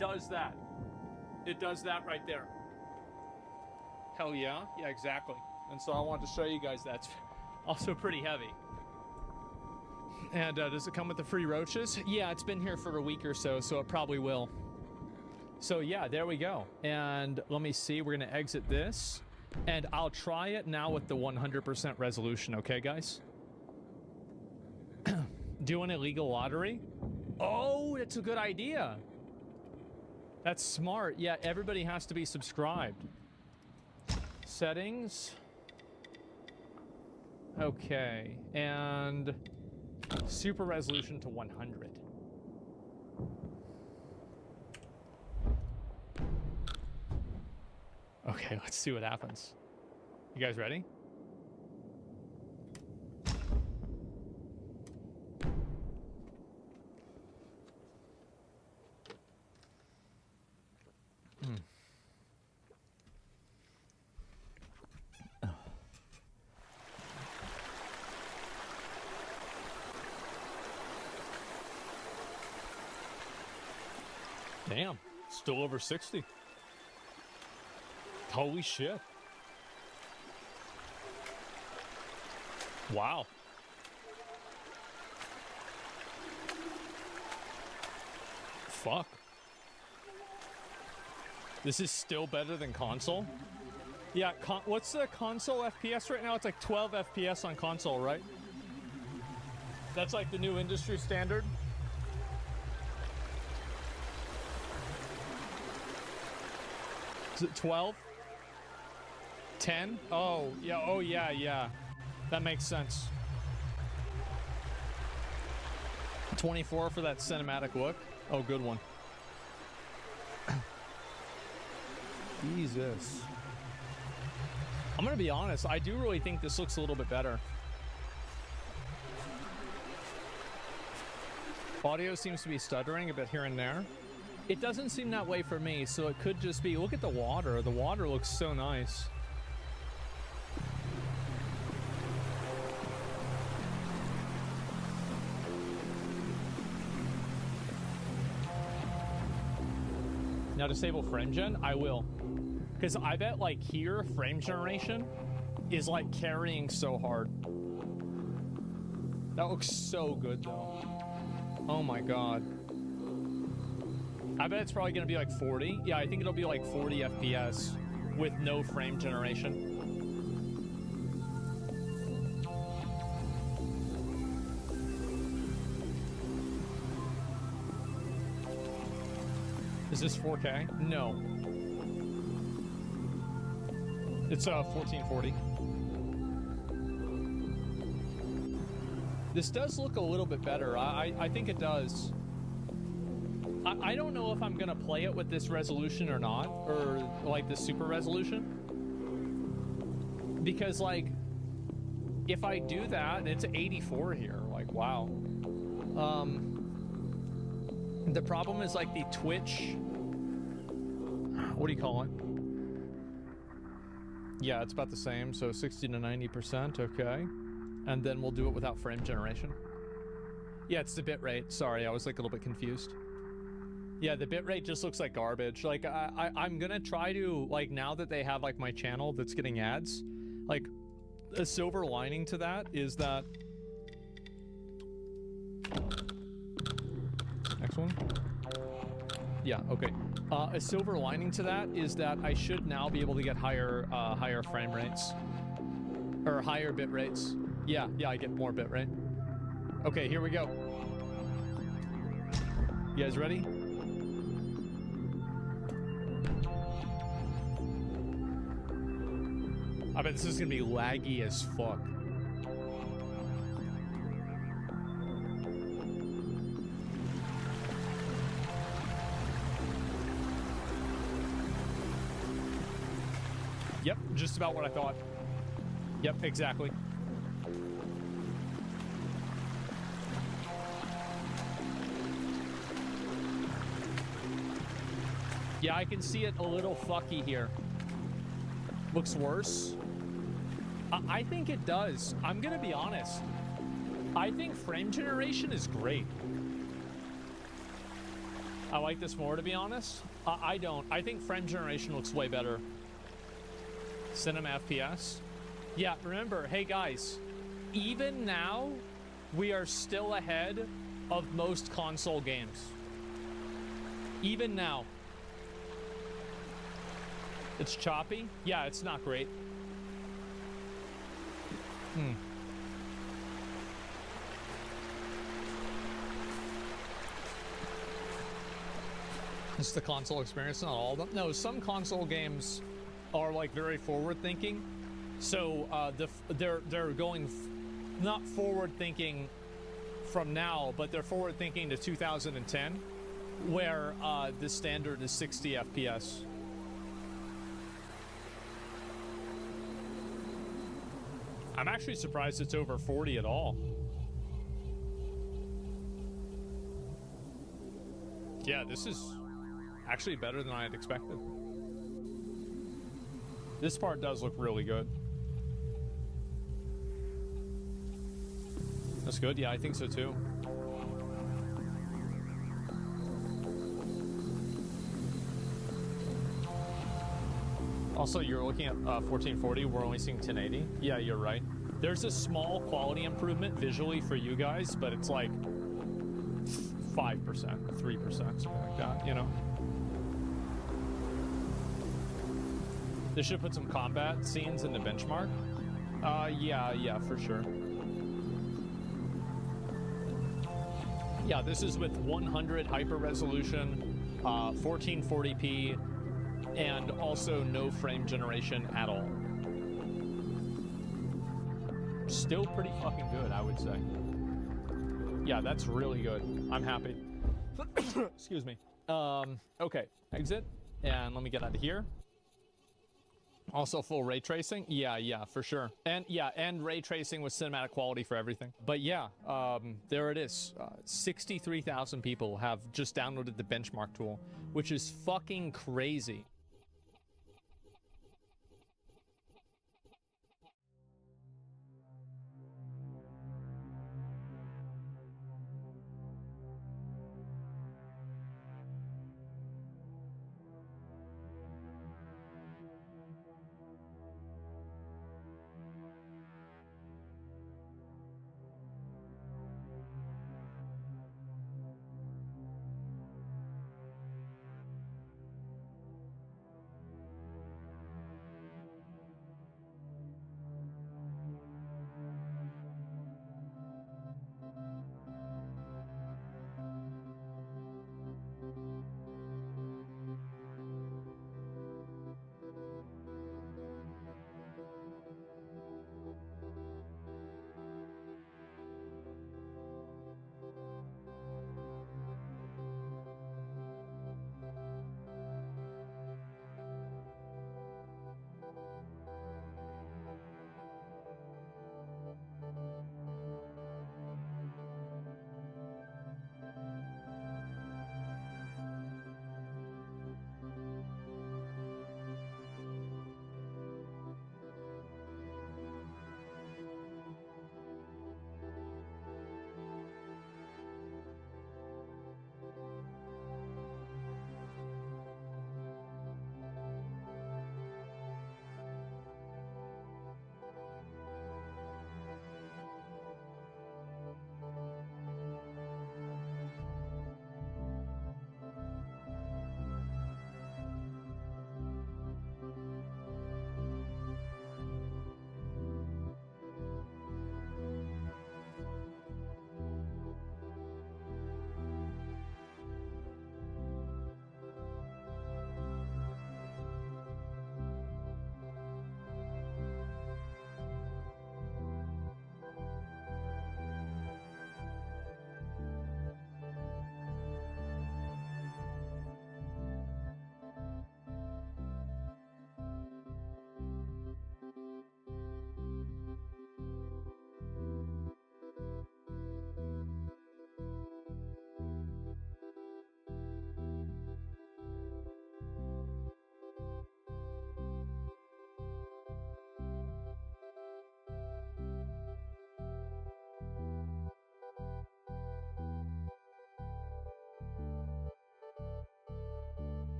does that. It does that right there. Hell yeah, yeah, exactly. And so I wanted to show you guys that's also pretty heavy. And does it come with the free roaches? Yeah, it's been here for a week or so, so it probably will. So yeah, there we go. And let me see, we're gonna exit this. And I'll try it now with the 100% resolution, okay, guys? Do an illegal lottery? Oh, that's a good idea. That's smart. Yeah, everybody has to be subscribed. Settings. Okay, and super resolution to 100. Okay, let's see what happens. You guys ready? Damn, still over 60. Holy shit. Wow. Fuck. This is still better than console? Yeah, what's the console FPS right now? It's like 12 FPS on console, right? That's like the new industry standard. Is it 12? 10? Oh, yeah. That makes sense. 24 for that cinematic look. Oh, good one. Jesus. I'm gonna be honest, I do really think this looks a little bit better. Audio seems to be stuttering a bit here and there. It doesn't seem that way for me, so it could just be, look at the water. The water looks so nice. Now disable frame gen? I will. Because I bet like here, frame generation is like carrying so hard. That looks so good though. Oh my god. I bet it's probably going to be like 40. Yeah, I think it'll be like 40 FPS with no frame generation. Is this 4K? No. It's 1440. This does look a little bit better. I think it does. I don't know if I'm gonna play it with this resolution or not, or like the super resolution. Because like, if I do that, it's 84 here. Like, wow. The problem is like the Twitch, what do you call it? Yeah, it's about the same, so 60 to 90%, okay. And then we'll do it without frame generation. Yeah, it's the bitrate. Sorry, I was like a little bit confused. Yeah, the bitrate just looks like garbage. Like, I'm gonna try to, like, now that they have, like, my channel that's getting ads, like, a silver lining to that is that... Next one? Yeah, okay. A silver lining to that is that I should now be able to get higher, higher frame rates. Or higher bit rates. Yeah, I get more bit rate. Okay, here we go. You guys ready? I bet this is gonna be laggy as fuck. Yep, just about what I thought. Yep, exactly. Yeah, I can see it a little fucky here. Looks worse. I think it does. I'm gonna be honest. I think frame generation is great. I like this more, to be honest. I don't. I think frame generation looks way better. Cinema FPS. Yeah, remember, hey guys, even now, we are still ahead of most console games. Even now. It's choppy? Yeah, it's not great. It's the console experience, not all of them. No, some console games are like very forward-thinking. So they're going not forward-thinking from now, but they're forward-thinking to 2010, where the standard is 60 FPS. I'm actually surprised it's over 40 at all. Yeah, this is actually better than I had expected. This part does look really good. That's good. Yeah, I think so too. Also, you're looking at 1440. We're only seeing 1080. Yeah, you're right. There's a small quality improvement visually for you guys, but it's like 5%, 3%, something like that, you know? They should put some combat scenes in the benchmark. Yeah, for sure. Yeah, this is with 100 hyper resolution, 1440p, and also no frame generation at all. Still pretty fucking good, I would say. Yeah, that's really good. I'm happy. Excuse me. Okay, exit, and let me get out of here. Also full ray tracing. Yeah, for sure. And yeah, and ray tracing with cinematic quality for everything. But yeah, there it is. 63,000 people have just downloaded the benchmark tool, which is fucking crazy.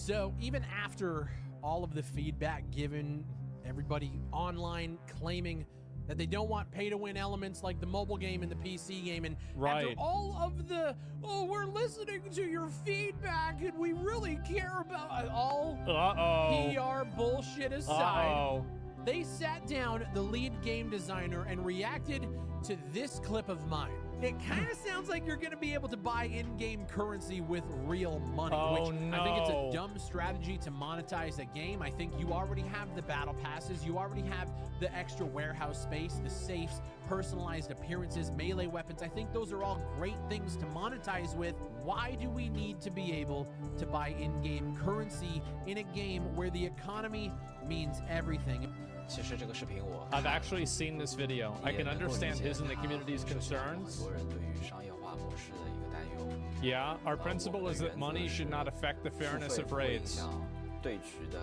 So even after all of the feedback given, everybody online claiming that they don't want pay-to-win elements like the mobile game and the PC game, and after all of the, oh, we're listening to your feedback and we really care about all PR bullshit aside, they sat down, the lead game designer, and reacted to this clip of mine. It kind of sounds like you're going to be able to buy in-game currency with real money, which I think it's a dumb strategy to monetize a game. I think you already have the battle passes. You already have the extra warehouse space, the safes, personalized appearances, melee weapons. I think those are all great things to monetize with. Why do we need to be able to buy in-game currency in a game where the economy means everything? I've actually seen this video. I can understand his and the community's concerns. Yeah, our principle is that money should not affect the fairness of raids.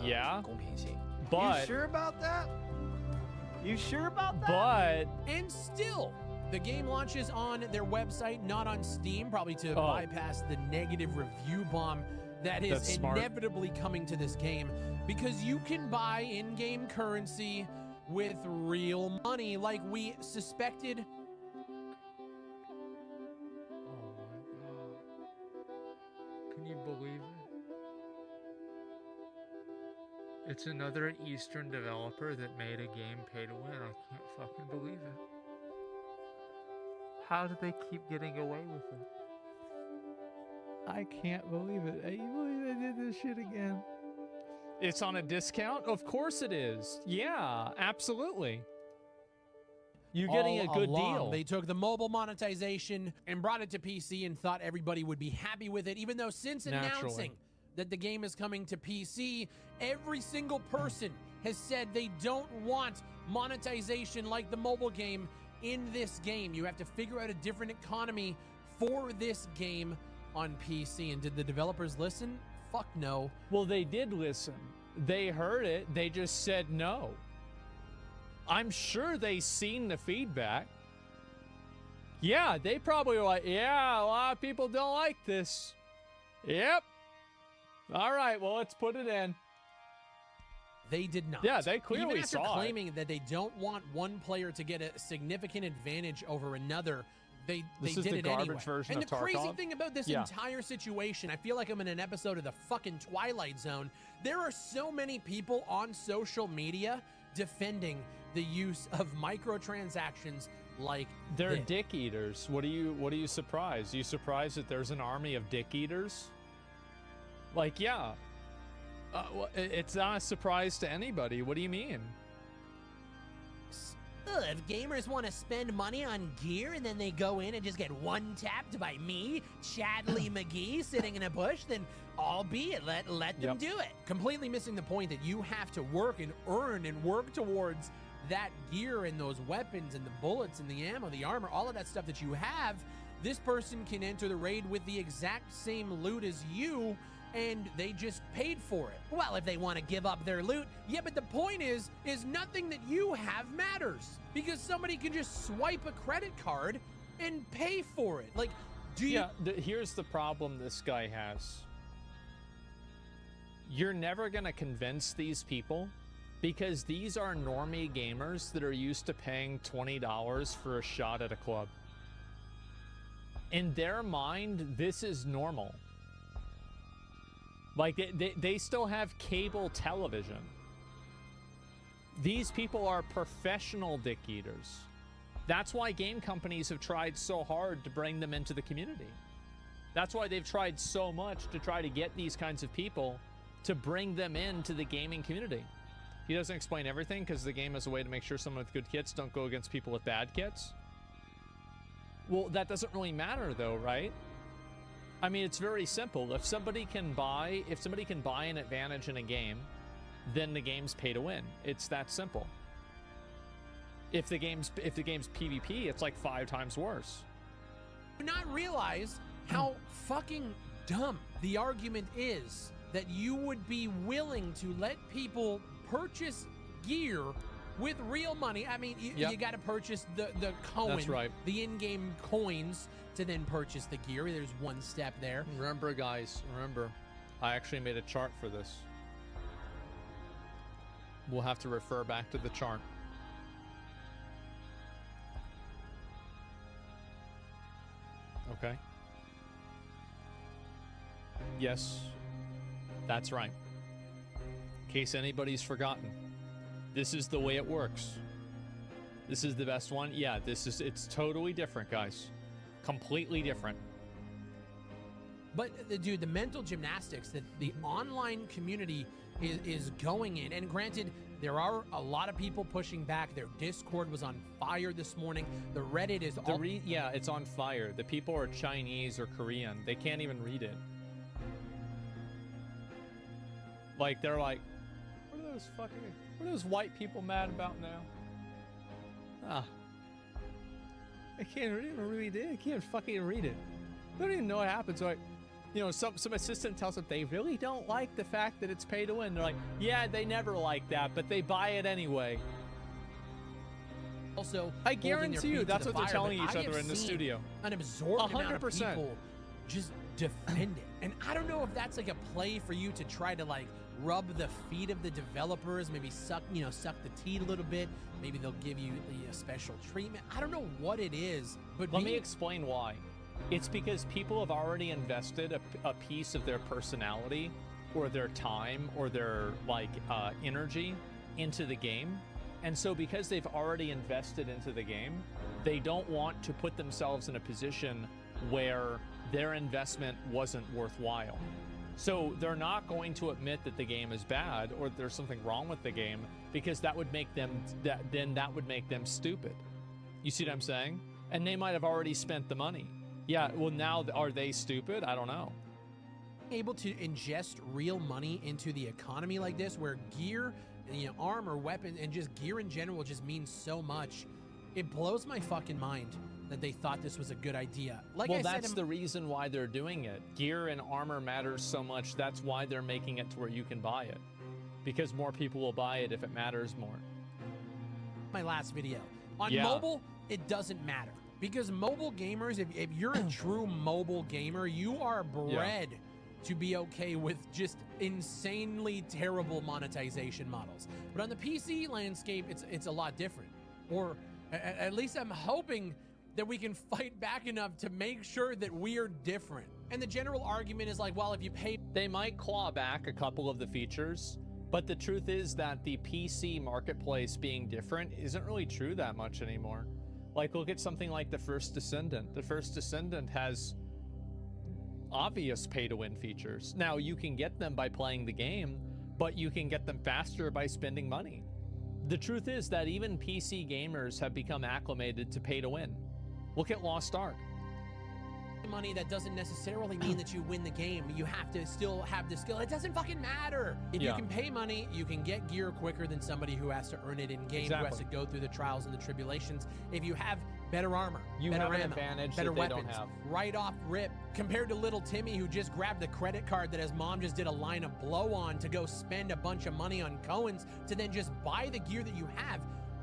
Yeah, but... You sure about that? You sure about that? But... And still, the game launches on their website, not on Steam, probably to bypass the negative review bomb that is inevitably coming to this game, because you can buy in-game currency with real money like we suspected. Oh my god. Can you believe it? It's another Eastern developer that made a game pay to win. I can't fucking believe it. How do they keep getting away with it? I can't believe it. I can't believe they did this shit again. It's on a discount? Of course it is. Yeah, absolutely. You're getting a good deal. They took the mobile monetization and brought it to PC and thought everybody would be happy with it, even though since announcing that the game is coming to PC, every single person has said they don't want monetization like the mobile game in this game. You have to figure out a different economy for this game on PC. And did the developers listen? Fuck no. Well, they did listen. They heard it. They just said no. I'm sure they seen the feedback. Yeah, they probably were like, yeah, a lot of people don't like this. Yep. All right, well, let's put it in. They did not. Yeah, they clearly Even after saw claiming that they don't want one player to get a significant advantage over another, they did it anyway. And the crazy thing about this entire situation, I feel like I'm in an episode of the fucking Twilight Zone. There are so many people on social media defending the use of microtransactions like they're dick eaters. What are you surprised? Are you surprised that there's an army of dick eaters? Like, yeah. Well, it's not a surprise to anybody. What do you mean? If gamers want to spend money on gear and then they go in and just get one-tapped by me, Chadley McGee, sitting in a bush, then albeit let them do it. Completely missing the point that you have to work and earn and work towards that gear and those weapons and the bullets and the ammo, the armor, all of that stuff that you have. This person can enter the raid with the exact same loot as you, and they just paid for it. Well, if they want to give up their loot, yeah, but the point is nothing that you have matters, because somebody can just swipe a credit card and pay for it. Like, do you... Yeah, here's the problem this guy has. You're never going to convince these people, because these are normie gamers that are used to paying $20 for a shot at a club. In their mind, this is normal. Like, they still have cable television. These people are professional dick eaters. That's why game companies have tried so hard to bring them into the community. That's why they've tried so much to try to get these kinds of people to bring them into the gaming community. He doesn't explain everything because the game is a way to make sure someone with good kits don't go against people with bad kits. Well, that doesn't really matter though, right? I mean, it's very simple. If somebody can buy an advantage in a game, then the game's pay to win. It's that simple. If the game's PvP, it's like 5 times worse. Do not realize how fucking dumb the argument is that you would be willing to let people purchase gear with real money. I mean, you got to purchase the coin, that's right, the in-game coins to then purchase the gear. There's one step there. Remember, guys, I actually made a chart for this. We'll have to refer back to the chart. Okay. Yes, that's right. In case anybody's forgotten, this is the way it works. This is the best one. Yeah, it's totally different, guys. Completely different. But dude, the mental gymnastics that the online community is going in, and granted, there are a lot of people pushing back. Their Discord was on fire this morning. The Reddit is yeah, it's on fire. The people are Chinese or Korean. They can't even read it. Like, they're like, what are those white people mad about now? I can't even read it. I can't fucking read it. I don't even know what happened. So some assistant tells them they really don't like the fact that it's pay to win. They're like, yeah, they never like that, but they buy it anyway. Also, I guarantee you that's what they're telling each other in the studio. An absorbent amount of people just defend it. And I don't know if that's like a play for you to try to like rub the feet of the developers, maybe suck the teat a little bit. Maybe they'll give you a special treatment. I don't know what it is, but let me explain why. It's because people have already invested a piece of their personality or their time or their energy into the game. And so because they've already invested into the game, they don't want to put themselves in a position where their investment wasn't worthwhile. So they're not going to admit that the game is bad or there's something wrong with the game, because that would make them stupid. You see what I'm saying? And they might have already spent the money. Yeah, well, now are they stupid? I don't know. Able to ingest real money into the economy like this, where gear, armor, weapons, and just gear in general just means so much. It blows my fucking mind that they thought this was a good idea. Well, that's the reason why they're doing it. Gear and armor matters so much. That's why they're making it to where you can buy it, because more people will buy it if it matters more. My last video on mobile, it doesn't matter. Because mobile gamers, if you're a true mobile gamer, you are bred to be okay with just insanely terrible monetization models. But on the PC landscape, it's a lot different. Or at least I'm hoping that we can fight back enough to make sure that we are different. And the general argument is like, well, if you pay... They might claw back a couple of the features, but the truth is that the PC marketplace being different isn't really true that much anymore. Like, look at something like The First Descendant. The First Descendant has obvious pay-to-win features. Now, you can get them by playing the game, but you can get them faster by spending money. The truth is that even PC gamers have become acclimated to pay-to-win. Look at Lost Ark. Money, that doesn't necessarily mean that you win the game. You have to still have the skill. It doesn't fucking matter. If you can pay money, you can get gear quicker than somebody who has to earn it in game, who has to go through the trials and the tribulations. If you have better armor, better ammo, advantage better that weapons, they don't have. right off rip, compared to little Timmy who just grabbed the credit card that his mom just did a line of blow on to go spend a bunch of money on Cohen's to then just buy the gear that you have.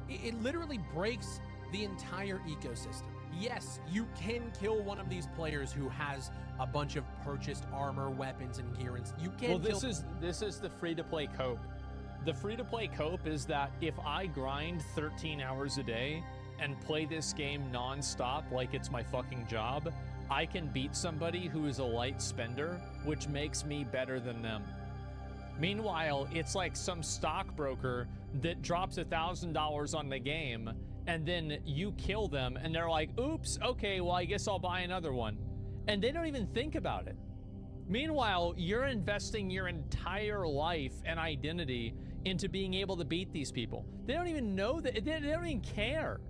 It literally breaks the entire ecosystem. Yes, you can kill one of these players who has a bunch of purchased armor, weapons, and gear. And you can. Well, this is the free-to-play cope. The free-to-play cope is that if I grind 13 hours a day and play this game non-stop like it's my fucking job, I can beat somebody who is a light spender, which makes me better than them. Meanwhile, it's like some stockbroker that drops $1,000 on the game, and then you kill them, and they're like, oops, okay, well, I guess I'll buy another one. And they don't even think about it. Meanwhile, you're investing your entire life and identity into being able to beat these people. They don't even know that, they don't even care.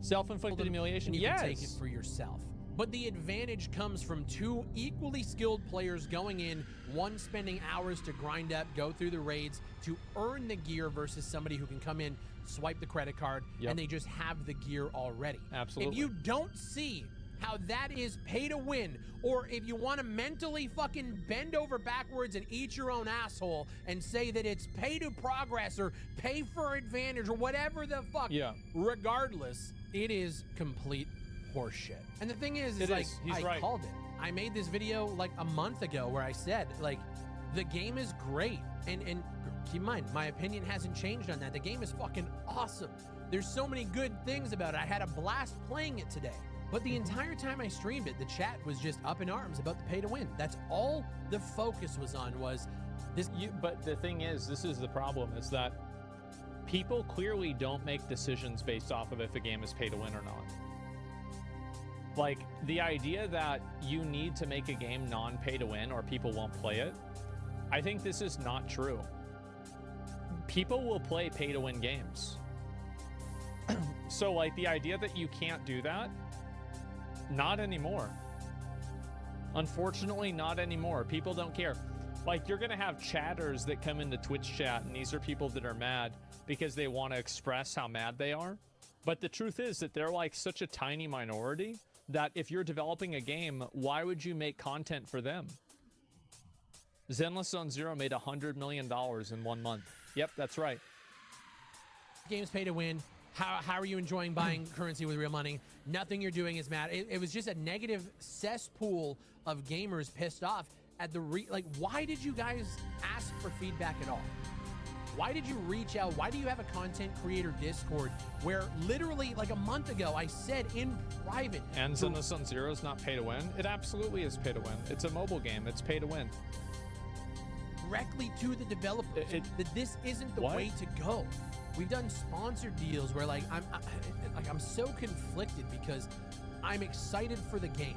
Self-inflicted humiliation, you can take it for yourself. But the advantage comes from two equally skilled players going in, one spending hours to grind up, go through the raids to earn the gear versus somebody who can come in, swipe the credit card, and they just have the gear already. Absolutely. If you don't see how that is pay to win, or if you want to mentally fucking bend over backwards and eat your own asshole and say that it's pay to progress or pay for advantage or whatever the fuck, regardless, it is complete horse shit. And the thing is It like, is. He's I right. called it. I made this video like a month ago where I said, like, the game is great. And keep in mind, my opinion hasn't changed on that. The game is fucking awesome. There's so many good things about it. I had a blast playing it today. But the entire time I streamed it, the chat was just up in arms about the pay to win. That's all the focus was on, was this. But the thing is, this is the problem, is that people clearly don't make decisions based off of if a game is pay to win or not. Like, the idea that you need to make a game non-pay to win or people won't play it, I think this is not true. People will play pay to win games. So, like, the idea that you can't do that, not anymore. Unfortunately, not anymore. People don't care. Like, you're gonna have chatters that come into Twitch chat, and these are people that are mad because they want to express how mad they are. But the truth is that they're like such a tiny minority that if you're developing a game, why would you make content for them? Zenless Zone Zero made $100 million in 1 month. Yep, that's right. Games pay to win. How are you enjoying buying currency with real money? Nothing you're doing is mad. It was just a negative cesspool of gamers pissed off at the like, why did you guys ask for feedback at all? Why did you reach out? Why do you have a content creator Discord where literally like a month ago I said in private, and Zenless Zone Zero is not pay to win? It absolutely is pay to win. It's a mobile game. It's pay to win. Directly to the developers that this isn't the What? way to go. We've done sponsored deals where like I'm so conflicted because I'm excited for the game.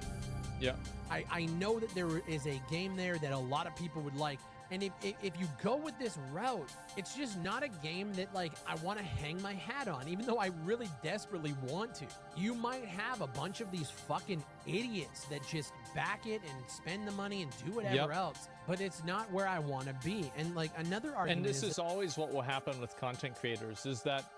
Yeah. I know that there is a game there that a lot of people would like. And if you go with this route, it's just not a game that like I want to hang my hat on, even though I really desperately want to. You might have a bunch of these fucking idiots that just back it and spend the money and do whatever else, but it's not where I want to be. And like another argument, and this is always what will happen with content creators, is that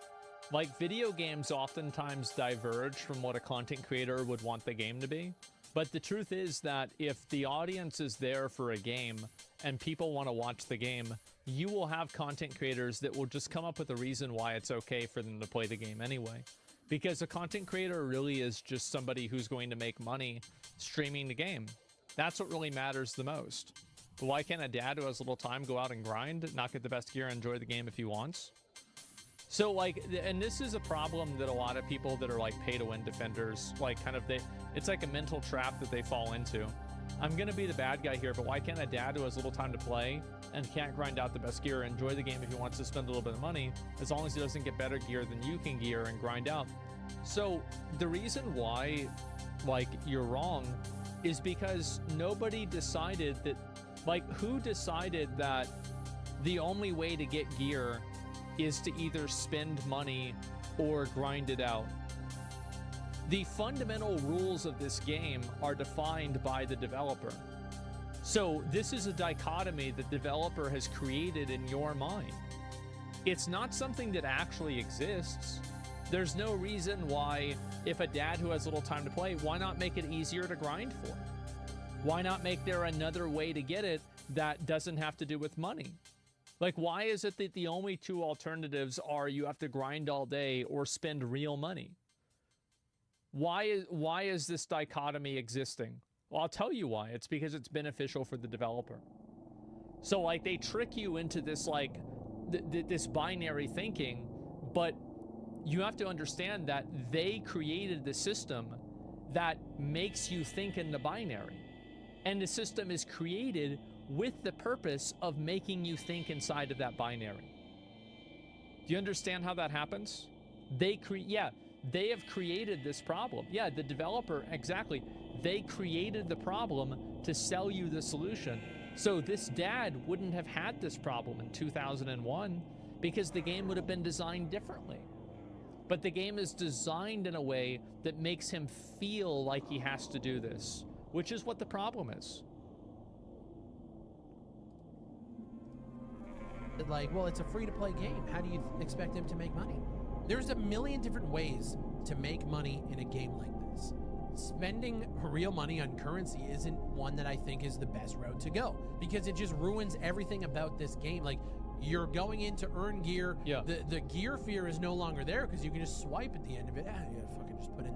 like video games oftentimes diverge from what a content creator would want the game to be. But the truth is that if the audience is there for a game and people want to watch the game, you will have content creators that will just come up with a reason why it's okay for them to play the game anyway. Because a content creator really is just somebody who's going to make money streaming the game. That's what really matters the most. But why can't a dad who has little time go out and grind, not get the best gear, and enjoy the game if he wants? So like, and this is a problem that a lot of people that are like pay to win defenders, like kind of it's like a mental trap that they fall into. I'm gonna be the bad guy here, but why can't a dad who has little time to play and can't grind out the best gear, enjoy the game if he wants to spend a little bit of money, as long as he doesn't get better gear than you can gear and grind out? So the reason why like you're wrong is because nobody decided that, like, who decided that the only way to get gear is to either spend money or grind it out? The fundamental rules of this game are defined by the developer. So this is a dichotomy that the developer has created in your mind. It's not something that actually exists. There's no reason why, if a dad who has little time to play, why not make it easier to grind for? Why not make there another way to get it that doesn't have to do with money? Like, why is it that the only two alternatives are you have to grind all day or spend real money? Why is this dichotomy existing? Well, I'll tell you why. It's because it's beneficial for the developer. So, like, they trick you into this, like, this binary thinking, but you have to understand that they created the system that makes you think in the binary. And the system is created with the purpose of making you think inside of that binary. Do you understand how that happens? They have created this problem. Yeah, the developer, exactly. They created the problem to sell you the solution. So this dad wouldn't have had this problem in 2001 because the game would have been designed differently. But the game is designed in a way that makes him feel like he has to do this, which is what the problem is. Like, well, it's a free-to-play game. How do you expect him to make money? There's a million different ways to make money in a game like this. Spending real money on currency isn't one that I think is the best route to go, because it just ruins everything about this game. Like, You're going in to earn gear. Yeah. The gear fear is no longer there because you can just swipe at the end of it. Fucking just put in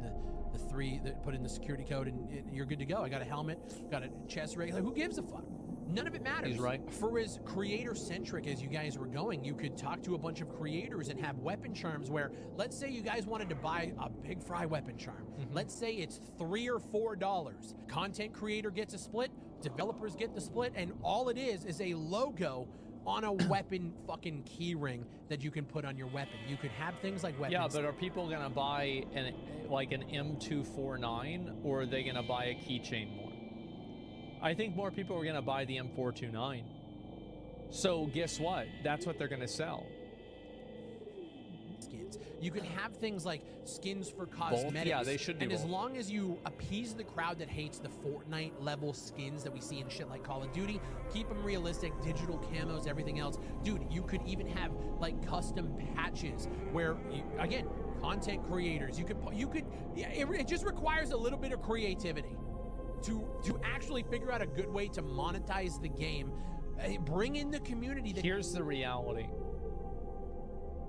put in the security code and you're good to go. I got a helmet, got a chest rig. Like, who gives a fuck? None of it matters. He's right. For as creator-centric as you guys were going, you could talk to a bunch of creators and have weapon charms where, let's say you guys wanted to buy a Big Fry weapon charm. Let's say it's $3 or $4. Content creator gets a split, developers get the split, and all it is a logo on a weapon fucking key ring that you can put on your weapon. You could have things like weapons. Yeah, but are people going to buy an M249 or are they going to buy a keychain more? I think more people are going to buy the M429. So guess what? That's what they're going to sell. Skins. You can have things like skins for cosmetics. Both? Yeah, they should do And as both. long as you appease the crowd that hates the Fortnite level skins that we see in shit like Call of Duty, keep them realistic, digital camos, everything else. Dude, you could even have like custom patches where, again, content creators, it just requires a little bit of creativity to actually figure out a good way to monetize the game, bring in the community. Here's the reality.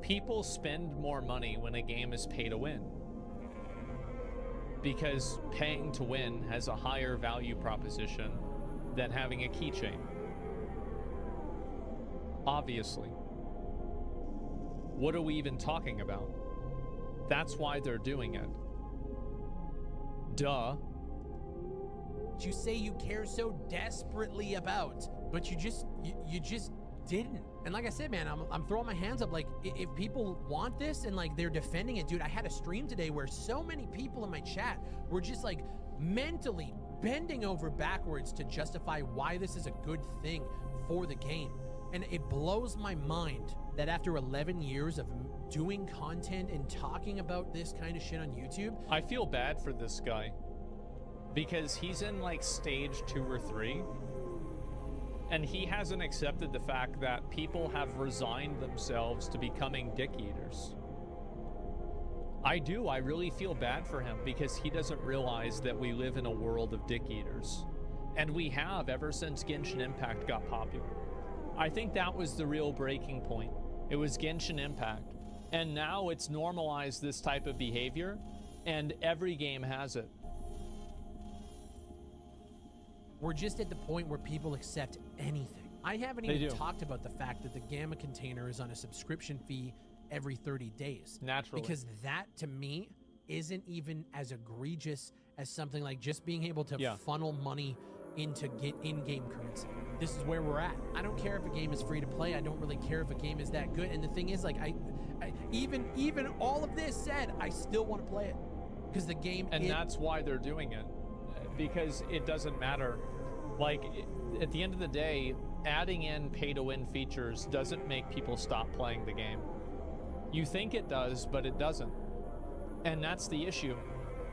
People spend more money when a game is pay to win. Because paying to win has a higher value proposition than having a keychain. Obviously. What are we even talking about? That's why they're doing it. Duh. You say you care so desperately about, but you just didn't. And like I said, man, I'm throwing my hands up. Like, if people want this and like they're defending it, dude, I had a stream today where so many people in my chat were just like mentally bending over backwards to justify why this is a good thing for the game. And it blows my mind that after 11 years of doing content and talking about this kind of shit on YouTube, I feel bad for this guy because he's in like stage 2 or 3. And he hasn't accepted the fact that people have resigned themselves to becoming dick eaters. I do. I really feel bad for him because he doesn't realize that we live in a world of dick eaters. And we have ever since Genshin Impact got popular. I think that was the real breaking point. It was Genshin Impact. And now it's normalized this type of behavior, and every game has it. We're just at the point where people accept anything. I haven't even talked about the fact that the Gamma container is on a subscription fee every 30 days. Naturally. Because that, to me, isn't even as egregious as something like just being able to funnel money into get in-game currency. This is where we're at. I don't care if a game is free to play. I don't really care if a game is that good. And the thing is, like, I even all of this said, I still want to play it because the game. And that's why they're doing it, because it doesn't matter. Like, at the end of the day, adding in pay-to-win features doesn't make people stop playing the game. You think it does, but it doesn't. And that's the issue.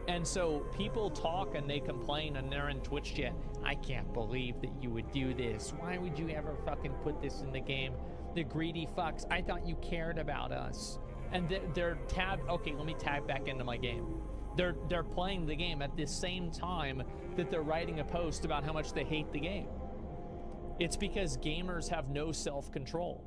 And so people talk and they complain and they're in Twitch chat. I can't believe that you would do this. Why would you ever fucking put this in the game? The greedy fucks. I thought you cared about us. And they're okay, let me tab back into my game. They're playing the game at the same time that they're writing a post about how much they hate the game. It's because gamers have no self-control.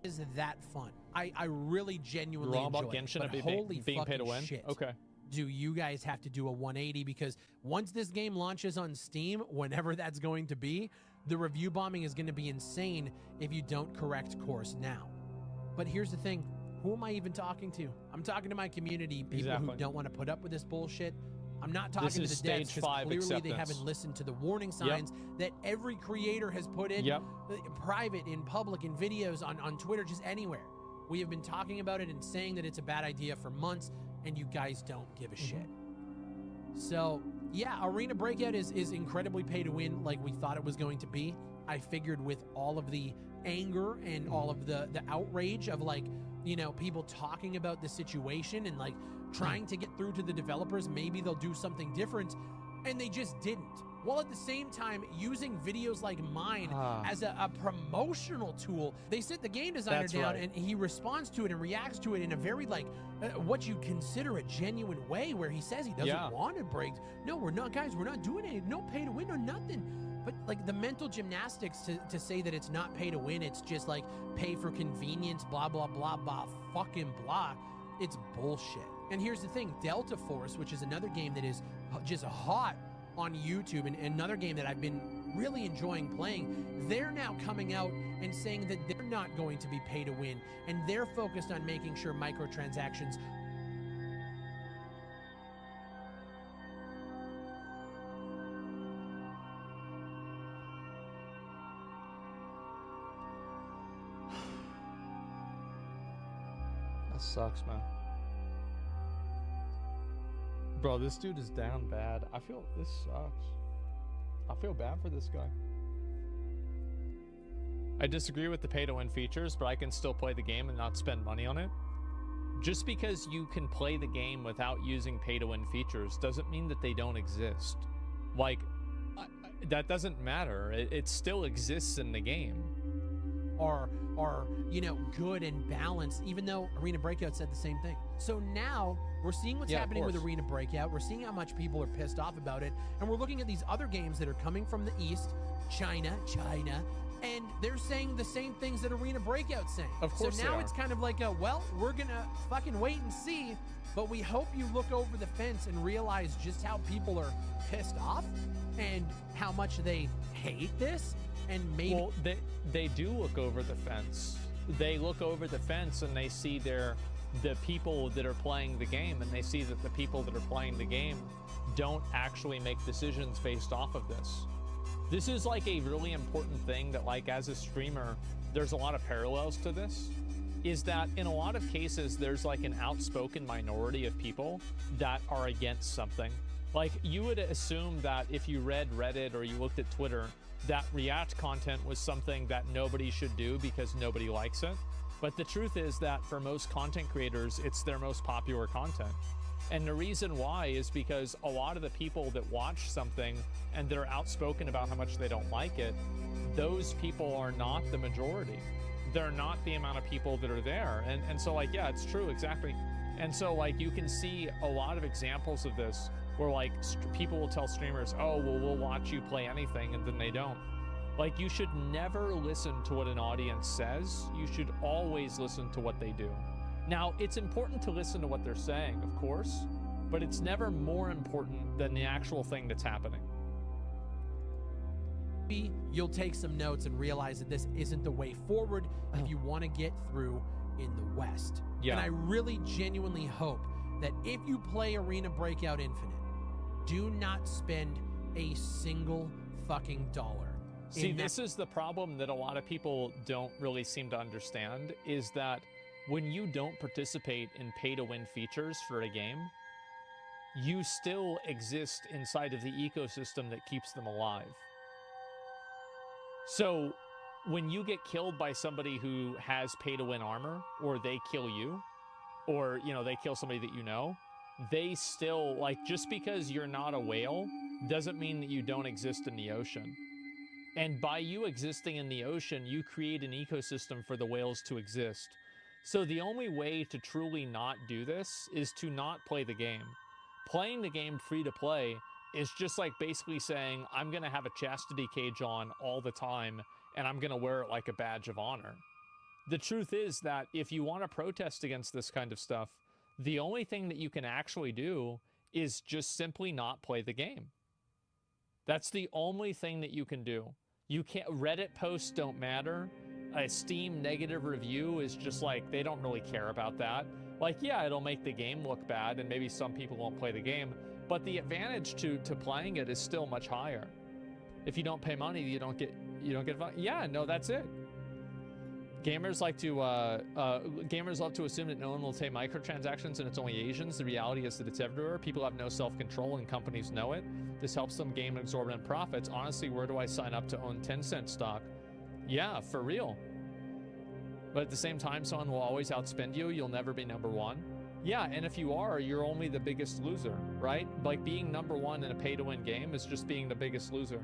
Is that fun? I really genuinely enjoy about Genshin it. But holy being pay to win? shit. Okay. Do you guys have to do a 180? Because once this game launches on Steam, whenever that's going to be, the review bombing is going to be insane if you don't correct course now. But here's the thing. Who am I even talking to? I'm talking to my community, people who don't want to put up with this bullshit. I'm not talking to the devs because clearly they haven't listened to the warning signs that every creator has put in private, in public, in videos, on Twitter, just anywhere. We have been talking about it and saying that it's a bad idea for months, and you guys don't give a shit. So, yeah, Arena Breakout is incredibly pay to win like we thought it was going to be. I figured with all of the anger and all of the outrage of, like, you know, people talking about the situation and like trying to get through to the developers, maybe they'll do something different, and they just didn't. While at the same time using videos like mine as a promotional tool. They sit the game designer down and he responds to it and reacts to it in a very like what you consider a genuine way, where he says he doesn't want to break. No, we're not, guys, we're not doing it. No pay to win or nothing. But like the mental gymnastics to say that it's not pay to win, it's just like pay for convenience, blah, blah, blah, blah, fucking blah. It's bullshit. And here's the thing, Delta Force, which is another game that is just hot on YouTube and another game that I've been really enjoying playing, they're now coming out and saying that they're not going to be pay to win, and they're focused on making sure microtransactions That sucks, man. Bro, this dude is down bad. This sucks. I feel bad for this guy. I disagree with the pay-to-win features, but I can still play the game and not spend money on it. Just because you can play the game without using pay-to-win features doesn't mean that they don't exist. Like, that doesn't matter. It still exists in the game. are good and balanced, even though Arena Breakout said the same thing. So now we're seeing what's happening with Arena Breakout. We're seeing how much people are pissed off about it, and we're looking at these other games that are coming from the East, China, and they're saying the same things that Arena Breakout's saying. Of course. So now it's kind of like we're gonna fucking wait and see, but we hope you look over the fence and realize just how people are pissed off and how much they hate this. And maybe they do look over the fence. They look over the fence and they see the people that are playing the game, and they see that the people that are playing the game don't actually make decisions based off of this. This is like a really important thing that, like, as a streamer, there's a lot of parallels to this, is that in a lot of cases, there's like an outspoken minority of people that are against something. Like, you would assume that if you read Reddit or you looked at Twitter, that React content was something that nobody should do because nobody likes it. But the truth is that for most content creators, it's their most popular content. And the reason why is because a lot of the people that watch something and that are outspoken about how much they don't like it, those people are not the majority. They're not the amount of people that are there. And so, like, yeah, it's true, exactly. And so, like, you can see a lot of examples of this where, like, people will tell streamers, oh, well, we'll watch you play anything, and then they don't. Like, you should never listen to what an audience says. You should always listen to what they do. Now, it's important to listen to what they're saying, of course, but it's never more important than the actual thing that's happening. You'll take some notes and realize that this isn't the way forward if you want to get through in the West. Yeah. And I really genuinely hope that if you play Arena Breakout Infinite, do not spend a single fucking dollar. See, this is the problem that a lot of people don't really seem to understand, is that when you don't participate in pay-to-win features for a game, you still exist inside of the ecosystem that keeps them alive. So when you get killed by somebody who has pay-to-win armor, or they kill you, or, you know, they kill somebody that you know, they still, like, just because you're not a whale doesn't mean that you don't exist in the ocean. And by you existing in the ocean, you create an ecosystem for the whales to exist. So the only way to truly not do this is to not play the game. Playing the game free to play is just like basically saying, I'm going to have a chastity cage on all the time, and I'm going to wear it like a badge of honor. The truth is that if you want to protest against this kind of stuff, the only thing that you can actually do is just simply not play the game. That's the only thing that you can do. You can't, Reddit posts don't matter. A Steam negative review is just like, they don't really care about that. Like, yeah, it'll make the game look bad and maybe some people won't play the game, but the advantage to playing it is still much higher. If you don't pay money, you don't get yeah, no, that's it. Gamers love to assume that no one will take microtransactions and it's only Asians. The reality is that it's everywhere. People have no self-control and companies know it. This helps them gain exorbitant profits. Honestly, where do I sign up to own 10-cent stock? Yeah, for real. But at the same time, someone will always outspend you. You'll never be number one. Yeah, and if you are, you're only the biggest loser, right? Like, being number one in a pay-to-win game is just being the biggest loser.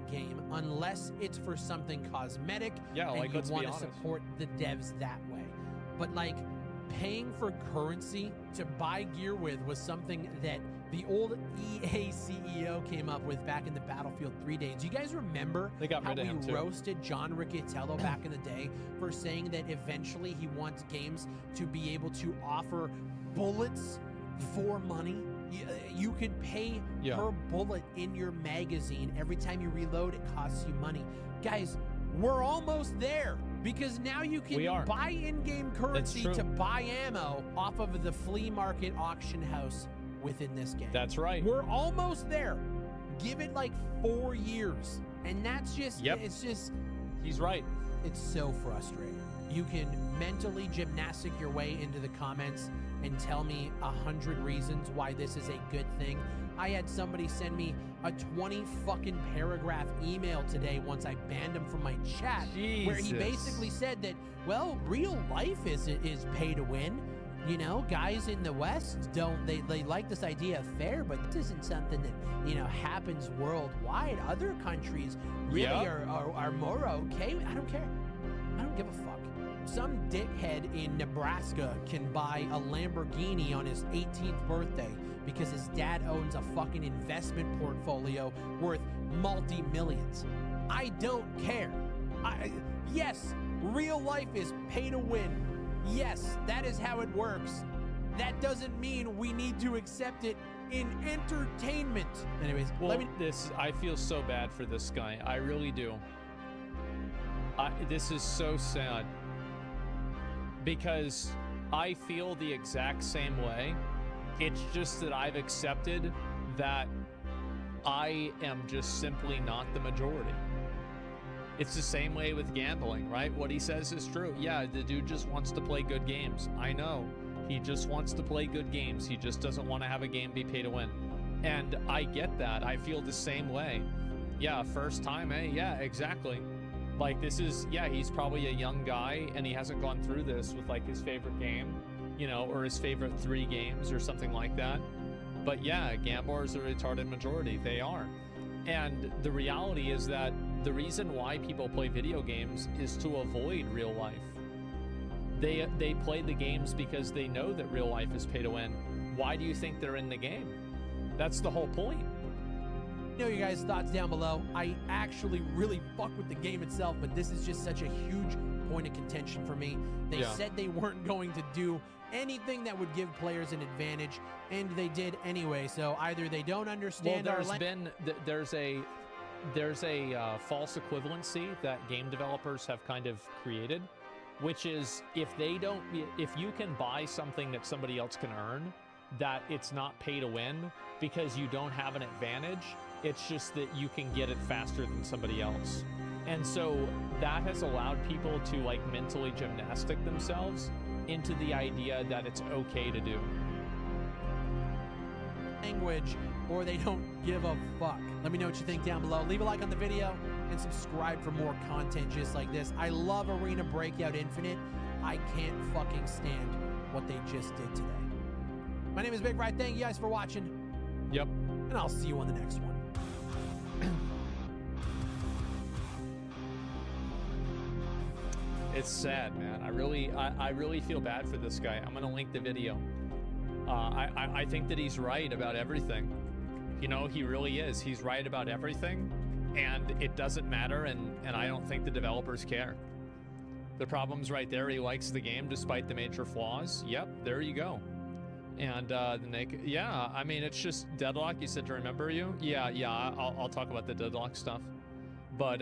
Game unless it's for something cosmetic, yeah, and like, you want to honest. support the devs that way. But like, paying for currency to buy gear with was something that the old EA CEO came up with back in the Battlefield 3 days. Do you guys remember They got how rid of him, we too. roasted John Riccitiello back in the day for saying that eventually he wants games to be able to offer bullets for money? You could pay per bullet in your magazine. Every time you reload, it costs you money. Guys, we're almost there, because now you can buy in-game currency to buy ammo off of the flea market auction house within this game. That's right. We're almost there. Give it like 4 years. And that's just, it's just... He's right. It's so frustrating. You can mentally gymnastic your way into the comments and tell me 100 reasons why this is a good thing. I had somebody send me a 20 fucking paragraph email today once I banned him from my chat, where he basically said that, well, real life is pay to win. You know, guys in the West they like this idea of fair, but this isn't something that, you know, happens worldwide. Other countries really are more okay. I don't care. I don't give a fuck. Some dickhead in Nebraska can buy a Lamborghini on his 18th birthday because his dad owns a fucking investment portfolio worth multi-millions. I don't care. Yes, real life is pay to win. Yes, that is how it works. That doesn't mean we need to accept it in entertainment. Anyways, well, I feel so bad for this guy. I really do. This is so sad, because I feel the exact same way. It's just that I've accepted that I am just simply not the majority. It's the same way with gambling, right? What he says is true. Yeah, the dude just wants to play good games. I know. He just wants to play good games. He just doesn't want to have a game be pay to win. And I get that. I feel the same way. Yeah, first time, eh? Yeah, exactly. Like, this is, he's probably a young guy and he hasn't gone through this with like his favorite game, you know, or his favorite 3 games or something like that. But yeah, gamblers are a retarded majority. They are. And the reality is that the reason why people play video games is to avoid real life. They play the games because they know that real life is pay to win. Why do you think they're in the game? That's the whole point. Know your guys' thoughts down below. I actually really fuck with the game itself, but this is just such a huge point of contention for me. They said they weren't going to do anything that would give players an advantage, and they did anyway. So either they don't understand there's a false equivalency that game developers have kind of created, which is if you can buy something that somebody else can earn, that it's not pay to win because you don't have an advantage. It's just that you can get it faster than somebody else. And so that has allowed people to like mentally gymnastic themselves into the idea that it's okay to do. Language, or they don't give a fuck. Let me know what you think down below. Leave a like on the video and subscribe for more content just like this. I love Arena Breakout Infinite. I can't fucking stand what they just did today. My name is Big Right. Thank you guys for watching. Yep. And I'll see you on the next one. It's sad, man. I really feel bad for this guy. I'm gonna link the video. I think that he's right about everything. You know, he really is. He's right about everything, and it doesn't matter, and I don't think the developers care. The problem's right there. He likes the game despite the major flaws. Yep, there you go. And I mean, it's just Deadlock. You said to remember you. Yeah. I'll talk about the Deadlock stuff. But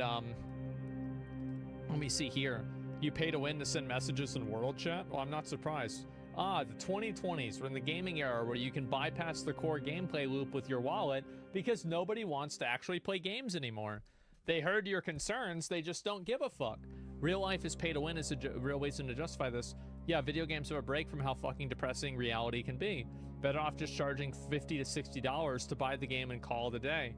let me see here. You pay to win to send messages in world chat? Well, I'm not surprised. The 2020s, we're in the gaming era where you can bypass the core gameplay loop with your wallet because nobody wants to actually play games anymore. They heard your concerns, they just don't give a fuck. Real life is pay to win is a real reason to justify this. Yeah, video games have a break from how fucking depressing reality can be. Better off just charging $50 to $60 to buy the game and call it a day.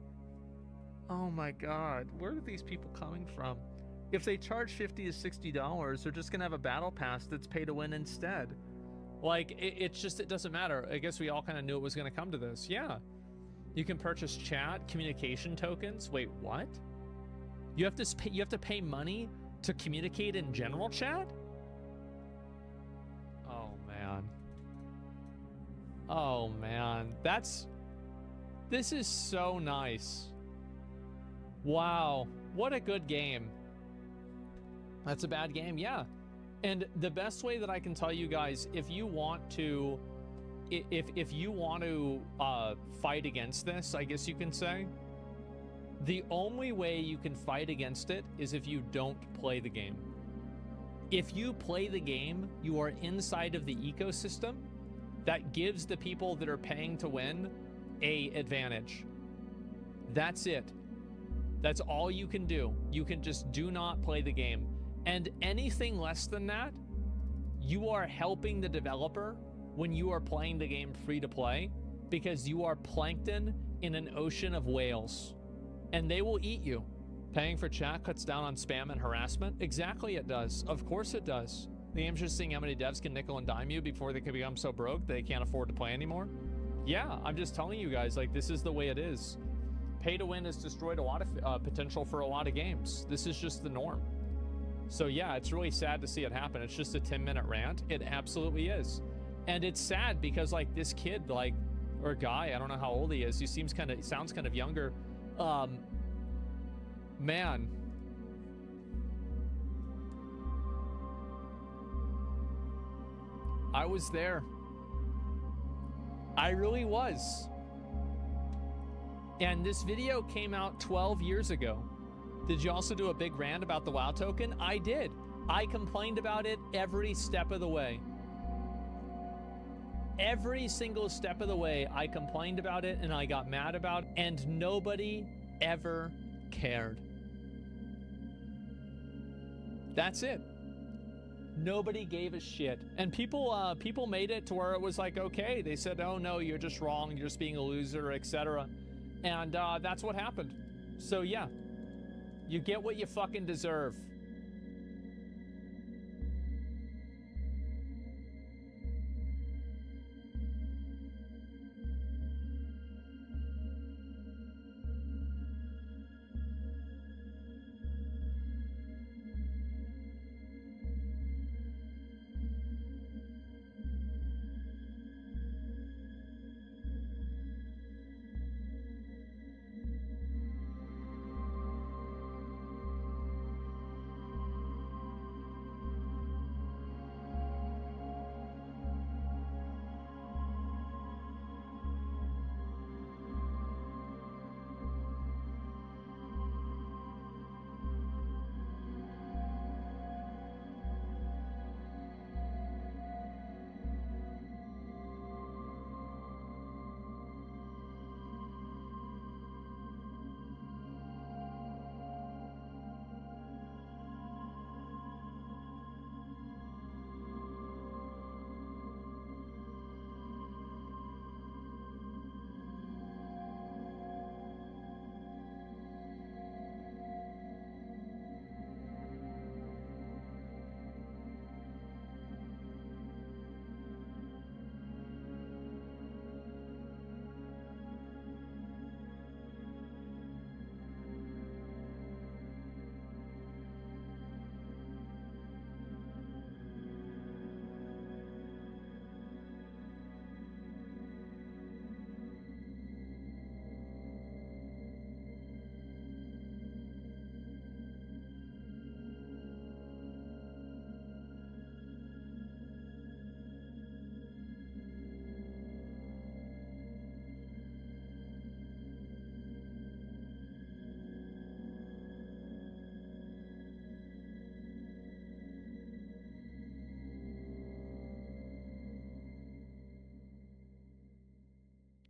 Oh my god, where are these people coming from? If they charge $50 to $60, they're just gonna have a battle pass that's pay to win instead. Like, it doesn't matter. I guess we all kind of knew it was gonna come to this. Yeah. You can purchase chat, communication tokens. Wait, what? You have to pay money to communicate in general chat? Oh man. Oh man. This is so nice. Wow, what a good game. That's a bad game, yeah. And the best way that I can tell you guys, if you want to fight against this, I guess you can say, the only way you can fight against it is if you don't play the game. If you play the game, you are inside of the ecosystem that gives the people that are paying to win a advantage. That's it. That's all you can do. You can just do not play the game. And anything less than that, you are helping the developer when you are playing the game free to play, because you are plankton in an ocean of whales, and they will eat you. Paying for chat cuts down on spam and harassment? Exactly, it does. Of course it does. The game's just seeing how many devs can nickel and dime you before they can become so broke they can't afford to play anymore. Yeah, I'm just telling you guys, like, this is the way it is. Pay to win has destroyed a lot of potential for a lot of games. This is just the norm. So yeah, it's really sad to see it happen. It's just a 10-minute rant. It absolutely is. And it's sad because, like, this kid, like, or guy, I don't know how old he is. He sounds kind of younger. Man. I was there. I really was. And this video came out 12 years ago. Did you also do a big rant about the WoW token? I did. I complained about it every step of the way. Every single step of the way, I complained about it and I got mad about it, and nobody ever cared. That's it. Nobody gave a shit. And people made it to where it was like, okay, they said, oh no, you're just wrong, you're just being a loser, etc. And that's what happened. So yeah, you get what you fucking deserve.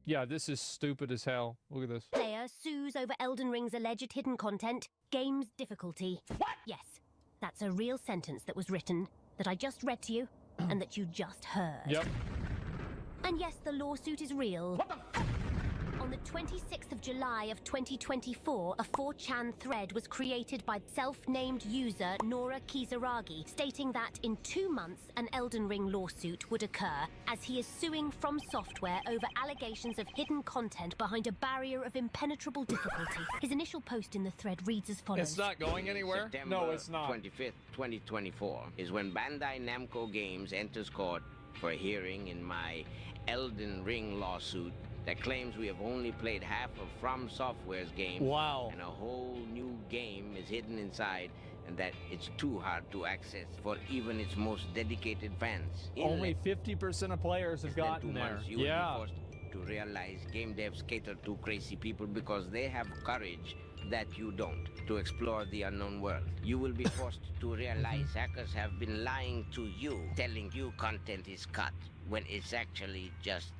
Yeah, this is stupid as hell. Look at this. Player sues over Elden Ring's alleged hidden content. Game's difficulty. What? Yes, that's a real sentence that was written, that I just read to you, and that you just heard. Yep. And yes, the lawsuit is real. What the fuck? On the 26th of July of 2024, a 4chan thread was created by self-named user Nora Kizaragi, stating that in 2 months an Elden Ring lawsuit would occur, as he is suing From Software over allegations of hidden content behind a barrier of impenetrable difficulty. His initial post in the thread reads as follows. It's not going anywhere? September No, it's not. 25th, 2024 is when Bandai Namco Games enters court for a hearing in my Elden Ring lawsuit that claims we have only played half of From Software's game. Wow. And a whole new game is hidden inside, and that it's too hard to access for even its most dedicated fans. Only 50% of players have gotten there. You will be forced to realize game devs cater to crazy people because they have courage that you don't, to explore the unknown world. You will be forced to realize hackers have been lying to you, telling you content is cut, when it's actually just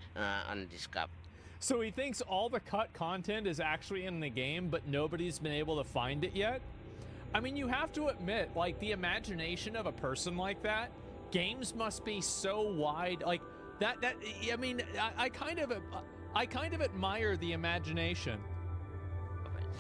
undiscovered. So he thinks all the cut content is actually in the game, but nobody's been able to find it yet? I mean, you have to admit, like, the imagination of a person like that, games must be so wide, like, I mean, I kind of admire the imagination.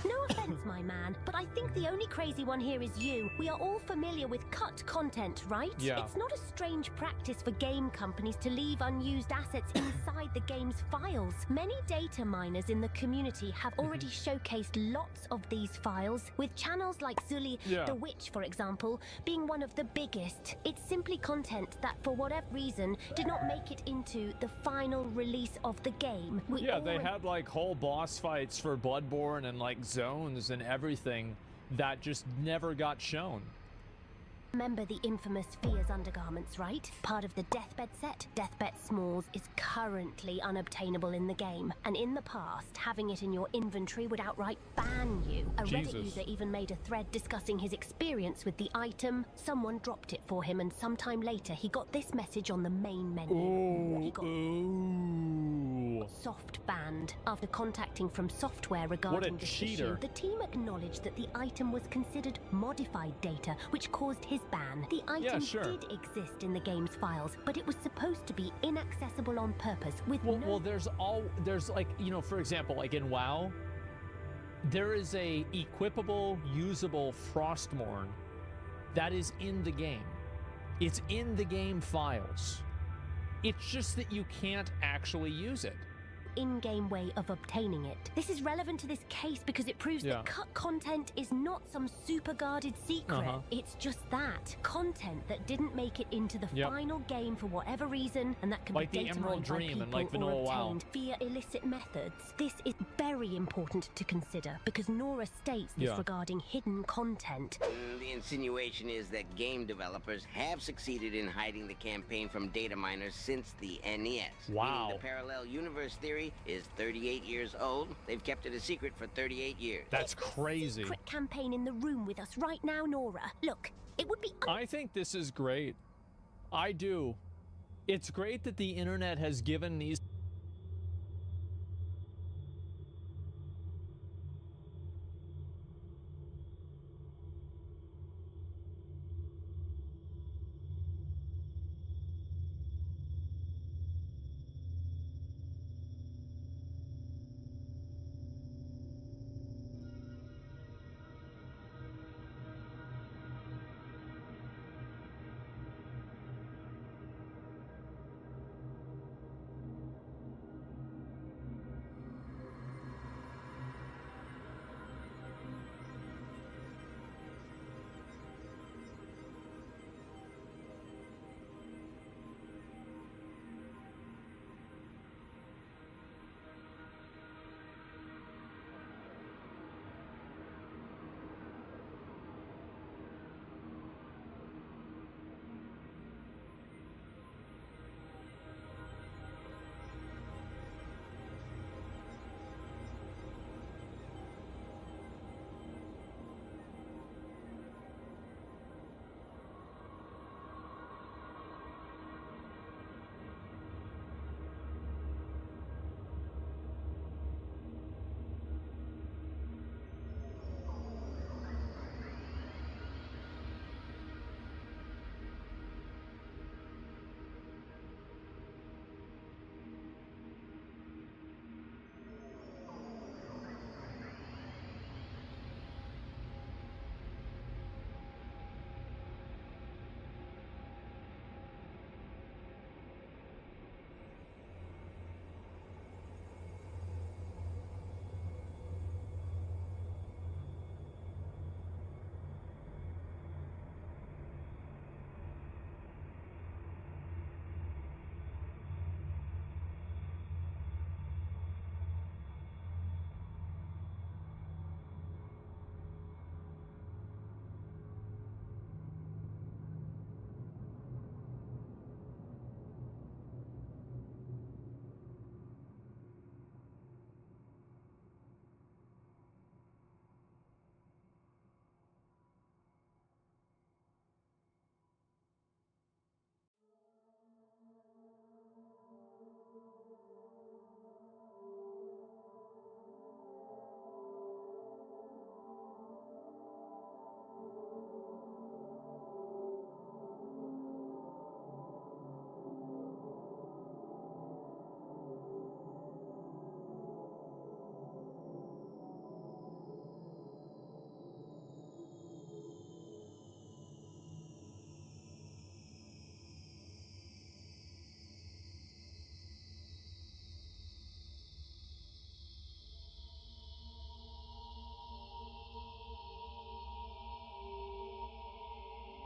No offense, my man, but I think the only crazy one here is you. We are all familiar with cut content, right? Yeah. It's not a strange practice for game companies to leave unused assets inside the game's files. Many data miners in the community have already showcased lots of these files, with channels like Zully the Witch, for example, being one of the biggest. It's simply content that, for whatever reason, did not make it into the final release of the game. They had, like, whole boss fights for Bloodborne and, like, zones and everything that just never got shown. Remember the infamous Fear's undergarments, right? Part of the Deathbed set, Deathbed Smalls is currently unobtainable in the game. And in the past, having it in your inventory would outright ban you. A Reddit user even made a thread discussing his experience with the item. Someone dropped it for him, and sometime later he got this message on the main menu. He got soft banned. After contacting From Software regarding this issue, the team acknowledged that the item was considered modified data, which caused his ban. The item did exist in the game's files, but it was supposed to be inaccessible on purpose with there's like, you know, for example, like in WoW, there is a equipable, usable Frostmourne that is in the game. It's in the game files. It's just that you can't actually use it. In-game way of obtaining it. This is relevant to this case because it proves that cut content is not some super guarded secret. It's just that. Content that didn't make it into the final game for whatever reason, and that can like be the data Emerald mined by Dream and people like Vanilla or WoW. obtained via illicit methods. This is very important to consider because Nora states this regarding hidden content. The insinuation is that game developers have succeeded in hiding the campaign from data miners since the NES. Wow. Meaning the parallel universe theory is 38 years old. They've kept it a secret for 38 years. That's crazy. Secret campaign in the room with us right now, Nora. Look, it would be... I think this is great. I do. It's great that the internet has given these...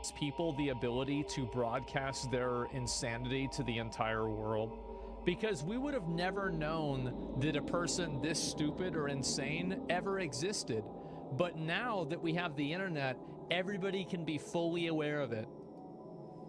gives people the ability to broadcast their insanity to the entire world. Because we would have never known that a person this stupid or insane ever existed. But now that we have the internet, everybody can be fully aware of it.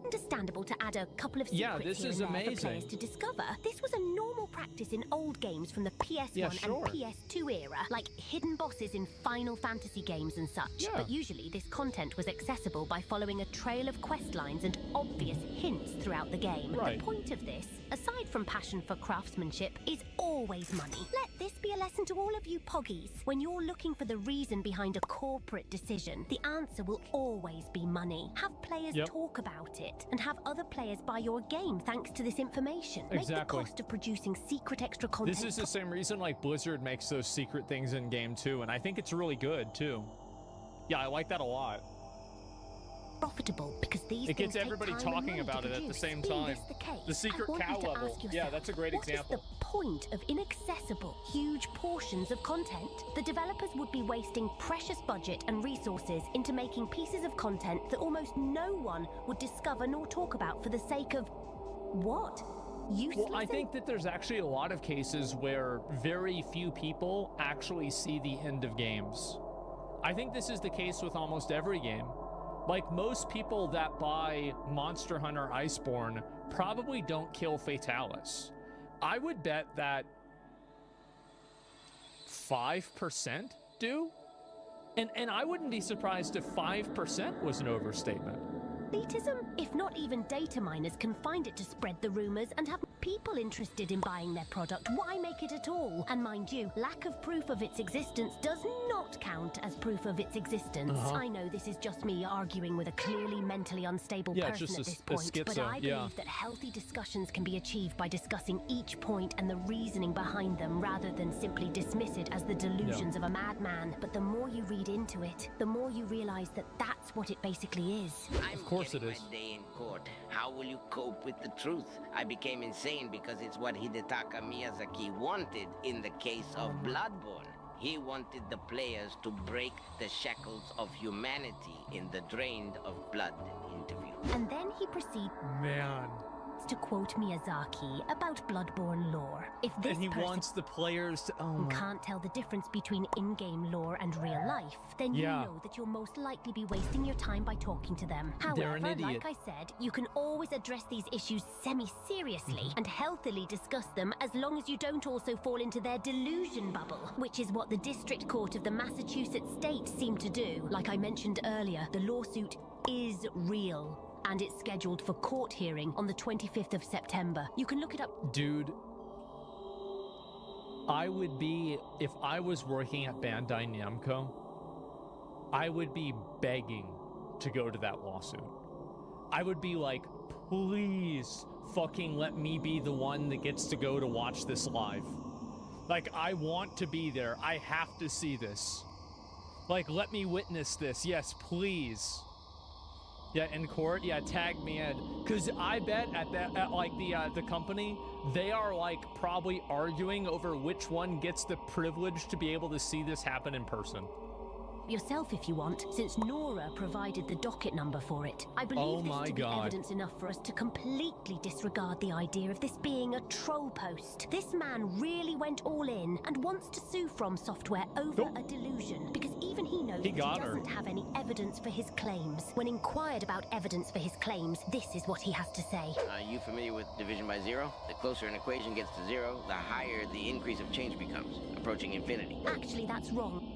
Understandable to add a couple of secrets this here is and there amazing. for players to discover. This was a normal practice in old games from the PS1 and PS2 era, like hidden bosses in Final Fantasy games and such. Yeah. But usually this content was accessible by following a trail of quest lines and obvious hints throughout the game. Right. The point of this, aside from passion for craftsmanship, is always money. Let this be a lesson to all of you poggies. When you're looking for the reason behind a corporate decision, the answer will always be money. Have players talk about it, and have other players buy your game thanks to this information. Make the cost of producing secret extra content. This is the same reason like Blizzard makes those secret things in game too, and I think it's really good too. Yeah, I like that a lot. Profitable because these it gets things everybody take time and talking money about to it at the produce. same Being time. this the case, The secret I want cow you to level. ask Yeah, yourself, that's a great example. What is the point of inaccessible, huge portions of content? The developers would be wasting precious budget and resources into making pieces of content that almost no one would discover nor talk about for the sake of what? Useless? Well, I think that there's actually a lot of cases where very few people actually see the end of games. I think this is the case with almost every game. Like, most people that buy Monster Hunter Iceborne probably don't kill Fatalis. I would bet that 5% do? And I wouldn't be surprised if 5% was an overstatement. Elitism, if not even data miners, can find it to spread the rumors and have people interested in buying their product. Why make it at all? And mind you, lack of proof of its existence does not count as proof of its existence. I know this is just me arguing with a clearly mentally unstable person at this point, but I believe that healthy discussions can be achieved by discussing each point and the reasoning behind them rather than simply dismiss it as the delusions of a madman. But the more you read into it, the more you realize that that's what it basically is. Of course it is. My day in court. How will you cope with the truth? I became insane because it's what Hidetaka Miyazaki wanted in the case of Bloodborne. He wanted the players to break the shackles of humanity in the Drained of Blood interview. And then he proceeds to quote Miyazaki about Bloodborne lore. If this and he person wants the players to can't tell the difference between in-game lore and real life, then you know that you'll most likely be wasting your time by talking to them. However, like I said, you can always address these issues semi-seriously and healthily discuss them as long as you don't also fall into their delusion bubble, which is what the District Court of the Massachusetts State seemed to do. Like I mentioned earlier, the lawsuit is real. And it's scheduled for court hearing on the 25th of September. You can look it up. Dude, I would be, if I was working at Bandai Namco, I would be begging to go to that lawsuit. I would be like, please fucking let me be the one that gets to go to watch this live. Like, I want to be there. I have to see this. Like, let me witness this. Yes, please. Yeah, in court. Yeah, tag me in. Because I bet at the company, they are like probably arguing over which one gets the privilege to be able to see this happen in person. Yourself if you want, since Nora provided the docket number for it. I believe this to be evidence enough for us to completely disregard the idea of this being a troll post. This man really went all in and wants to sue From Software over a delusion, because even he knows that he doesn't have any evidence for his claims. When inquired about evidence for his claims, this is what he has to say. Are you familiar with division by zero? The closer an equation gets to zero, the higher the increase of change becomes, approaching infinity. Actually, that's wrong.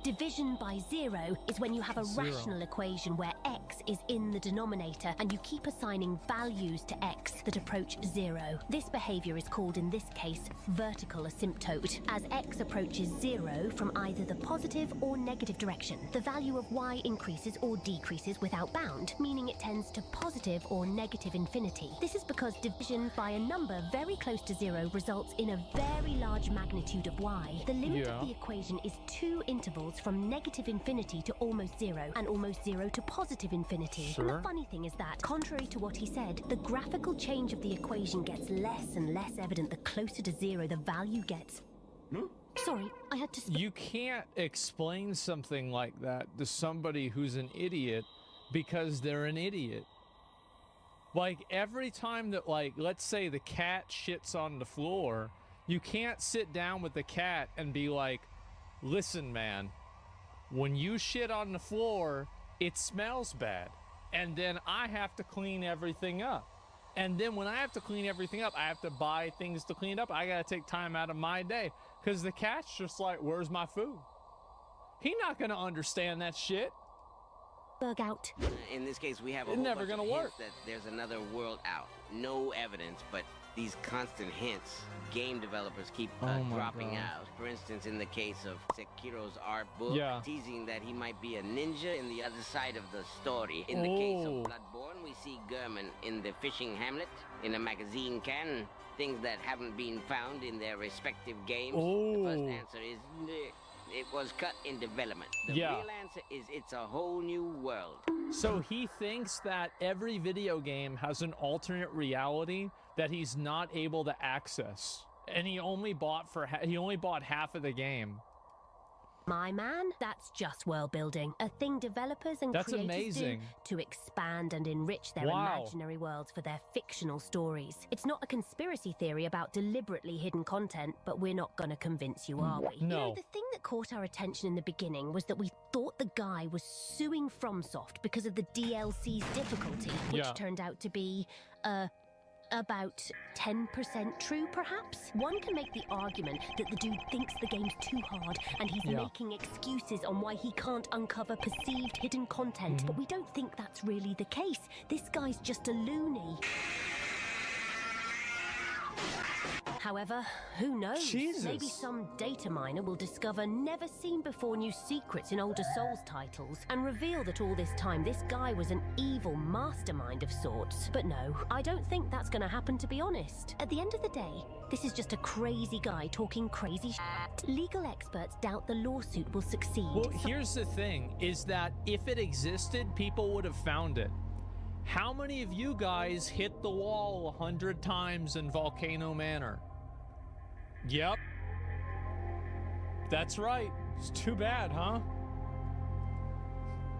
Division by zero is when you have a rational equation where x is in the denominator and you keep assigning values to x that approach zero. This behavior is called, in this case, vertical asymptote. As x approaches zero from either the positive or negative direction, the value of y increases or decreases without bound, meaning it tends to positive or negative infinity. This is because division by a number very close to zero results in a very large magnitude of y. The limit of the equation is two intervals intervals from negative infinity to almost zero, and almost zero to positive infinity. Sure. And the funny thing is that, contrary to what he said, the graphical change of the equation gets less and less evident the closer to zero the value gets. Sorry, I had to... You can't explain something like that to somebody who's an idiot because they're an idiot. Like, every time that, like, let's say the cat shits on the floor, you can't sit down with the cat and be like, listen, man, when you shit on the floor, it smells bad. And then I have to clean everything up. And then when I have to clean everything up, I have to buy things to clean up. I got to take time out of my day. Because the cat's just like, where's my food? He's not going to understand that shit. Bug out. In this case, we have a It's whole never bunch gonna of work. hints that there's another world out. No evidence, but these constant hints game developers keep dropping God. out. For instance, in the case of Sekiro's art book, Yeah. teasing that he might be a ninja in the other side of the story. In the case of Bloodborne, we see German in the fishing hamlet, in a magazine can, things that haven't been found in their respective games. The first answer is it was cut in development. The real answer is it's a whole new world. So he thinks that every video game has an alternate reality that he's not able to access, and he only bought half of the game. My man, that's just world building. A thing developers and That's creators amazing. do to expand and enrich their imaginary worlds for their fictional stories. It's not a conspiracy theory about deliberately hidden content, but we're not gonna convince you, are we? You know, the thing that caught our attention in the beginning was that we thought the guy was suing FromSoft because of the DLC's difficulty, which turned out to be, about 10% true, perhaps? One can make the argument that the dude thinks the game's too hard and he's making excuses on why he can't uncover perceived hidden content, but we don't think that's really the case. This guy's just a loony. However, who knows? Jesus. Maybe some data miner will discover never-seen-before new secrets in older Souls titles and reveal that all this time this guy was an evil mastermind of sorts. But no, I don't think that's going to happen, to be honest. At the end of the day, this is just a crazy guy talking crazy shit. Legal experts doubt the lawsuit will succeed. Well, here's the thing, is that if it existed, people would have found it. How many of you guys hit the wall 100 times in Volcano Manor? Yep. That's right. It's too bad, huh?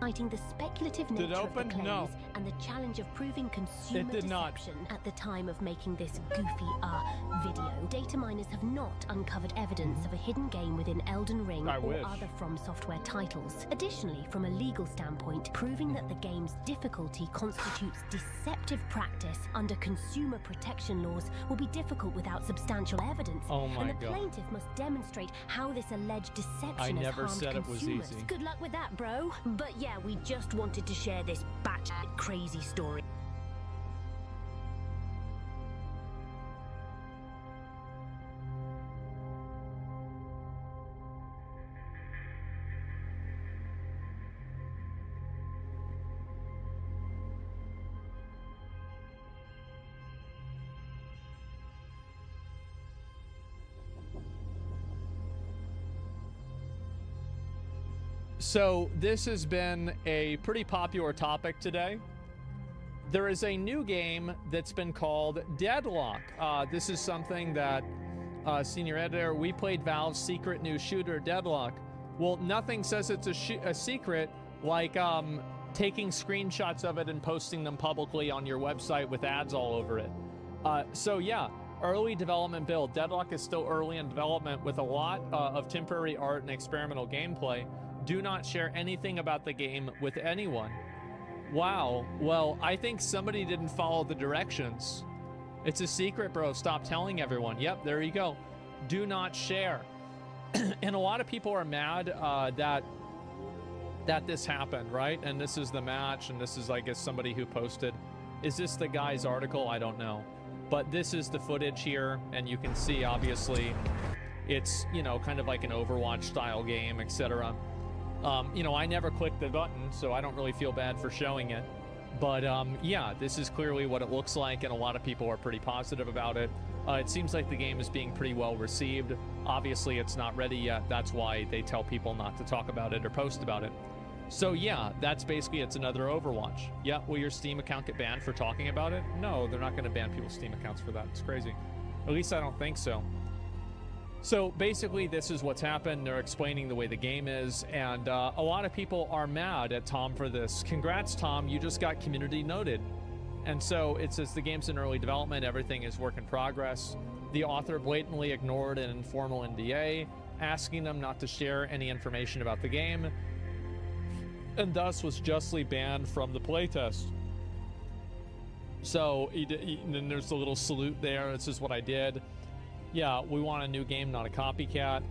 Citing the speculative Did it nature of the open? claims No. and the challenge of proving consumer It did not. deception at the time of making this goofy video. Data miners have not uncovered evidence of a hidden game within Elden Ring I or wish. other From Software titles. Additionally, from a legal standpoint, proving that the game's difficulty constitutes deceptive practice under consumer protection laws will be difficult without substantial evidence. Oh my and the God. plaintiff must demonstrate how this alleged deception I has never harmed said it was consumers. easy. Good luck with that, bro. But yeah, we just wanted to share this batshit crazy story. So this has been a pretty popular topic today. There is a new game that's been called Deadlock. This is something that, senior editor, we played Valve's secret new shooter, Deadlock. Well, nothing says it's a secret like taking screenshots of it and posting them publicly on your website with ads all over it. So yeah, early development build. Deadlock is still early in development with a lot of temporary art and experimental gameplay. Do not share anything about the game with anyone. Wow. Well, I think somebody didn't follow the directions. It's a secret, bro. Stop telling everyone. Yep, there you go. Do not share. And a lot of people are mad that this happened, right? And this is the match, and this is, I guess, somebody who posted. Is this the guy's article? I don't know. But this is the footage here, and you can see, obviously, it's, you know, kind of like an Overwatch-style game, etc. You know, I never clicked the button, so I don't really feel bad for showing it. But yeah, this is clearly what it looks like, and a lot of people are pretty positive about it. It seems like the game is being pretty well received. Obviously, it's not ready yet. That's why they tell people not to talk about it or post about it. So yeah, that's basically, it's another Overwatch. Yeah, will your Steam account get banned for talking about it? No, they're not going to ban people's Steam accounts for that. It's crazy. At least I don't think so. So basically, this is what's happened. They're explaining the way the game is, and a lot of people are mad at Tom for this. Congrats, Tom, you just got community noted. And so it says the game's in early development, everything is work in progress. The author blatantly ignored an informal NDA, asking them not to share any information about the game, and thus was justly banned from the playtest. So then there's a little salute there. This is what I did. Yeah, we want a new game, not a copycat.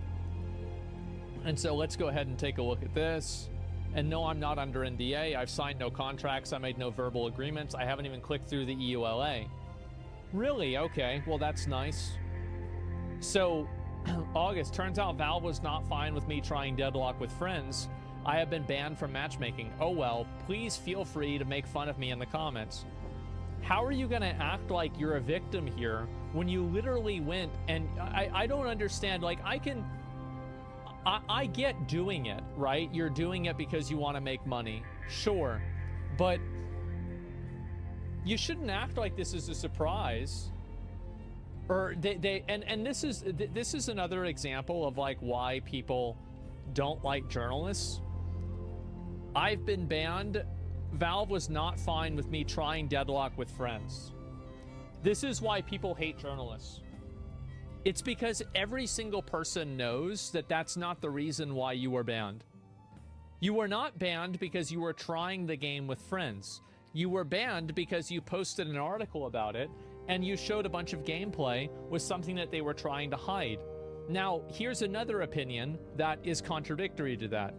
And so let's go ahead and take a look at this. And no, I'm not under NDA. I've signed no contracts. I made no verbal agreements. I haven't even clicked through the EULA. Really? Okay. Well, that's nice. So, August, turns out Valve was not fine with me trying Deadlock with friends. I have been banned from matchmaking. Oh well, please feel free to make fun of me in the comments. How are you going to act like you're a victim here when you literally went and I don't understand. Like, I get doing it, right? You're doing it because you want to make money. Sure. But you shouldn't act like this is a surprise. Or this is another example of like why people don't like journalists. I've been banned. Valve was not fine with me trying Deadlock with friends. This is why people hate journalists. It's because every single person knows that that's not the reason why you were banned. You were not banned because you were trying the game with friends. You were banned because you posted an article about it and you showed a bunch of gameplay with something that they were trying to hide. Now, here's another opinion that is contradictory to that.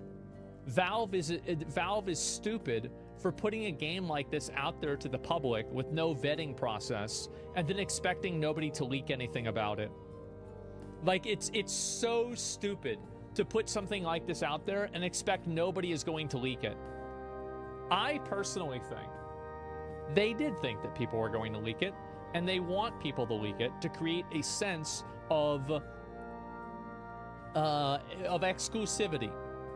Valve is stupid for putting a game like this out there to the public with no vetting process and then expecting nobody to leak anything about it. Like, it's so stupid to put something like this out there and expect nobody is going to leak it. I personally think they did think that people were going to leak it, and they want people to leak it to create a sense of exclusivity,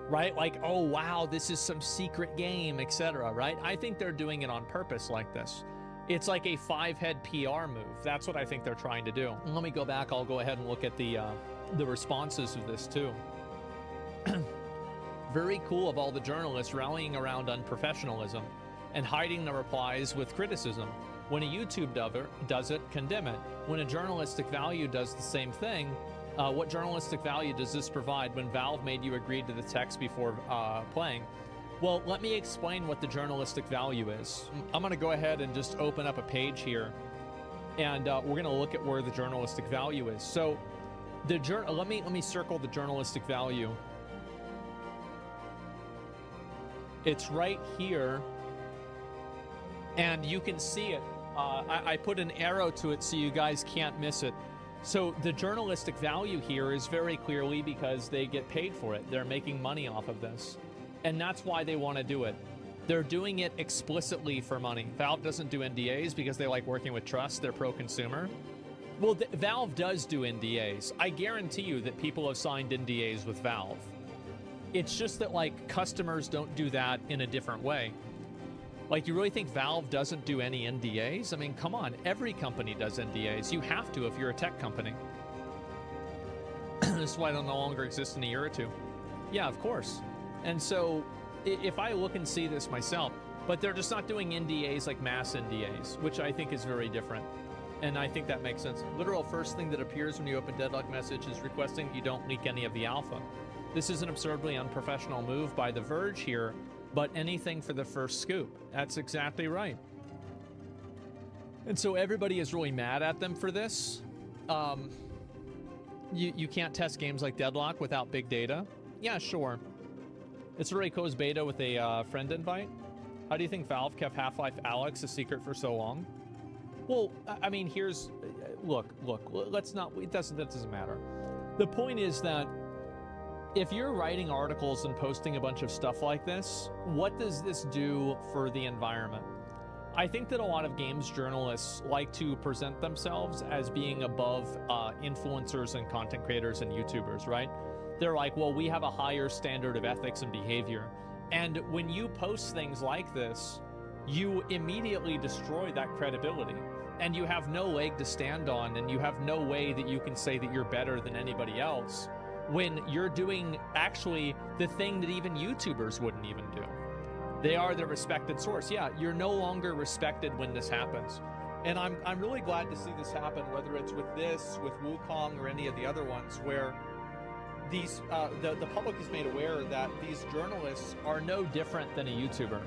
right? Like, oh wow, this is some secret game, etc., right? I think they're doing it on purpose like this. It's like a five-head PR move. That's what I think they're trying to do. Let me go back. I'll go ahead and look at the responses of this too. Very cool of all the journalists rallying around unprofessionalism and hiding the replies with criticism. When a YouTube does it, condemn it. When a journalistic value does the same thing, what journalistic value does this provide when Valve made you agree to the text before playing? Well, let me explain what the journalistic value is. I'm going to go ahead and just open up a page here, and we're going to look at where the journalistic value is. So, let me circle the journalistic value. It's right here, and you can see it. I put an arrow to it so you guys can't miss it. So the journalistic value here is very clearly because they get paid for it. They're making money off of this. And that's why they want to do it. They're doing it explicitly for money. Valve doesn't do NDAs because they like working with trust. They're pro-consumer. Well, Valve does do NDAs. I guarantee you that people have signed NDAs with Valve. It's just that, like, customers don't do that in a different way. Like, you really think Valve doesn't do any NDAs? I mean, come on. Every company does NDAs. You have to if you're a tech company. This is why they'll no longer exist in a year or two. Yeah, of course. And so, if I look and see this myself, but they're just not doing NDAs like mass NDAs, which I think is very different. And I think that makes sense. Literal first thing that appears when you open Deadlock message is requesting you don't leak any of the alpha. This is an absurdly unprofessional move by The Verge here, but anything for the first scoop. That's exactly right. And so everybody is really mad at them for this. You can't test games like Deadlock without big data. Yeah, sure. It's already closed beta with a friend invite. How do you think Valve kept Half-Life Alyx a secret for so long? Well, I mean, here's... Look, let's not... That doesn't matter. The point is that if you're writing articles and posting a bunch of stuff like this, what does this do for the environment? I think that a lot of games journalists like to present themselves as being above influencers and content creators and YouTubers, right? They're like, well, we have a higher standard of ethics and behavior. And when you post things like this, you immediately destroy that credibility. And you have no leg to stand on, and you have no way that you can say that you're better than anybody else when you're doing actually the thing that even YouTubers wouldn't even do. They are the respected source. Yeah, you're no longer respected when this happens. And I'm really glad to see this happen, whether it's with this, with Wukong, or any of the other ones, where these the public is made aware that these journalists are no different than a YouTuber.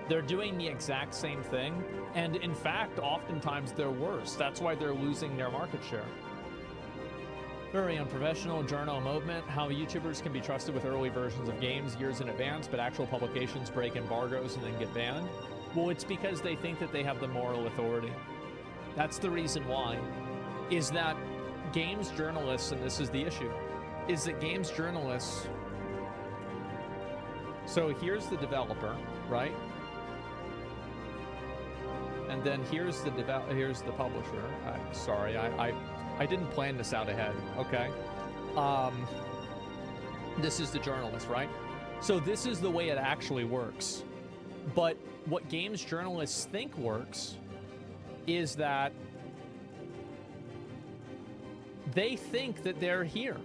They're doing the exact same thing, and in fact, oftentimes they're worse. That's why they're losing their market share. Very unprofessional journal movement. How YouTubers can be trusted with early versions of games years in advance, but actual publications break embargoes and then get banned. Well, it's because they think that they have the moral authority. That's the reason why, is that games journalists, and this is the issue, is that games journalists, so here's the developer, right? And then here's the publisher. Sorry, I didn't plan this out ahead. Okay. This is the journalist, right? So this is the way it actually works. But what games journalists think works is that they think that they're here.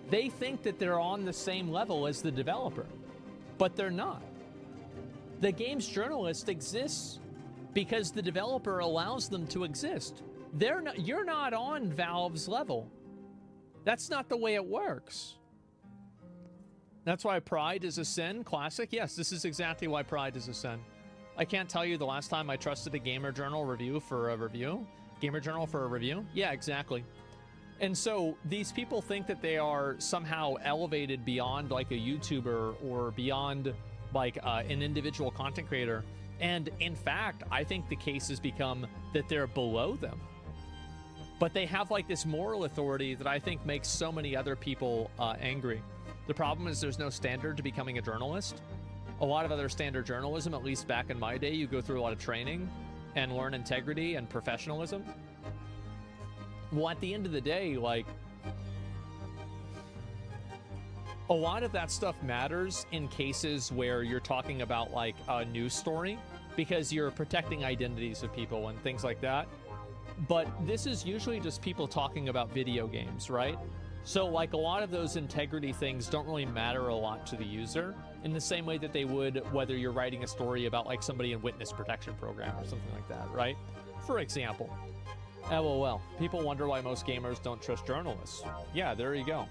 They think that they're on the same level as the developer, but they're not. The games journalist exists because the developer allows them to exist. You're not on Valve's level. That's not the way it works. That's why pride is a sin. Classic. Yes, this is exactly why pride is a sin. I can't tell you the last time I trusted a Gamer Journal review for a review. Gamer Journal for a review? Yeah, exactly. And so these people think that they are somehow elevated beyond like a YouTuber or beyond like an individual content creator. And in fact, I think the case has become that they're below them. But they have like this moral authority that I think makes so many other people angry. The problem is there's no standard to becoming a journalist. A lot of other standard journalism, at least back in my day, you go through a lot of training and learn integrity and professionalism. Well, at the end of the day, like, a lot of that stuff matters in cases where you're talking about like a news story because you're protecting identities of people and things like that. But this is usually just people talking about video games, right? So like a lot of those integrity things don't really matter a lot to the user in the same way that they would whether you're writing a story about like somebody in witness protection program or something like that, right? For example, LOL, people wonder why most gamers don't trust journalists. Yeah, there you go.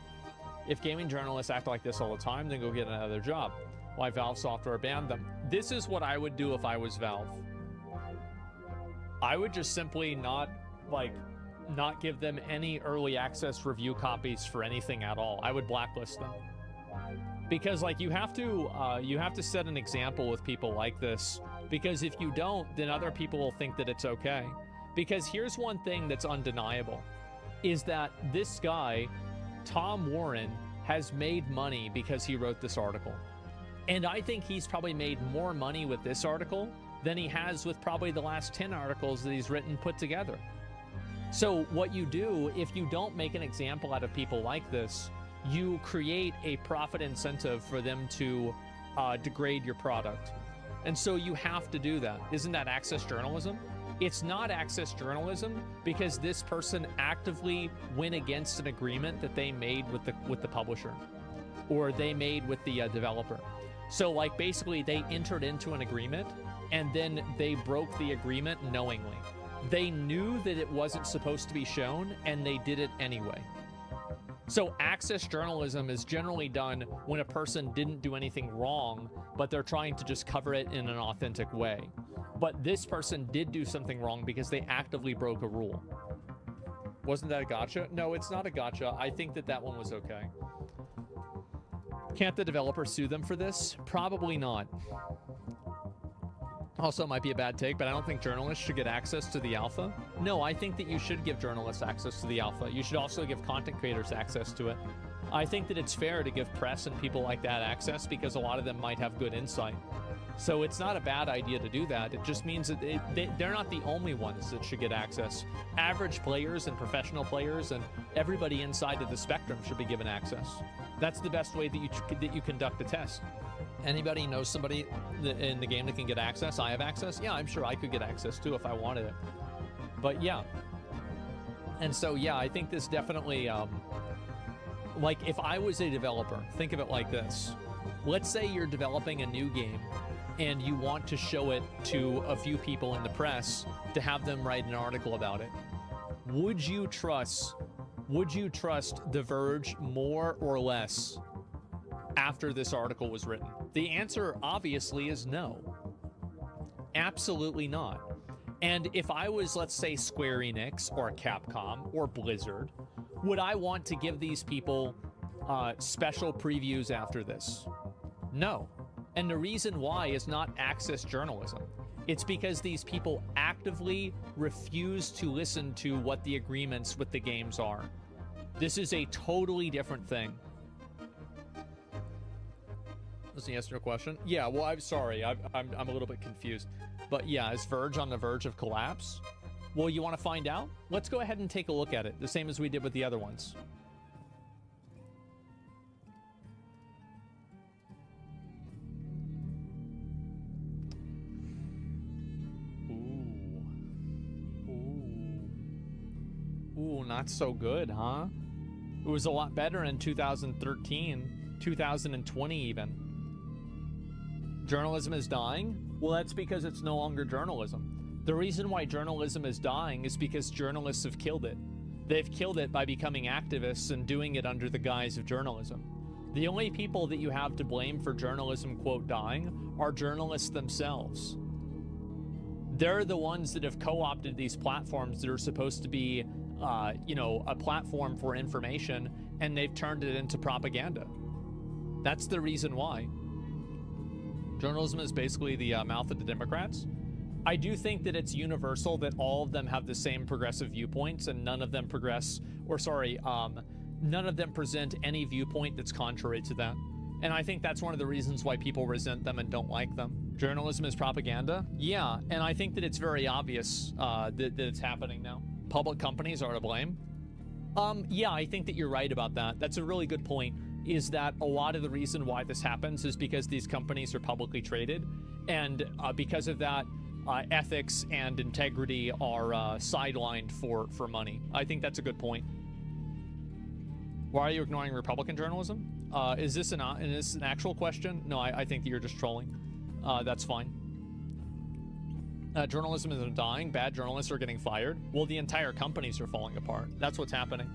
If gaming journalists act like this all the time, then go get another job. Why Valve Software banned them. This is what I would do if I was Valve. I would just simply not give them any early access review copies for anything at all. I would blacklist them. Because like you have to set an example with people like this, because if you don't, then other people will think that it's okay. Because here's one thing that's undeniable, is that this guy, Tom Warren, has made money because he wrote this article. And I think he's probably made more money with this article than he has with probably the last 10 articles that he's written put together. So what you do, if you don't make an example out of people like this, you create a profit incentive for them to degrade your product. And so you have to do that. Isn't that access journalism? It's not access journalism because this person actively went against an agreement that they made with the publisher, or they made with the developer. So like basically they entered into an agreement and then they broke the agreement knowingly. They knew that it wasn't supposed to be shown and they did it anyway. So access journalism is generally done when a person didn't do anything wrong, but they're trying to just cover it in an authentic way. But this person did do something wrong because they actively broke a rule. Wasn't that a gotcha? No, it's not a gotcha. I think that one was okay. Can't the developer sue them for this? Probably not. Also, it might be a bad take, but I don't think journalists should get access to the alpha. No, I think that you should give journalists access to the alpha. You should also give content creators access to it. I think that it's fair to give press and people like that access because a lot of them might have good insight. So it's not a bad idea to do that. It just means that they're not the only ones that should get access. Average players and professional players and everybody inside of the spectrum should be given access. That's the best way that you conduct a test. Anybody knows somebody in the game that can get access? I have access? Yeah, I'm sure I could get access too if I wanted it. But yeah. And so, yeah, I think this definitely, like if I was a developer, think of it like this. Let's say you're developing a new game and you want to show it to a few people in the press to have them write an article about it. Would you trust The Verge more or less after this article was written? The answer obviously is no. Absolutely not. And if I was, let's say, Square Enix or Capcom or Blizzard, would I want to give these people special previews after this? No. And the reason why is not access journalism. It's because these people actively refuse to listen to what the agreements with the games are. This is a totally different thing. Was the answer to your question? Yeah, well, I'm sorry. I'm a little bit confused. But yeah, is Verge on the verge of collapse? Well, you want to find out? Let's go ahead and take a look at it, the same as we did with the other ones. Ooh, not so good, huh? It was a lot better in 2013, 2020 even. Journalism is dying? Well, that's because it's no longer journalism. The reason why journalism is dying is because journalists have killed it. They've killed it by becoming activists and doing it under the guise of journalism. The only people that you have to blame for journalism, quote, dying are journalists themselves. They're the ones that have co-opted these platforms that are supposed to be a platform for information, and they've turned it into propaganda. That's the reason why. Journalism is basically the mouth of the Democrats. I do think that it's universal that all of them have the same progressive viewpoints, and none of them none of them present any viewpoint that's contrary to that. And I think that's one of the reasons why people resent them and don't like them. Journalism is propaganda? Yeah, and I think that it's very obvious that it's happening now. Public companies are to blame. Yeah, I think that you're right about that. That's a really good point, is that a lot of the reason why this happens is because these companies are publicly traded, and because of that, ethics and integrity are sidelined for money. I think that's a good point. Why are you ignoring Republican journalism? Is this an actual question? No, I think that you're just trolling. That's fine. Journalism isn't dying. Bad journalists are getting fired. Well, the entire companies are falling apart. That's what's happening.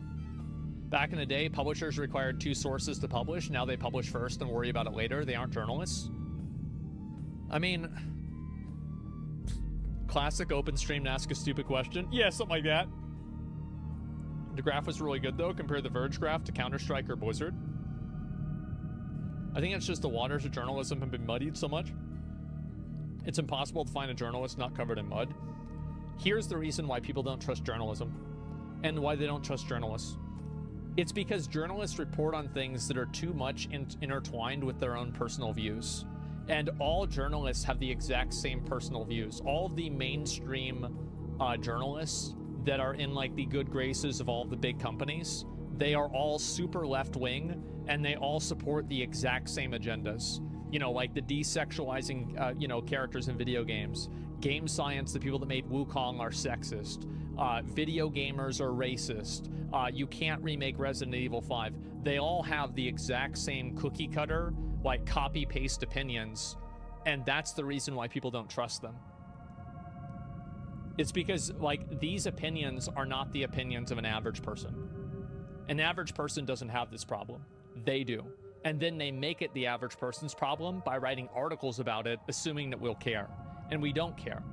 Back in the day, publishers required 2 sources to publish. Now they publish first and worry about it later. They aren't journalists. I mean, classic open stream to ask a stupid question. Yeah, something like that. The graph was really good, though. Compare the Verge graph to Counter-Strike or Blizzard. I think it's just the waters of journalism have been muddied so much. It's impossible to find a journalist not covered in mud. Here's the reason why people don't trust journalism and why they don't trust journalists. It's because journalists report on things that are too much intertwined with their own personal views. And all journalists have the exact same personal views. All of the mainstream journalists that are in like the good graces of all of the big companies, they are all super left-wing, and they all support the exact same agendas. You know, like the desexualizing, characters in video games. Game science, the people that made Wukong are sexist. Video gamers are racist. You can't remake Resident Evil 5. They all have the exact same cookie cutter, like copy-paste opinions. And that's the reason why people don't trust them. It's because, like, these opinions are not the opinions of an average person. An average person doesn't have this problem. They do. And then they make it the average person's problem by writing articles about it, assuming that we'll care. And we don't care.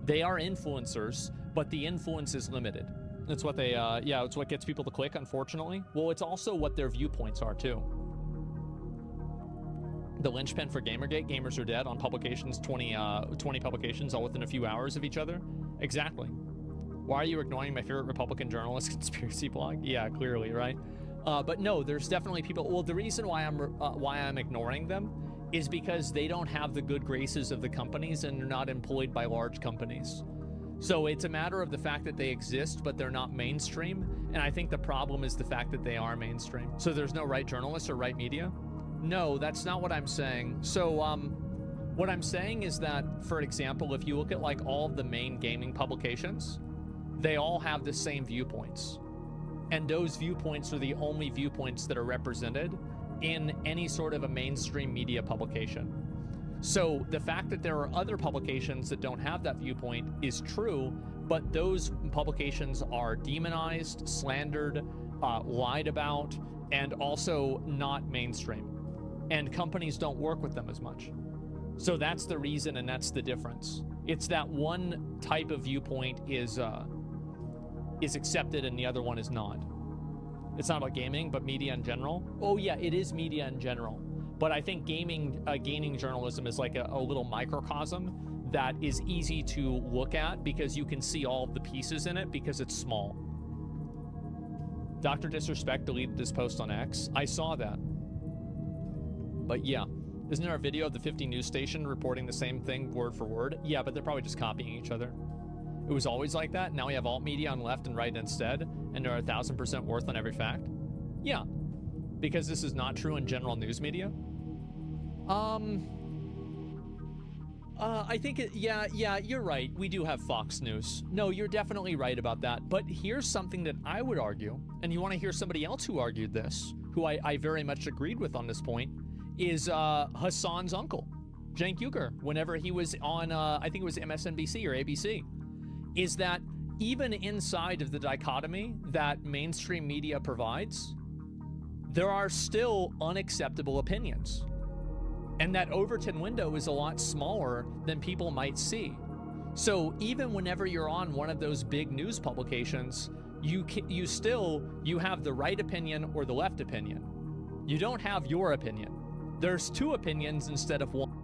They are influencers, but the influence is limited. That's what they, it's what gets people to click, unfortunately. Well, it's also what their viewpoints are, too. The linchpin for Gamergate, gamers are dead on publications, 20 publications all within a few hours of each other. Exactly. Why are you ignoring my favorite Republican journalist conspiracy blog? Yeah, clearly, right? But no, there's definitely people. Well, the reason why I'm ignoring them is because they don't have the good graces of the companies and they're not employed by large companies. So it's a matter of the fact that they exist, but they're not mainstream. And I think the problem is the fact that they are mainstream. So there's no right journalists or right media? No, that's not what I'm saying. So what I'm saying is that, for example, if you look at like all of the main gaming publications, they all have the same viewpoints. And those viewpoints are the only viewpoints that are represented in any sort of a mainstream media publication. So the fact that there are other publications that don't have that viewpoint is true, but those publications are demonized, slandered, lied about, and also not mainstream. And companies don't work with them as much. So that's the reason, and that's the difference. It's that one type of viewpoint is accepted and the other one is not. It's not about gaming, but media in general. Oh yeah, it is media in general. But I think gaming journalism is like a little microcosm that is easy to look at because you can see all of the pieces in it because it's small. Dr. Disrespect deleted this post on X. I saw that. But yeah, isn't there a video of the 50 news station reporting the same thing word for word? Yeah, but they're probably just copying each other. It was always like that. Now we have alt media on left and right instead, and they're 1,000% worth on every fact. Yeah, because this is not true in general news media. I think yeah, you're right. We do have Fox News. No, you're definitely right about that. But here's something that I would argue, and you want to hear somebody else who argued this, who I very much agreed with on this point, is Hassan's uncle, Cenk Uygur, whenever he was on, I think it was MSNBC or ABC, is that even inside of the dichotomy that mainstream media provides, there are still unacceptable opinions. And that Overton window is a lot smaller than people might see. So even whenever you're on one of those big news publications, you have the right opinion or the left opinion. You don't have your opinion. There's two opinions instead of one.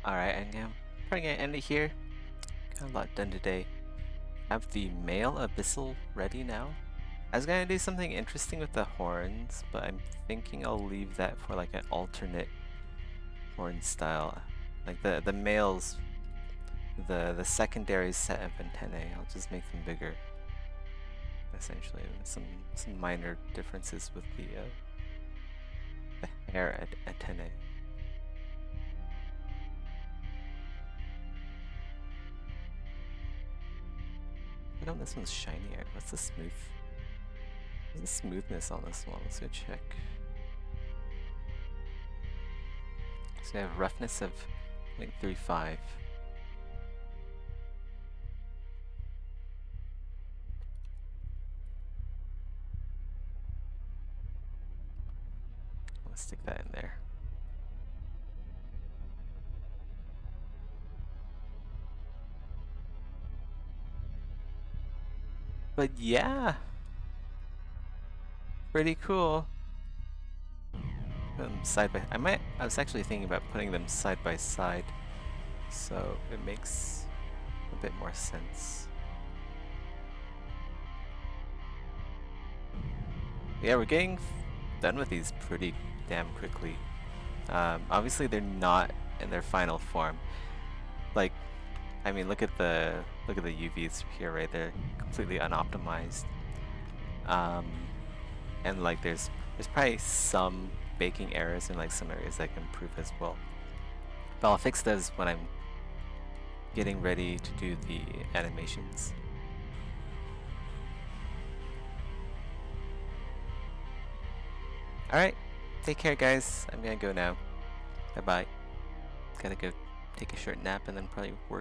Alright, I'm probably gonna end it here. Got a lot done today. Have the male abyssal ready now. I was gonna do something interesting with the horns, but I'm thinking I'll leave that for like an alternate horn style. Like the males, the secondary set of antennae, I'll just make them bigger. Essentially, some minor differences with the hair antennae. No, this one's shinier. What's the smooth? What's the smoothness on this one? Let's go check. So we have roughness of 0.35. Let's stick that in there. But yeah, pretty cool. Put them side by. I was actually thinking about putting them side by side, so it makes a bit more sense. Yeah, we're getting done with these pretty damn quickly. Obviously, they're not in their final form. Like, I mean, look at the UVs here, right? They're completely unoptimized. And like, there's probably some baking errors in like some areas that can improve as well. But I'll fix those when I'm getting ready to do the animations. Alright, take care guys. I'm gonna go now. Bye bye. Gotta go take a short nap and then probably work.